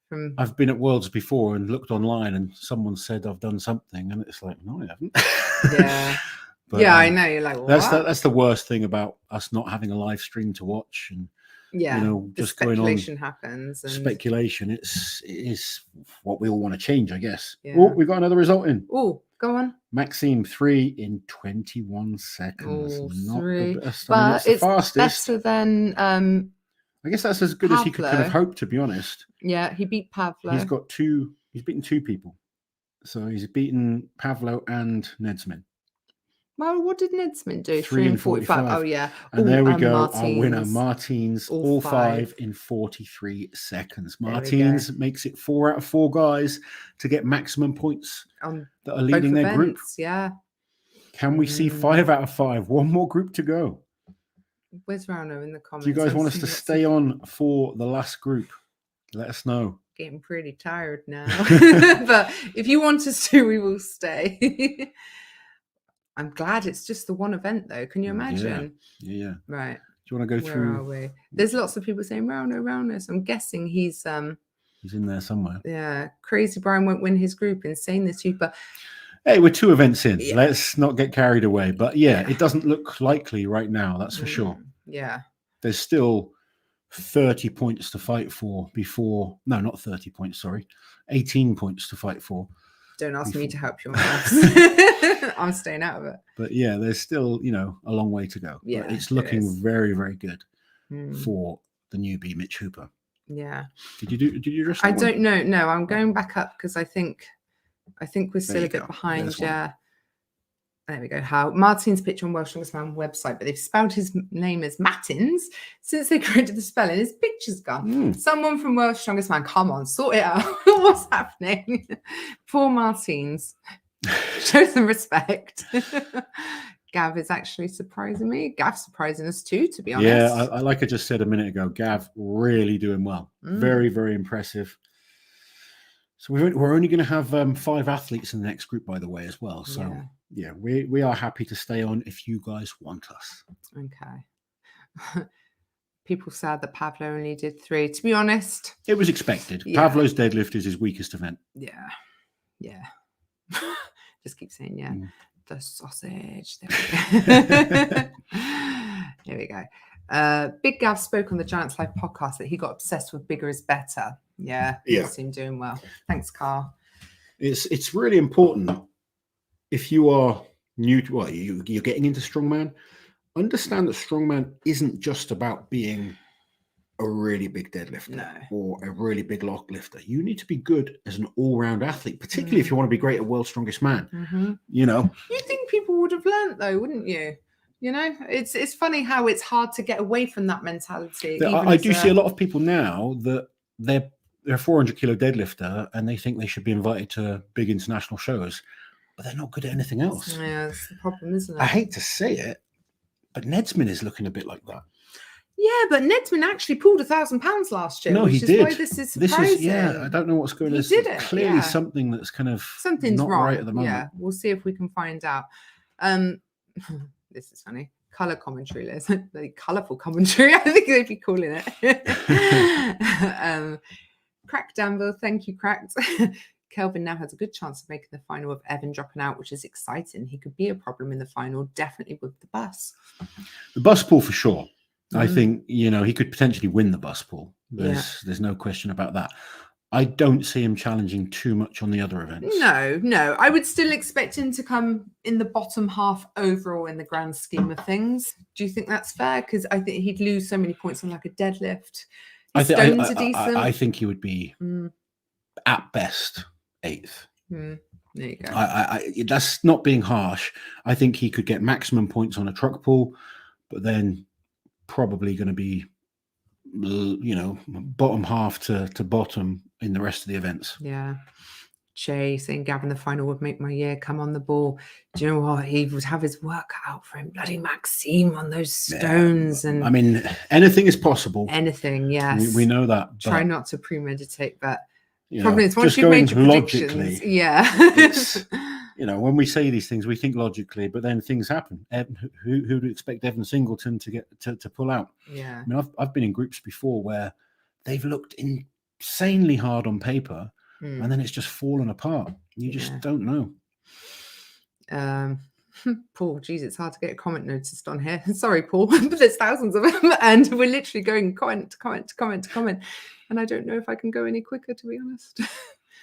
from.
I've been at Worlds before and looked online, and someone said I've done something, and it's like, no, I haven't.
Yeah. But, I know. You're like, what?
That's the worst thing about us not having a live stream to watch, and you know, just going on.
Speculation happens. And...
Speculation. It is what we all want to change, I guess.
Yeah.
Oh, we got another result in.
Oh, go on.
Maxime 3 in 21 seconds. Not
3.
the best.
But
that's the fastest.
Better than.
I guess that's as good as he could have hoped, to be honest.
Yeah, he beat Pavlo.
He's beaten 2 people. So he's beaten Pavlo and Nedsman.
Well, what did Nedsman do?
3 and 45.
Oh, yeah.
And there we go.
Martins.
Our winner, Martins, all 5 in 43 seconds. Martins makes it 4 out of 4 guys to get maximum points that are leading their group.
Yeah.
Can we see 5 out of 5? One more group to go.
Where's Rano in the comments?
Do you guys want us to stay on for the last group? Let us know.
Getting pretty tired now. But if you want us to, we will stay. I'm glad it's just the one event, though. Can you imagine?
Yeah.
Right.
Do you want to go through?
Where are we? There's lots of people saying Rano. So I'm guessing he's
in there somewhere.
Yeah. Crazy Brian won't win his group. Insane this week, but
hey, we're 2 events in. Yeah. Let's not get carried away. But it doesn't look likely right now. That's for sure.
Yeah.
There's still 30 points to fight for before. No, not 30 points. Sorry, 18 points to fight for.
Don't ask me to help you on maths. I'm staying out of it.
But there's still, a long way to go.
Yeah,
but it's looking very, very good for the newbie Mitch Hooper.
Yeah.
Did you just?
I don't know. No, I'm going back up because I think we're still a bit behind. Yeah. There we go. How Martin's picture on World's Strongest Man website, but they've spelled his name as Mattins since they corrected the spelling. His picture's gone. Someone from World's Strongest Man, come on, sort it out. What's happening? Poor Martins. Show some respect. Gav is actually surprising me. Gav's surprising us too, to be honest.
Yeah, I like I just said a minute ago, Gav really doing well. Very, very impressive. So we're only going to have 5 athletes in the next group, by the way, as well. So yeah, we are happy to stay on if you guys want us.
Okay. People sad that Pavlo only did 3. To be honest,
it was expected. Pavlo's deadlift is his weakest event.
Yeah. Just keep saying the sausage. There we go. Big Gav spoke on the Giants Live podcast that he got obsessed with bigger is better. Yeah. You seem doing well. Thanks, Carl.
It's really important if you are new to you're getting into strongman. Understand that strongman isn't just about being a really big deadlifter or a really big lock lifter. You need to be good as an all-round athlete, particularly if you want to be great at World's Strongest Man. You know,
you think people would have learned though, wouldn't you? You know, it's funny how it's hard to get away from that mentality.
I do see a lot of people now that they're a 400 kilo deadlifter and they think they should be invited to big international shows, but they're not good at anything else.
Yeah, that's the problem, isn't it?
I hate to say it, but Nedsman is looking a bit like that.
Yeah, but Nedsman actually pulled 1,000 pounds last year.
No, he did.
Why this is surprising.
I don't know what's going on.
He did it.
Clearly something that's kind of
something's
not
wrong
right at the moment.
Yeah, we'll see if we can find out. This is funny. Color commentary, Liz. Very colourful commentary, I think they'd be calling it. Crack Danville, thank you, Cracked. Kelvin now has a good chance of making the final with Evan dropping out, which is exciting. He could be a problem in the final, definitely with the bus.
The bus pool for sure. I think, he could potentially win the bus pool. There's no question about that. I don't see him challenging too much on the other events.
No. I would still expect him to come in the bottom half overall in the grand scheme of things. Do you think that's fair? Because I think he'd lose so many points on like a deadlift. Stones are decent.
I think he would be at best 8th.
There you go.
That's not being harsh. I think he could get maximum points on a truck pull, but then probably going to be, bottom half to bottom in the rest of the events.
Yeah. Jay saying Gavin the final would make my year. Come on the ball. Do you know what? He would have his work out for him. Bloody Maxime on those stones. And
I mean, anything is possible.
Anything, yes.
We know that.
Try not to premeditate, but probably it's once you've made your predictions.
When we say these things, we think logically, but then things happen. Who'd expect Evan Singleton to get to pull out?
Yeah.
I mean, I've been in groups before where they've looked insanely hard on paper, and then it's just fallen apart. You just don't know.
Paul, geez, it's hard to get a comment noticed on here. Sorry, Paul, but there's thousands of them, and we're literally going comment to comment, and I don't know if I can go any quicker, to be honest.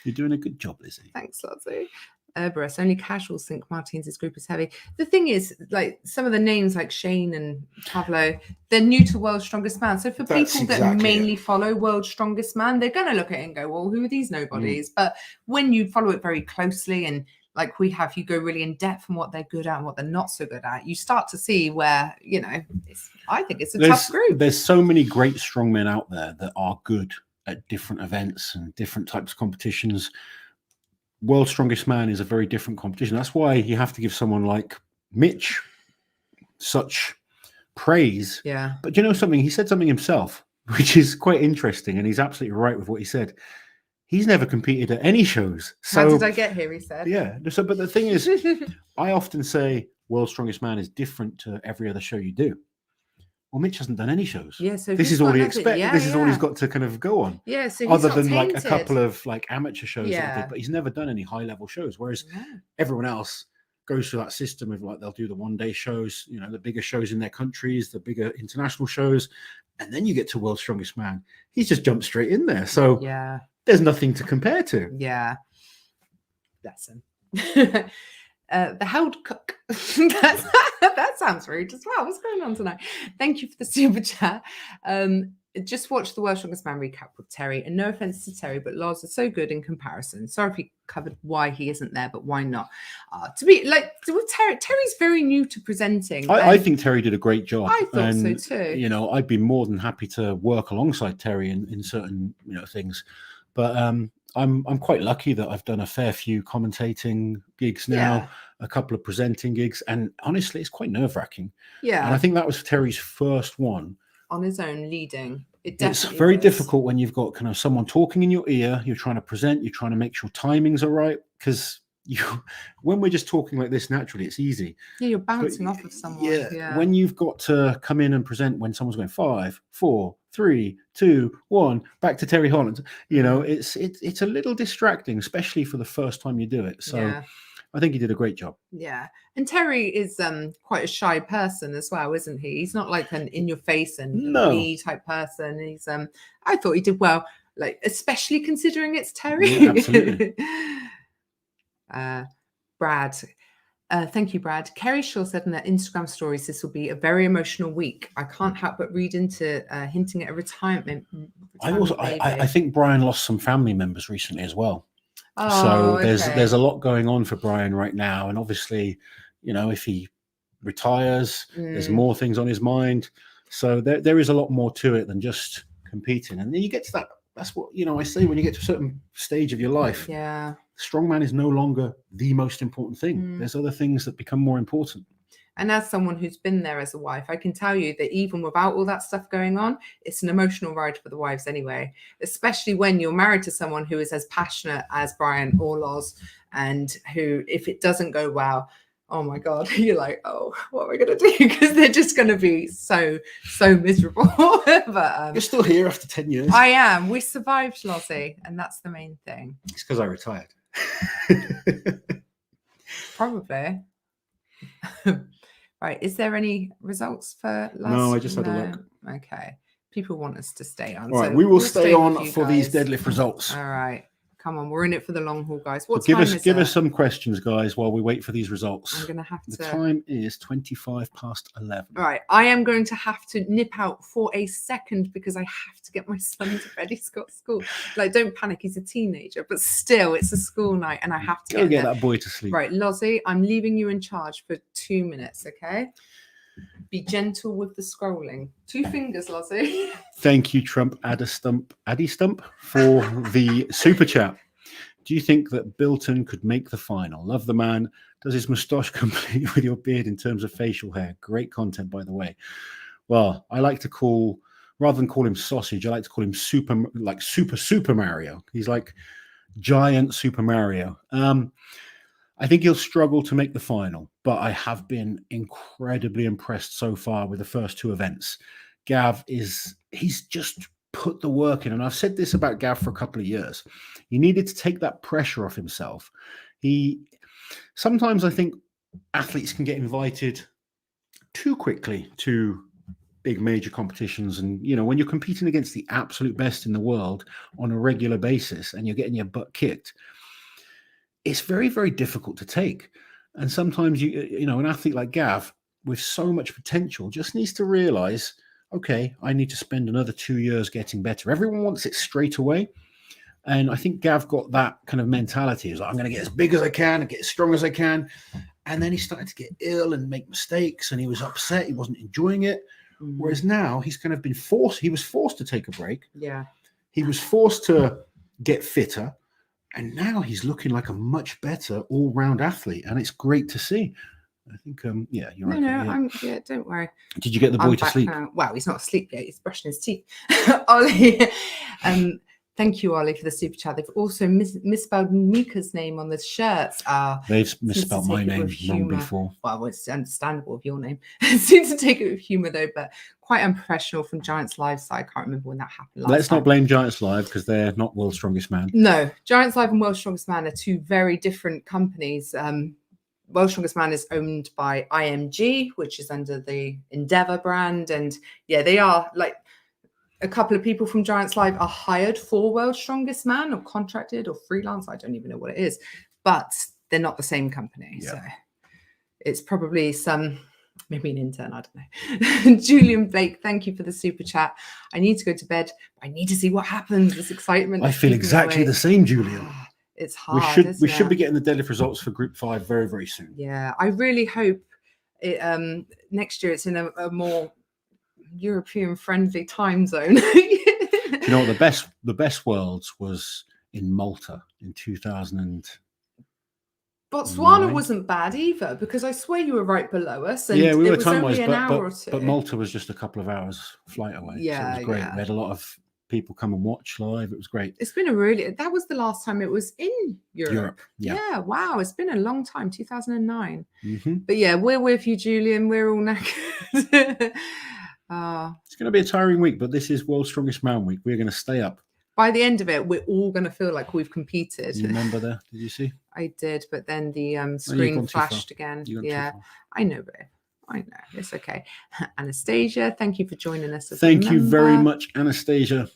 You're doing a good job, Lizzie.
Thanks, Lottie. Cerberus, only casuals think Martin's group is heavy. The thing is, like some of the names like Shane and Pavlo, they're new to World's Strongest Man. So for people that mainly follow World's Strongest Man, they're going to look at it and go, well, who are these nobodies? But when you follow it very closely and like we have, you go really in depth on what they're good at and what they're not so good at, you start to see where, I think it's a tough group.
There's so many great strongmen out there that are good at different events and different types of competitions. World's Strongest Man is a very different competition. That's why you have to give someone like Mitch such praise.
Yeah.
But you know something? He said something himself, which is quite interesting, and he's absolutely right with what he said. He's never competed at any shows. So,
how did I get here, he said.
Yeah. So, but the thing is, I often say World's Strongest Man is different to every other show you do. Well, Mitch hasn't done any shows.
Yeah, so
this is all he expects. This is all he's got to kind of go on.
Yeah, so
other than like a couple of like amateur shows that he did, but he's never done any high level shows. Whereas everyone else goes through that system of like they'll do the 1 day shows, the bigger shows in their countries, the bigger international shows, and then you get to World's Strongest Man. He's just jumped straight in there. So there's nothing to compare to.
Yeah, that's him. The held cook. That sounds rude as well. What's going on tonight? Thank you for the super chat. just watch the World's Strongest Man recap with Terry. And no offense to Terry, but Loz is so good in comparison. Sorry if we covered why he isn't there, but why not? With Terry's very new to presenting.
I think Terry did a great job.
I thought so too.
You know, I'd be more than happy to work alongside Terry in certain, you know, things. But I'm quite lucky that I've done a fair few commentating gigs now, a couple of presenting gigs, and honestly, it's quite nerve-wracking.
Yeah.
And I think that was Terry's first one.
On his own, leading.
It's very difficult when you've got kind of someone talking in your ear, you're trying to present, you're trying to make sure timings are right, because when we're just talking like this naturally, it's easy.
Yeah, you're bouncing off of someone.
Yeah, when you've got to come in and present when someone's going 5, 4, 3, 2, 1, back to Terry Holland, you know, it's a little distracting, especially for the first time you do it. So I think he did a great job.
Yeah. And Terry is quite a shy person as well, isn't he? He's not like an in your face and me type person. He's I thought he did well, like especially considering it's Terry.
Yeah, absolutely.
Brad. Thank you, Brad. Kerry Shaw said in their Instagram stories, this will be a very emotional week. I can't help but read into hinting at a retirement.
I think Brian lost some family members recently as well.
Oh,
so there's a lot going on for Brian right now, and obviously, you know, if he retires, there's more things on his mind. So there is a lot more to it than just competing. And then you get to that. That's what, you know, I say when you get to a certain stage of your life.
Yeah.
Strongman is no longer the most important thing. There's other things that become more important.
And as someone who's been there as a wife, I can tell you that even without all that stuff going on, it's an emotional ride for the wives anyway, especially when you're married to someone who is as passionate as Brian or Loz, and who, if it doesn't go well, oh my God, you're like, oh, what are we going to do? Because they're just going to be so miserable. But
you're still here after 10 years.
I am. We survived, Lozzie, and that's the main thing.
It's because I retired.
Probably. Right. Is there any results for last?
No, I just had a look.
Okay. People want us to stay on.
All right, we will stay on for these deadlift results.
All right. Come on, we're in it for the long haul, guys.
What time is it? Give us some questions, guys, while we wait for these results.
I'm going to have to.
The time is 11:25.
All right. I am going to have to nip out for a second because I have to get my son to bed. He's got school. Like, don't panic. He's a teenager, but still, it's a school night and I have to
go get that boy to sleep.
Right, Lozzie, I'm leaving you in charge for 2 minutes, okay? Be gentle with the scrolling. 2 fingers, Lozzie.
Thank you, Trump Addy Stump, for the super chat. Do you think that Bilton could make the final? Love the man. Does his moustache complete with your beard in terms of facial hair? Great content, by the way. Well, I like to call, rather than call him sausage, I like to call him Super Mario. He's like giant Super Mario. I think he'll struggle to make the final, but I have been incredibly impressed so far with the first 2 events. He's just put the work in. And I've said this about Gav for a couple of years. He needed to take that pressure off himself. Sometimes I think athletes can get invited too quickly to big major competitions. And, you know, when you're competing against the absolute best in the world on a regular basis and you're getting your butt kicked, it's very, very difficult to take. And sometimes, you know, an athlete like Gav with so much potential just needs to realize, okay, I need to spend another 2 years getting better. Everyone wants it straight away. And I think Gav got that kind of mentality. He's like, I'm going to get as big as I can and get as strong as I can. And then he started to get ill and make mistakes and he was upset. He wasn't enjoying it. Whereas now he's kind of been forced. He was forced to take a break.
Yeah.
He was forced to get fitter. And now he's looking like a much better all-round athlete, and it's great to see. I think, yeah, you're right.
Yeah, don't worry.
Did you get the boy to sleep?
Well, he's not asleep yet. He's brushing his teeth. Ollie, thank you, Ollie, for the super chat. They've also misspelled Mika's name on the shirts.
They've misspelled my name wrong before.
Well, it's understandable of your name. Seems to take it with humour, though, but quite unprofessional from Giants Live side. I can't remember when that happened.
Let's not blame Giants Live because they're not World's Strongest Man.
No, Giants Live and World's Strongest Man are 2 very different companies. World's Strongest Man is owned by IMG, which is under the Endeavour brand. And yeah, they are like a couple of people from Giants Live are hired for World's Strongest Man or contracted or freelance. I don't even know what it is, but they're not the same company. Yeah. So it's probably some Maybe an intern, I don't know. Julian Blake, thank you for the super chat. I need to go to bed. I need to see what happens. This excitement.
I feel exactly the same, Julian.
It's hard.
We should be getting the deadlift results for Group 5 very, very soon.
Yeah, I really hope it next year it's in a more European friendly time zone.
You know what, the best worlds was in Malta in 2000.
Botswana wasn't bad either, because I swear you were right below us. And
yeah, we were
it was
time-wise,
only an hour or two.
but Malta was just a couple of hours flight away.
Yeah,
so it was great.
yeah.
We had a lot of people come and watch live. It was great.
It's been that was the last time it was in Europe. Yeah, wow. It's been a long time, 2009.
Mm-hmm.
But yeah, we're with you, Julian. We're all knackered.
It's going to be a tiring week, but this is World's Strongest Man week. We're going to stay up.
By the end of it, we're all going to feel like we've competed.
You remember there? Did you see?
I did, but then the screen flashed again. Yeah, I know, babe. I know. It's okay. Anastasia, thank you for joining us.
Thank you very much, Anastasia.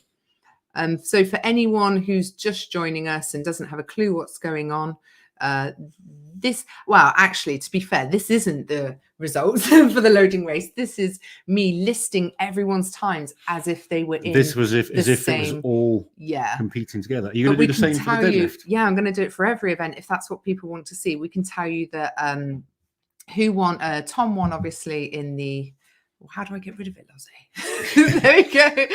So for anyone who's just joining us and doesn't have a clue what's going on, actually, to be fair, this isn't the results for the loading race. This is me listing everyone's times as if they were in.
This was as if it was all competing together. Are you going to do the same for the deadlift?
Yeah, I'm going to do it for every event if that's what people want to see. We can tell you that who won. Tom won, obviously, in the. How do I get rid of it, Lozzie? There we go.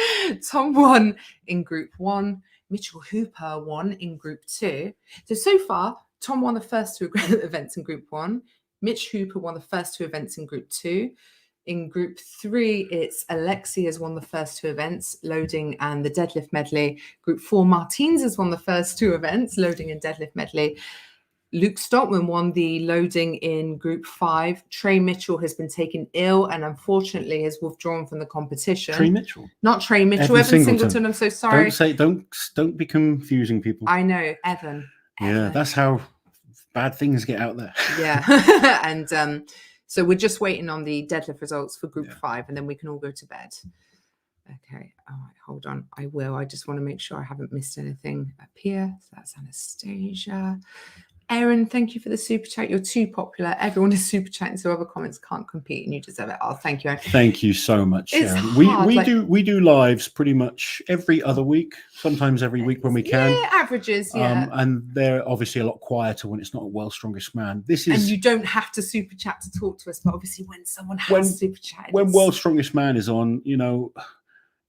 Tom won in Group 1. Mitchell Hooper won in Group 2. So far, Tom won the first 2 events in Group 1. Mitch Hooper won the first 2 events in Group 2. In Group 3, it's Alexi has won the first 2 events, loading and the deadlift medley. Group 4, Martins has won the first 2 events, loading and deadlift medley. Luke Stoltman won the loading in Group 5. Trey Mitchell has been taken ill and unfortunately has withdrawn from the competition.
Trey Mitchell?
Not Trey Mitchell. Evan Singleton. I'm so sorry.
Don't be confusing people.
I know, Evan.
Yeah, that's how bad things get out there.
Yeah. And so we're just waiting on the deadlift results for Group 5 and then we can all go to bed. Okay. All right. Hold on. I will. I just want to make sure I haven't missed anything up here. So that's Anastasia. Erin, thank you for the super chat. You're too popular. Everyone is super chatting, so other comments can't compete, and you deserve it. Oh, thank you, Erin.
Thank you so much, Erin. We do lives pretty much every other week, sometimes every week when we can.
Yeah, averages. Yeah,
and they're obviously a lot quieter when it's not a World's Strongest Man.
And you don't have to super chat to talk to us, but obviously when someone has super chat,
when World's Strongest Man is on, you know,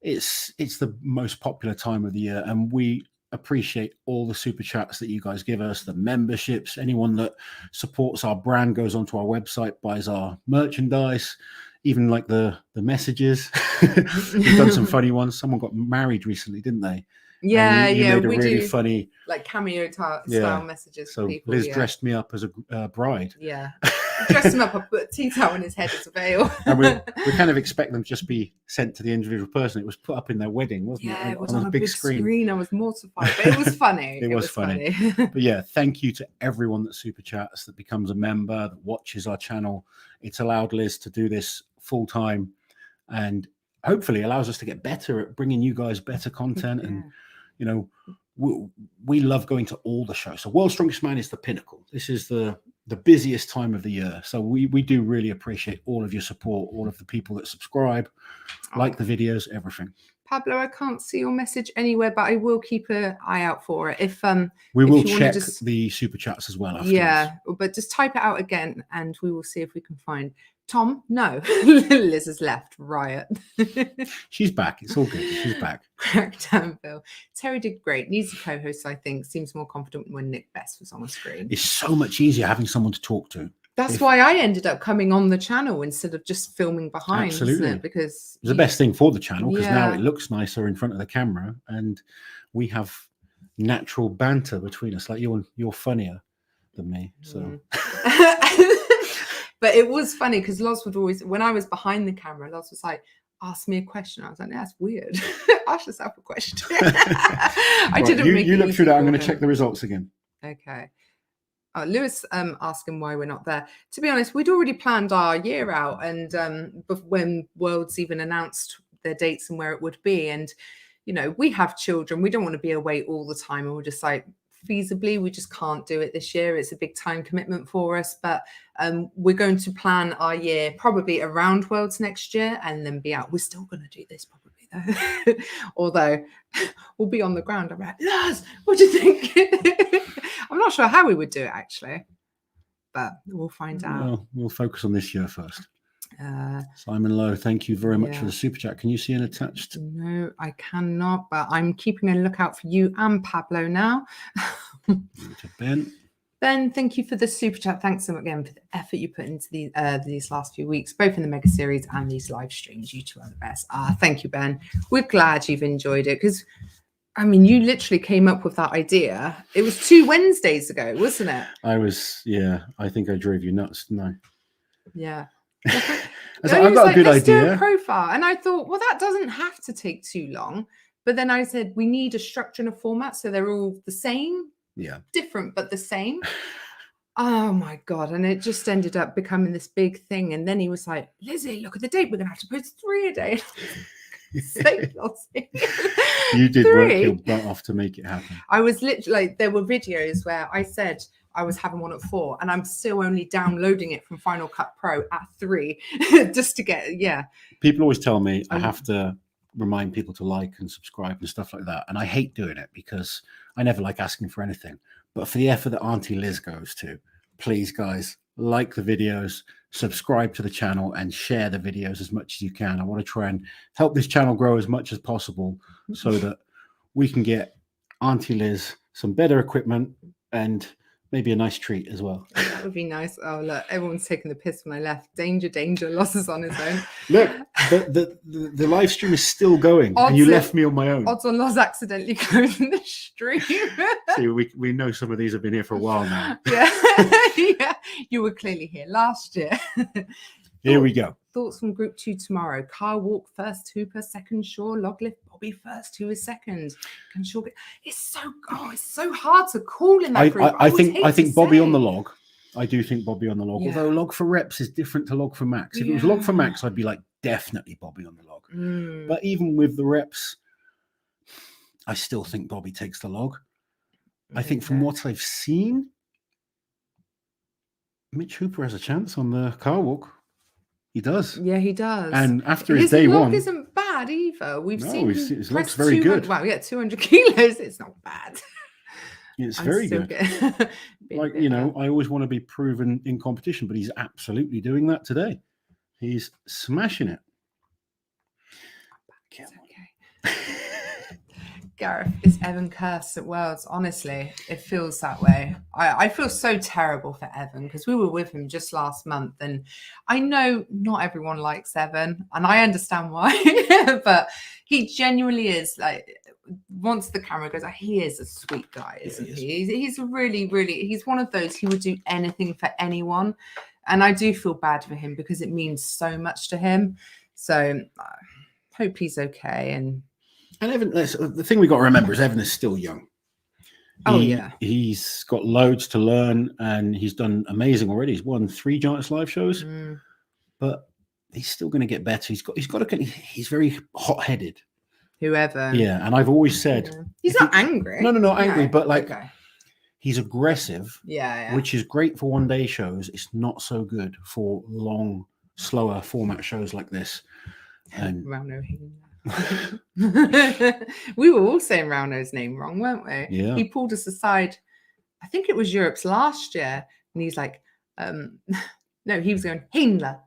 it's the most popular time of the year, and we appreciate all the super chats that you guys give us, the memberships, anyone that supports our brand, goes onto our website, buys our merchandise, even like the messages. We've done some funny ones. Someone got married recently, didn't they?
Yeah,
you made a
we
really
do
funny
like cameo style messages.
So
for people,
Liz dressed me up as a bride.
Yeah. Dressed him up, I put a tea towel on his head as a veil.
And we kind of expect them to just be sent to the individual person. It was put up in their wedding, wasn't it?
Yeah, it was on a big screen. I was mortified, but it was funny.
It was funny. But yeah, thank you to everyone that super chats, that becomes a member, that watches our channel. It's allowed Liz to do this full time and hopefully allows us to get better at bringing you guys better content. And, you know, we love going to all the shows. So World's Strongest Man is the pinnacle. This is the busiest time of the year. So we do really appreciate all of your support, all of the people that subscribe, like the videos, everything.
Pablo, I can't see your message anywhere, but I will keep an eye out for it. If
we will check the super chats as well afterwards.
Yeah, but just type it out again and we will see if we can find Tom. No, Liz has left. Riot.
She's back. It's all good. She's back.
Crackdown Bill. Terry did great. Needs a co-host, I think. Seems more confident when Nick Best was on the screen.
It's so much easier having someone to talk to.
That's why I ended up coming on the channel instead of just filming behind.
Absolutely.
Isn't it? Because
it's the best thing for the channel, because now it looks nicer in front of the camera and we have natural banter between us. Like you're funnier than me. So
but it was funny because Loz would always, when I was behind the camera, Loz was like, ask me a question. I was like, that's weird. Ask yourself a question. I didn't make
you look through that. I'm going to check the results again.
Okay. Lewis asking why we're not there. To be honest, we'd already planned our year out, and when Worlds even announced their dates and where it would be, and you know, we have children, we don't want to be away all the time, and we're just like, feasibly. We just can't do it this year. It's a big time commitment for us, but we're going to plan our year probably around Worlds next year and then be out. We're still going to do this probably though, although we'll be on the ground. I'm like, Lars, what do you think? I'm not sure how we would do it actually, but we'll find out.
Well, we'll focus on this year first. Simon Lowe, thank you very much for the super chat. Can you see an attached?
No, I cannot, but I'm keeping a lookout for you and Pablo now.
Ben.
Ben, thank you for the super chat. Thanks so again for the effort you put into these last few weeks, both in the mega series and these live streams. You two are the best. Thank you, Ben. We're glad you've enjoyed it because, I mean, you literally came up with that idea. It was 2 Wednesdays ago, wasn't it?
I think I drove you nuts, didn't I?
Yeah.
I've got a good
Let's
idea.
do a profile. And I thought, well, that doesn't have to take too long. But then I said, we need a structure and a format so they're all the same.
Yeah.
Different, but the same. Oh my God. And it just ended up becoming this big thing. And then he was like, Lizzie, look at the date. We're going to have to post 3 a day.
You did work your butt off to make it happen.
I was literally there were videos where I said I was having one at 4 and I'm still only downloading it from Final Cut Pro at 3 just to get
People always tell me I have to remind people to like and subscribe and stuff like that, and I hate doing it because I never like asking for anything, but for the effort that Auntie Liz goes to, please guys, like the videos, subscribe to the channel and share the videos as much as you can. I want to try and help this channel grow as much as possible so that we can get Auntie Liz some better equipment and maybe a nice treat as well.
That would be nice. Oh, look, everyone's taking the piss when I left. Danger, danger, losses on his own.
Look, the live stream is still going and you left me on my own.
Odds on Loz accidentally closing the stream.
See, we know some of these have been here for a while now.
Yeah, you were clearly here last year.
Here we go.
Thoughts from Group 2 tomorrow. Car walk first, Hooper second, Shaw, log lift, Bobby first, who is second. Can Shaw get... It's so hard to call in that group.
I think Bobby on the log. I do think Bobby on the log. Although log for reps is different to log for max. If it was log for max, I'd be like definitely Bobby on the log. But even with the reps, I still think Bobby takes the log. I think from what I've seen, Mitch Hooper has a chance on the car walk. He does.
Yeah, he does.
And after his day one,
his log isn't bad either. We've seen
his log's very good.
Wow, 200 kilos. It's not bad.
It's very good. Like, I always want to be proven in competition, but he's absolutely doing that today. He's smashing it.
It's okay. Gareth, is Evan cursed at Worlds? Honestly, it feels that way. I feel so terrible for Evan because we were with him just last month, and I know not everyone likes Evan, and I understand why, but he genuinely is like, once the camera goes out, he is a sweet guy, isn't he? He's really, really, he's one of those, he would do anything for anyone, and I do feel bad for him because it means so much to him. So hope he's okay. And
Evan, the thing we got to remember is Evan is still young. He's got loads to learn, and he's done amazing already. He's won 3 Giants live shows, but he's still going to get better. He's very hot-headed.
Whoever.
Yeah, and I've always said
he's not angry.
No, not angry, but like he's aggressive.
Yeah,
which is great for one-day shows. It's not so good for long, slower format shows like this. And
we were all saying Rauno's name wrong, weren't we?
Yeah.
He pulled us aside. I think it was Europe's last year, and he's like, no, he was going Heinler,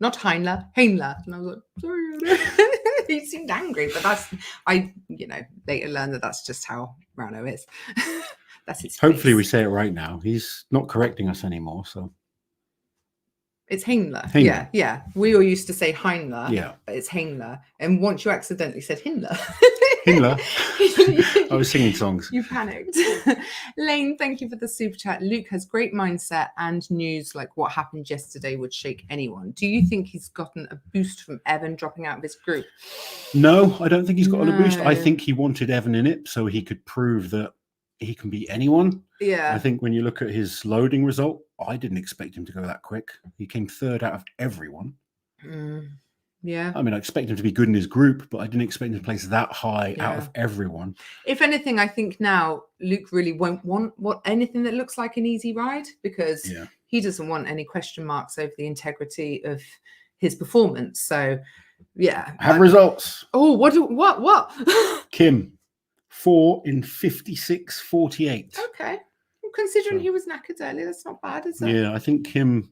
not Heinler, Heinler, and I was like, sorry. He seemed angry, but later learned that that's just how Rauno is. That's his.
Hopefully, we say it right now. He's not correcting us anymore, so.
It's Heinler. Yeah. We all used to say Heinler, but it's Heinler. And once you accidentally said Heinler.
I was singing songs.
You panicked. Lane, thank you for the super chat. Luke has great mindset, and news like what happened yesterday would shake anyone. Do you think he's gotten a boost from Evan dropping out of his group?
No, I don't think he's gotten a boost. I think he wanted Evan in it so he could prove that he can beat anyone.
Yeah.
I think when you look at his loading result, I didn't expect him to go that quick. He came 3rd out of everyone.
Yeah.
I mean, I expect him to be good in his group, but I didn't expect him to place that high out of everyone.
If anything, I think now Luke really won't want anything that looks like an easy ride, because he doesn't want any question marks over the integrity of his performance. So, yeah.
Have results.
Oh, what?
Kim, 4 in 56.48.
Okay. Well, considering he was knackered earlier, that's not bad, is it?
Yeah, I think Kim...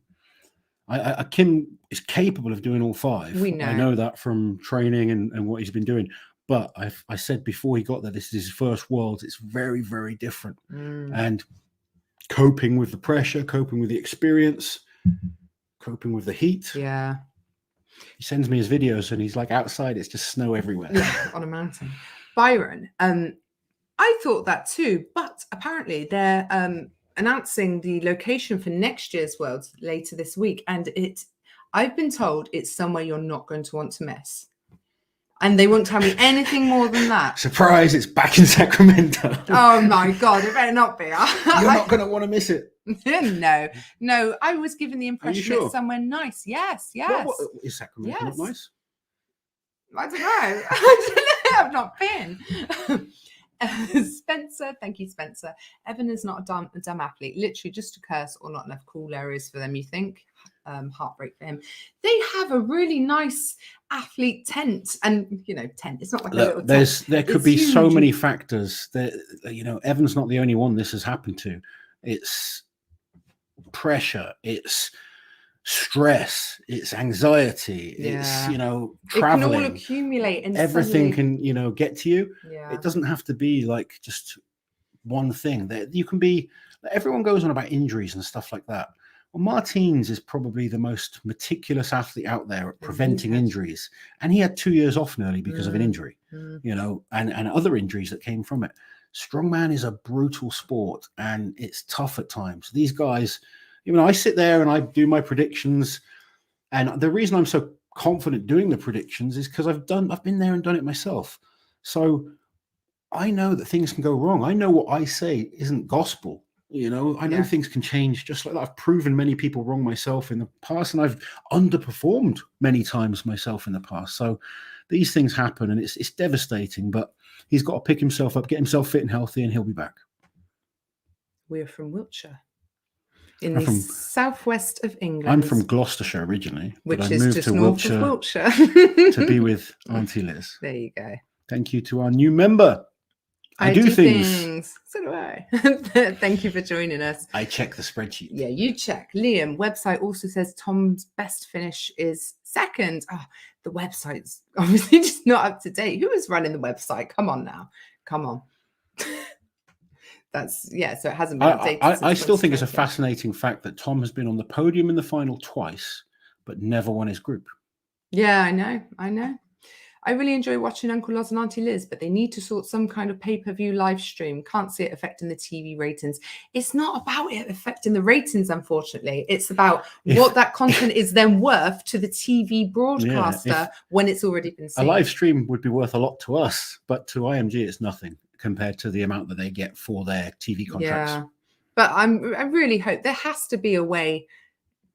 Kim is capable of doing all 5.
We know.
I know that from training and what he's been doing. But I said before he got there, this is his first Worlds. It's very, very different. And coping with the pressure, coping with the experience, coping with the heat.
Yeah.
He sends me his videos and he's like, outside, it's just snow everywhere.
On a mountain. Byron, I thought that too, but apparently they're announcing the location for next year's Worlds later this week, and I've been told it's somewhere you're not going to want to miss, and they won't tell me anything more than that.
Surprise, it's back in Sacramento.
Oh my god, it better not be.
You're not going to want to miss it.
No, I was given the impression it's somewhere nice. Yes.
What is Sacramento not nice?
I don't know. I've not been. Spencer, thank you, Spencer. Evan is not a dumb athlete, literally just a curse or not enough cool areas for them, you think? Heartbreak for him. They have a really nice athlete tent, and tent, it's not like a little tent.
There could be so many factors that, Evan's not the only one this has happened to. It's pressure, it's stress, it's anxiety, it's traveling.
It can all accumulate, and
everything can get to you.
It
doesn't have to be like just one thing. That you can be. Everyone goes on about injuries and stuff like that. Well, Martins is probably the most meticulous athlete out there at preventing injuries, and he had 2 years off nearly because of an injury, and other injuries that came from it. Strongman is a brutal sport, and it's tough at times. These guys. I sit there and I do my predictions, and the reason I'm so confident doing the predictions is because I've been there and done it myself. So I know that things can go wrong. I know what I say isn't gospel. I know things can change just like that. I've proven many people wrong myself in the past, and I've underperformed many times myself in the past. So these things happen, and it's devastating, but he's got to pick himself up, get himself fit and healthy, and he'll be back.
We're from Wiltshire. In the southwest of England.
I'm from Gloucestershire originally,
which
but I
is
moved
just
to
north of Wiltshire
to be with Auntie Liz.
There you go.
Thank you to our new member. I do things.
So do I. Thank you for joining us.
I check the spreadsheet.
Yeah, you check. Liam, website also says Tom's best finish is second. Oh, the website's obviously just not up to date. Who is running the website? Come on now. Come on. So it hasn't been updated.
I still think it's a fascinating fact that Tom has been on the podium in the final twice, but never won his group.
Yeah, I know. I really enjoy watching Uncle Loz and Auntie Liz, but they need to sort some kind of pay-per-view live stream. Can't see it affecting the TV ratings. It's not about it affecting the ratings, unfortunately. It's about what that content is then worth to the TV broadcaster when it's already been seen.
A live stream would be worth a lot to us, but to IMG, it's nothing compared to the amount that they get for their TV contracts.
Yeah, but I really hope there has to be a way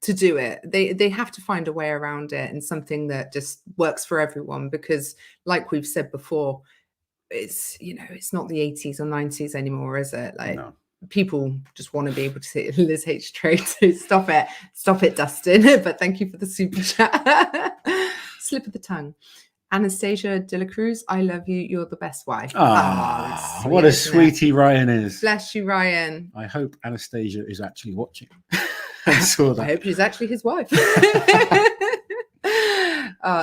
to do it. They have to find a way around it, and something that just works for everyone, because like we've said before, it's not the 80s or 90s anymore, is it? Like people just want to be able to see Liz H trade. So stop it, Dustin. But thank you for the super chat. Slip of the tongue. Anastasia de la Cruz, I love you. You're the best wife.
Sweet, what a sweetie Ryan is.
Bless you, Ryan.
I hope Anastasia is actually watching. I saw that.
I hope she's actually his wife.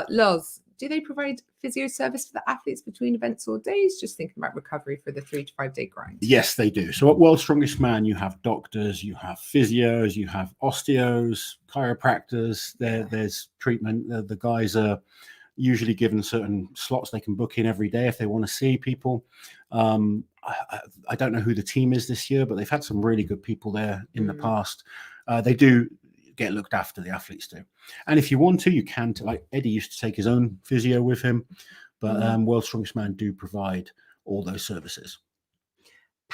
Loz, do they provide physio service for the athletes between events or days? Just thinking about recovery for the 3 to 5 day grind.
Yes, they do. So at World's Strongest Man, you have doctors, you have physios, you have osteos, chiropractors. There's treatment. The guys are usually given certain slots they can book in every day if they want to see people. I don't know who the team is this year, but they've had some really good people there in the past. They do get looked after, the athletes do. And if you want to, you can. Like Eddie used to take his own physio with him, but World's Strongest Man do provide all those services.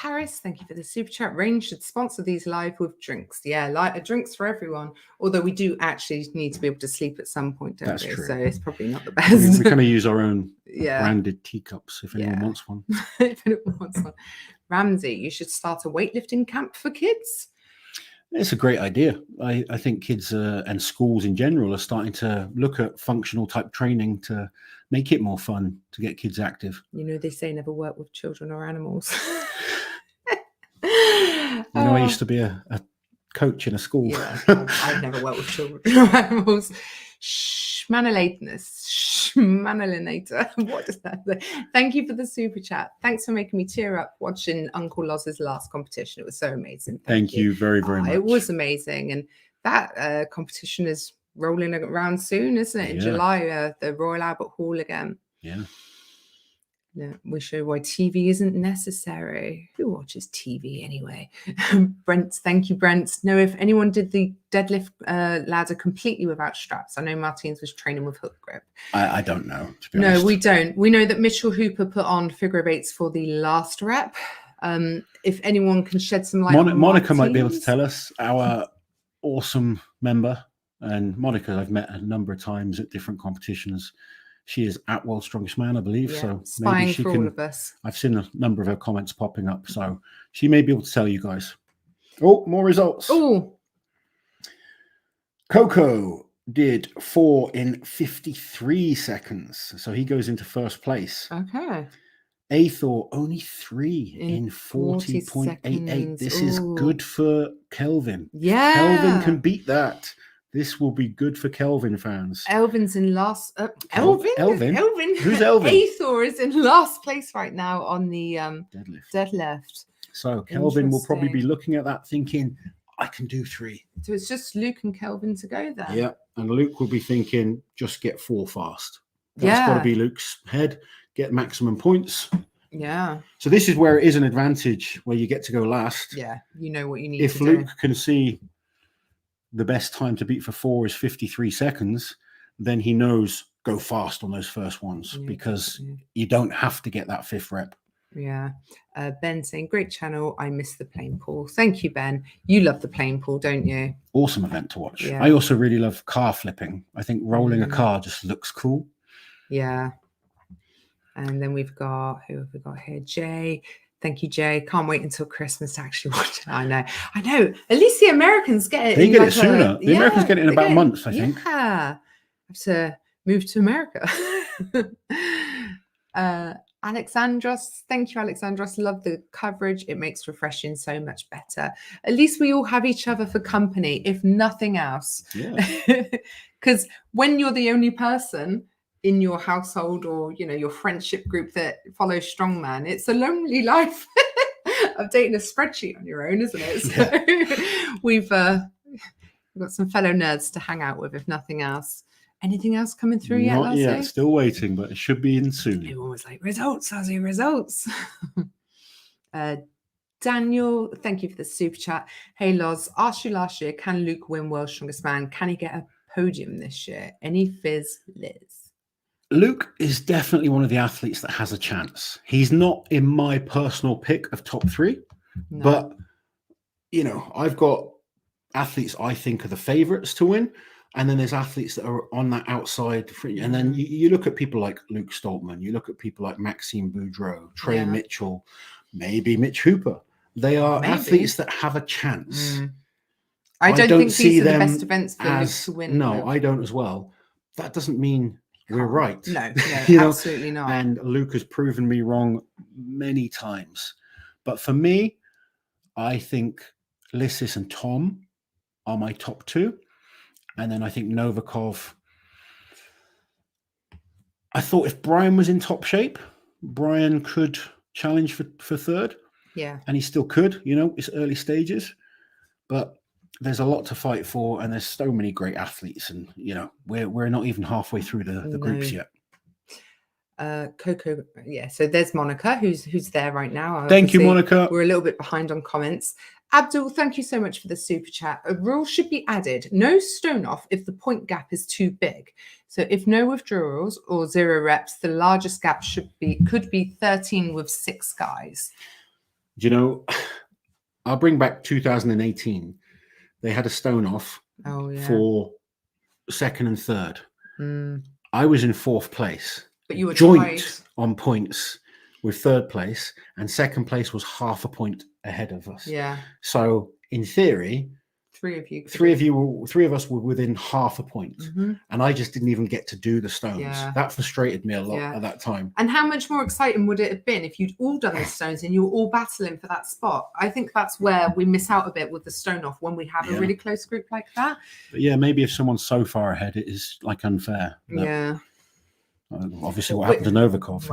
Paris, thank you for the super chat. Rain should sponsor these live with drinks. Yeah, drinks for everyone. Although we do actually need to be able to sleep at some point, don't
That's
we?
true.
So it's probably not the best.
We kind of use our own branded teacups if anyone wants one.
If anyone wants one. Ramsey, you should start a weightlifting camp for kids.
It's a great idea. I think kids and schools in general are starting to look at functional type training to make it more fun to get kids active.
You know, they say never work with children or animals.
I used to be a coach in a school.
Yeah, I've never worked with children or animals. Schmanalinator. What does that say? Thank you for the super chat. Thanks for making me tear up watching Uncle Loz's last competition. It was so amazing.
Thank you very, very much.
It was amazing. And that competition is rolling around soon, isn't it? In July, the Royal Albert Hall again.
Yeah.
Yeah, we show why TV isn't necessary. Who watches TV anyway? Brent, thank you, Brent. No, if anyone did the deadlift ladder completely without straps, I know Martins was training with hook grip.
I don't know, to be honest.
No, we don't. We know that Mitchell Hooper put on figure of eights for the last rep. If anyone can shed some light on
Monica might be able to tell us, our awesome member. And Monica, I've met a number of times at different competitions. She is at World's Strongest Man, I believe.
Yeah,
so
spying
maybe she
for
can.
All of us.
I've seen a number of her comments popping up, so she may be able to tell you guys. Oh, more results.
Oh,
Coco did 4 in 53 seconds, so he goes into first place.
Okay.
Athor only 3 in 40.88. This is good for Kelvin.
Yeah,
Kelvin can beat that. This will be good for Kelvin fans.
Elvin's in last. Elvin?
Who's Elvin?
Athor is in last place right now on the deadlift.
So Kelvin will probably be looking at that thinking, I can do 3.
So it's just Luke and Kelvin to go there.
Yeah, and Luke will be thinking, just get 4 fast. That's got to be Luke's head. Get maximum points.
Yeah.
So this is where it is an advantage where you get to go last.
Yeah, you know what you need
if
to
Luke
do.
can see the best time to beat for 4 is 53 seconds, then he knows go fast on those first ones because you don't have to get that 5th rep.
Yeah. Ben saying, great channel. I miss the plane pool. Thank you, Ben. You love the plane pool, don't you?
Awesome event to watch.
Yeah.
I also really love car flipping. I think rolling a car just looks cool.
Yeah. And then we've got, who have we got here? Jay. Thank you, Jay. Can't wait until Christmas to actually watch it. I know. At least the Americans get it.
They get it sooner. The Americans get it in about a month, I think.
Yeah. Have to move to America. Alexandros, thank you, Alexandros. Love the coverage. It makes refreshing so much better. At least we all have each other for company, if nothing else.
Yeah.
Because when you're the only person in your household or your friendship group that follows strongman, it's a lonely life. Updating a spreadsheet on your own, isn't it? So we've got some fellow nerds to hang out with, if nothing else. Anything else coming through yet?
Not yet. Still waiting, but it should be in soon.
Everyone was like, results, Ozzy, results. Daniel, thank you for the super chat. Hey, Loz, asked you last year, can Luke win World's Strongest Man? Can he get a podium this year? Any fizz, Liz?
Luke is definitely one of the athletes that has a chance. He's not in my personal pick of top 3, but I've got athletes I think are the favorites to win, and then there's athletes that are on that outside. And then you look at people like Luke Stoltman, you look at people like Maxime Boudreau, Trey Mitchell, maybe Mitch Hooper. They are athletes that have a chance.
I don't think these are the best events for Luke to win.
No, I don't as well. That doesn't mean we're right.
No, absolutely not.
And Luke has proven me wrong many times. But for me, I think Lissis and Tom are my top 2. And then I think Novikov. I thought if Brian was in top shape, Brian could challenge for 3rd.
Yeah.
And he still could, it's early stages. But there's a lot to fight for, and there's so many great athletes, and we're not even halfway through the groups yet.
Coco, so there's Monica who's there right now.
Thank you, Monica.
We're a little bit behind on comments. Abdul, thank you so much for the super chat. A rule should be added: no stone off if the point gap is too big. So if no withdrawals or 0 reps, the largest gap could be 13 with 6 guys.
Do you know, I'll bring back 2018. They had a stone off for second and third. I was in fourth place.
But you were
joint
tied
on points with third place, and second place was half a point ahead of us.
Yeah.
So in theory, three of us were within half a point, and I just didn't even get to do the stones.
Yeah.
That frustrated me a lot at that time.
And how much more exciting would it have been if you'd all done the stones and you were all battling for that spot? I think that's where we miss out a bit with the stone off when we have a really close group like that.
But yeah, maybe if someone's so far ahead, it is like unfair.
Yeah.
Obviously, what happened to Novikov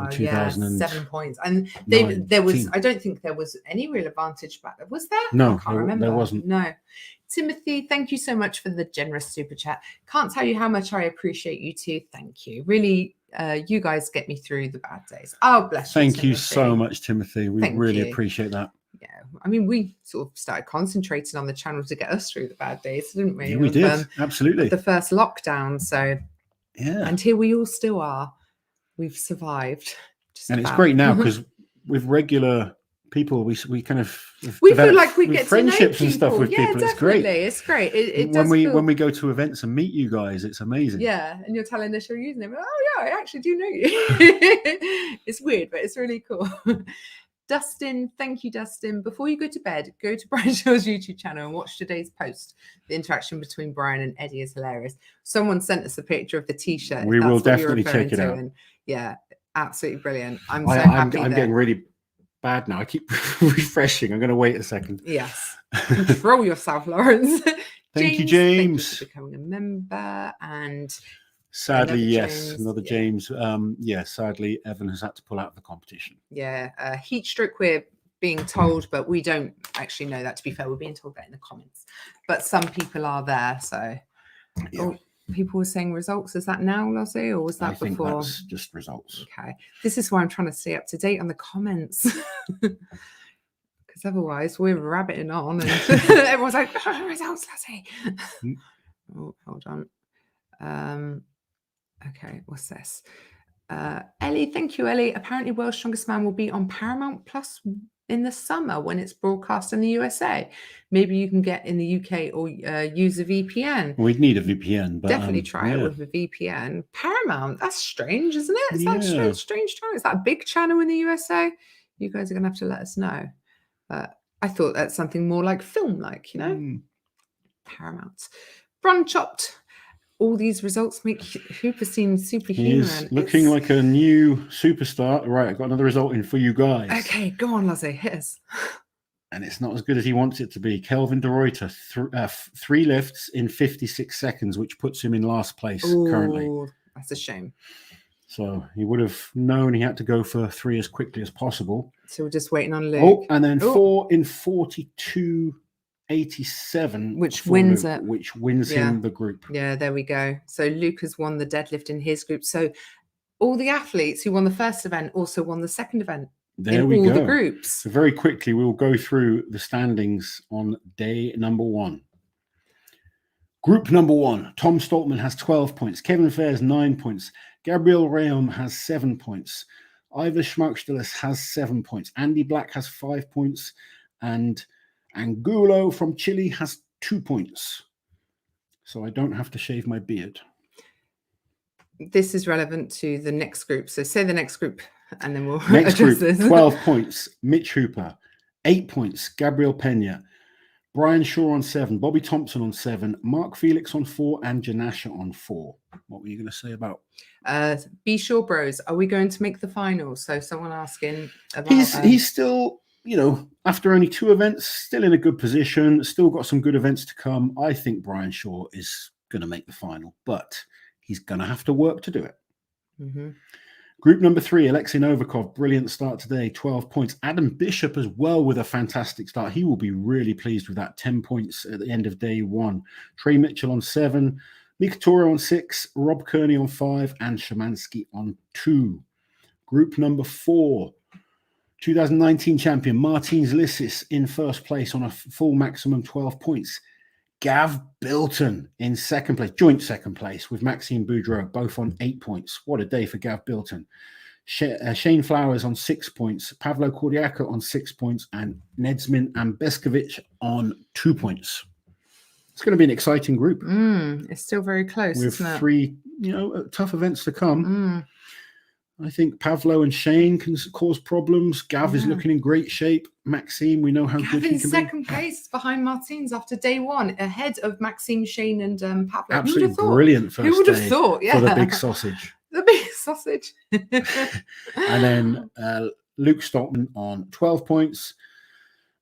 in
7 points, and there was. I don't think there was any real advantage back there. Was there?
No,
I can't remember.
There wasn't.
No. Timothy, thank you so much for the generous super chat. Can't tell you how much I appreciate you two. Thank you. Really, you guys get me through the bad days. Oh, bless you.
Thank you so much, Timothy. We really appreciate that.
Yeah, I mean, we sort of started concentrating on the channel to get us through the bad days, didn't we?
Yeah, we did. Absolutely.
The first lockdown. So.
Yeah.
And here we all still are. We've survived.
And it's great now because with regular people, we kind of
we feel like we get
friendships
to know
and stuff with people. It's great.
It's great. It
when we go to events and meet you guys, it's amazing.
Yeah, and you're telling us your username. Oh yeah, I actually do know you. It's weird, but it's really cool. Dustin, thank you, Dustin. Before you go to bed, go to Brian Shaw's YouTube channel and watch today's post. The interaction between Brian and Eddie is hilarious. Someone sent us a picture of the t-shirt.
We will definitely check it out.
And yeah, absolutely brilliant. I'm so happy.
I'm getting really bad now. I keep refreshing. I'm going to wait a second.
Yes. Control yourself, Lawrence.
Thank you, James.
Thank you for becoming a member. And
sadly, yes, another James. Sadly, Evan has had to pull out of the competition.
Yeah, heat stroke we're being told, but we don't actually know that. To be fair, we're being told that in the comments. But some people are there, so people were saying results. Is that now, Lozzie, or was that before?
I think that's just results.
Okay, this is why I'm trying to stay up to date on the comments. Because otherwise we're rabbiting on and everyone's like, results, Lozzie. Oh, hold on. Okay, what's this? Ellie, thank you, Ellie. Apparently, World's Strongest Man will be on Paramount Plus in the summer when it's broadcast in the USA. Maybe you can get in the UK or use a VPN.
We'd need a VPN, but
definitely try it with a VPN. Paramount, that's strange, isn't it? It's that strange channel. Is that a big channel in the USA? You guys are gonna have to let us know. I thought that's something more like film-like, you know. Paramount. Bron Chopped. All these results make Hooper seem superhuman.
He's looking like a new superstar. Right, I've got another result in for you guys.
Okay, go on, Lozzie. Hit us.
And it's not as good as he wants it to be. Kelvin de Ruyter, 3 lifts in 56 seconds, which puts him in last place currently.
That's a shame.
So he would have known he had to go for 3 as quickly as possible.
So we're just waiting on Luke.
Oh, and then 4 in 42.87,
which wins it,
which wins him the group.
Yeah, there we go. So Luke has won the deadlift in his group. So all the athletes who won the first event also won the second event.
There we go.
The groups.
So very quickly, we will go through the standings on day number 1. Group number 1, Tom Stoltman has 12 points. Kevin Fair's 9 points. Gabriel Rayom has 7 points. Ivar Schmarkstelis has 7 points. Andy Black has 5 points. And Angulo from Chile has 2 points. So I don't have to shave my beard.
This is relevant to the next group. So say the next group and then we'll
next group,
this.
12 points. Mitch Hooper, 8 points. Gabriel Pena. Brian Shaw on 7. Bobby Thompson on 7. Mark Felix on 4. And Janasha on 4. What were you going to say about?
Be Sure Bros. Are we going to make the finals? So someone asking about...
He's still... after only 2 events, still in a good position, still got some good events to come. I think Brian Shaw is going to make the final, but he's going to have to work to do it. Group number 3, Alexei Novikov, brilliant start today, 12 points. Adam Bishop as well with a fantastic start. He will be really pleased with that, 10 points at the end of day 1. Trey Mitchell on 7, Mika Toro on 6, Rob Kearney on 5, and Szymanski on 2. Group number 4, 2019 champion Martins Lissis in first place on a full maximum 12 points. Gav Bilton in second place, joint second place with Maxime Boudreau, both on 8 points. What a day for Gav Bilton. Shane Flowers on 6 points, Pavlo Kordiaka on 6 points, and Nedzmin and Beskovic on 2 points. It's going to be an exciting group.
It's still very close.
We have
isn't it?
3, tough events to come. I think Pavlo and Shane can cause problems. Gav is looking in great shape. Maxime, we know how good he can be.
Second place behind Martins after day 1, ahead of Maxime, Shane, and Pavlo.
Absolutely brilliant first
Who would have
day
thought? Yeah,
for the big sausage.
The big sausage.
And then Luke Stoltman on 12 points.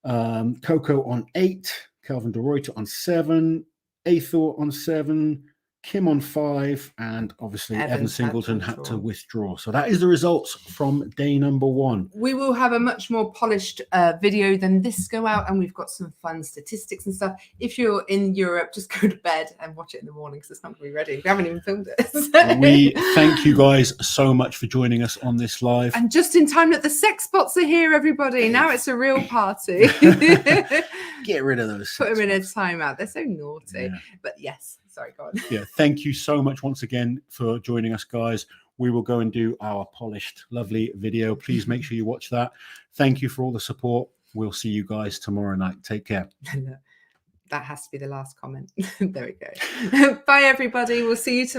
Coco on 8. Kelvin de Ruyter on 7. Athor on 7. Kim on 5, and obviously Evan Singleton had to withdraw. So that is the results from day number 1.
We will have a much more polished video than this go out, and we've got some fun statistics and stuff. If you're in Europe, just go to bed and watch it in the morning because it's not going to be ready. We haven't even filmed it. So.
We thank you guys so much for joining us on this live.
And just in time that the sex bots are here, everybody. Now it's a real party.
Get rid of those.
Put them in a timeout. They're so naughty. Yeah. But yes. Sorry, go on.
Yeah, thank you so much once again for joining us, guys. We will go and do our polished, lovely video. Please make sure you watch that. Thank you for all the support. We'll see you guys tomorrow night. Take care.
That has to be the last comment. There we go. Bye, everybody. We'll see you tomorrow.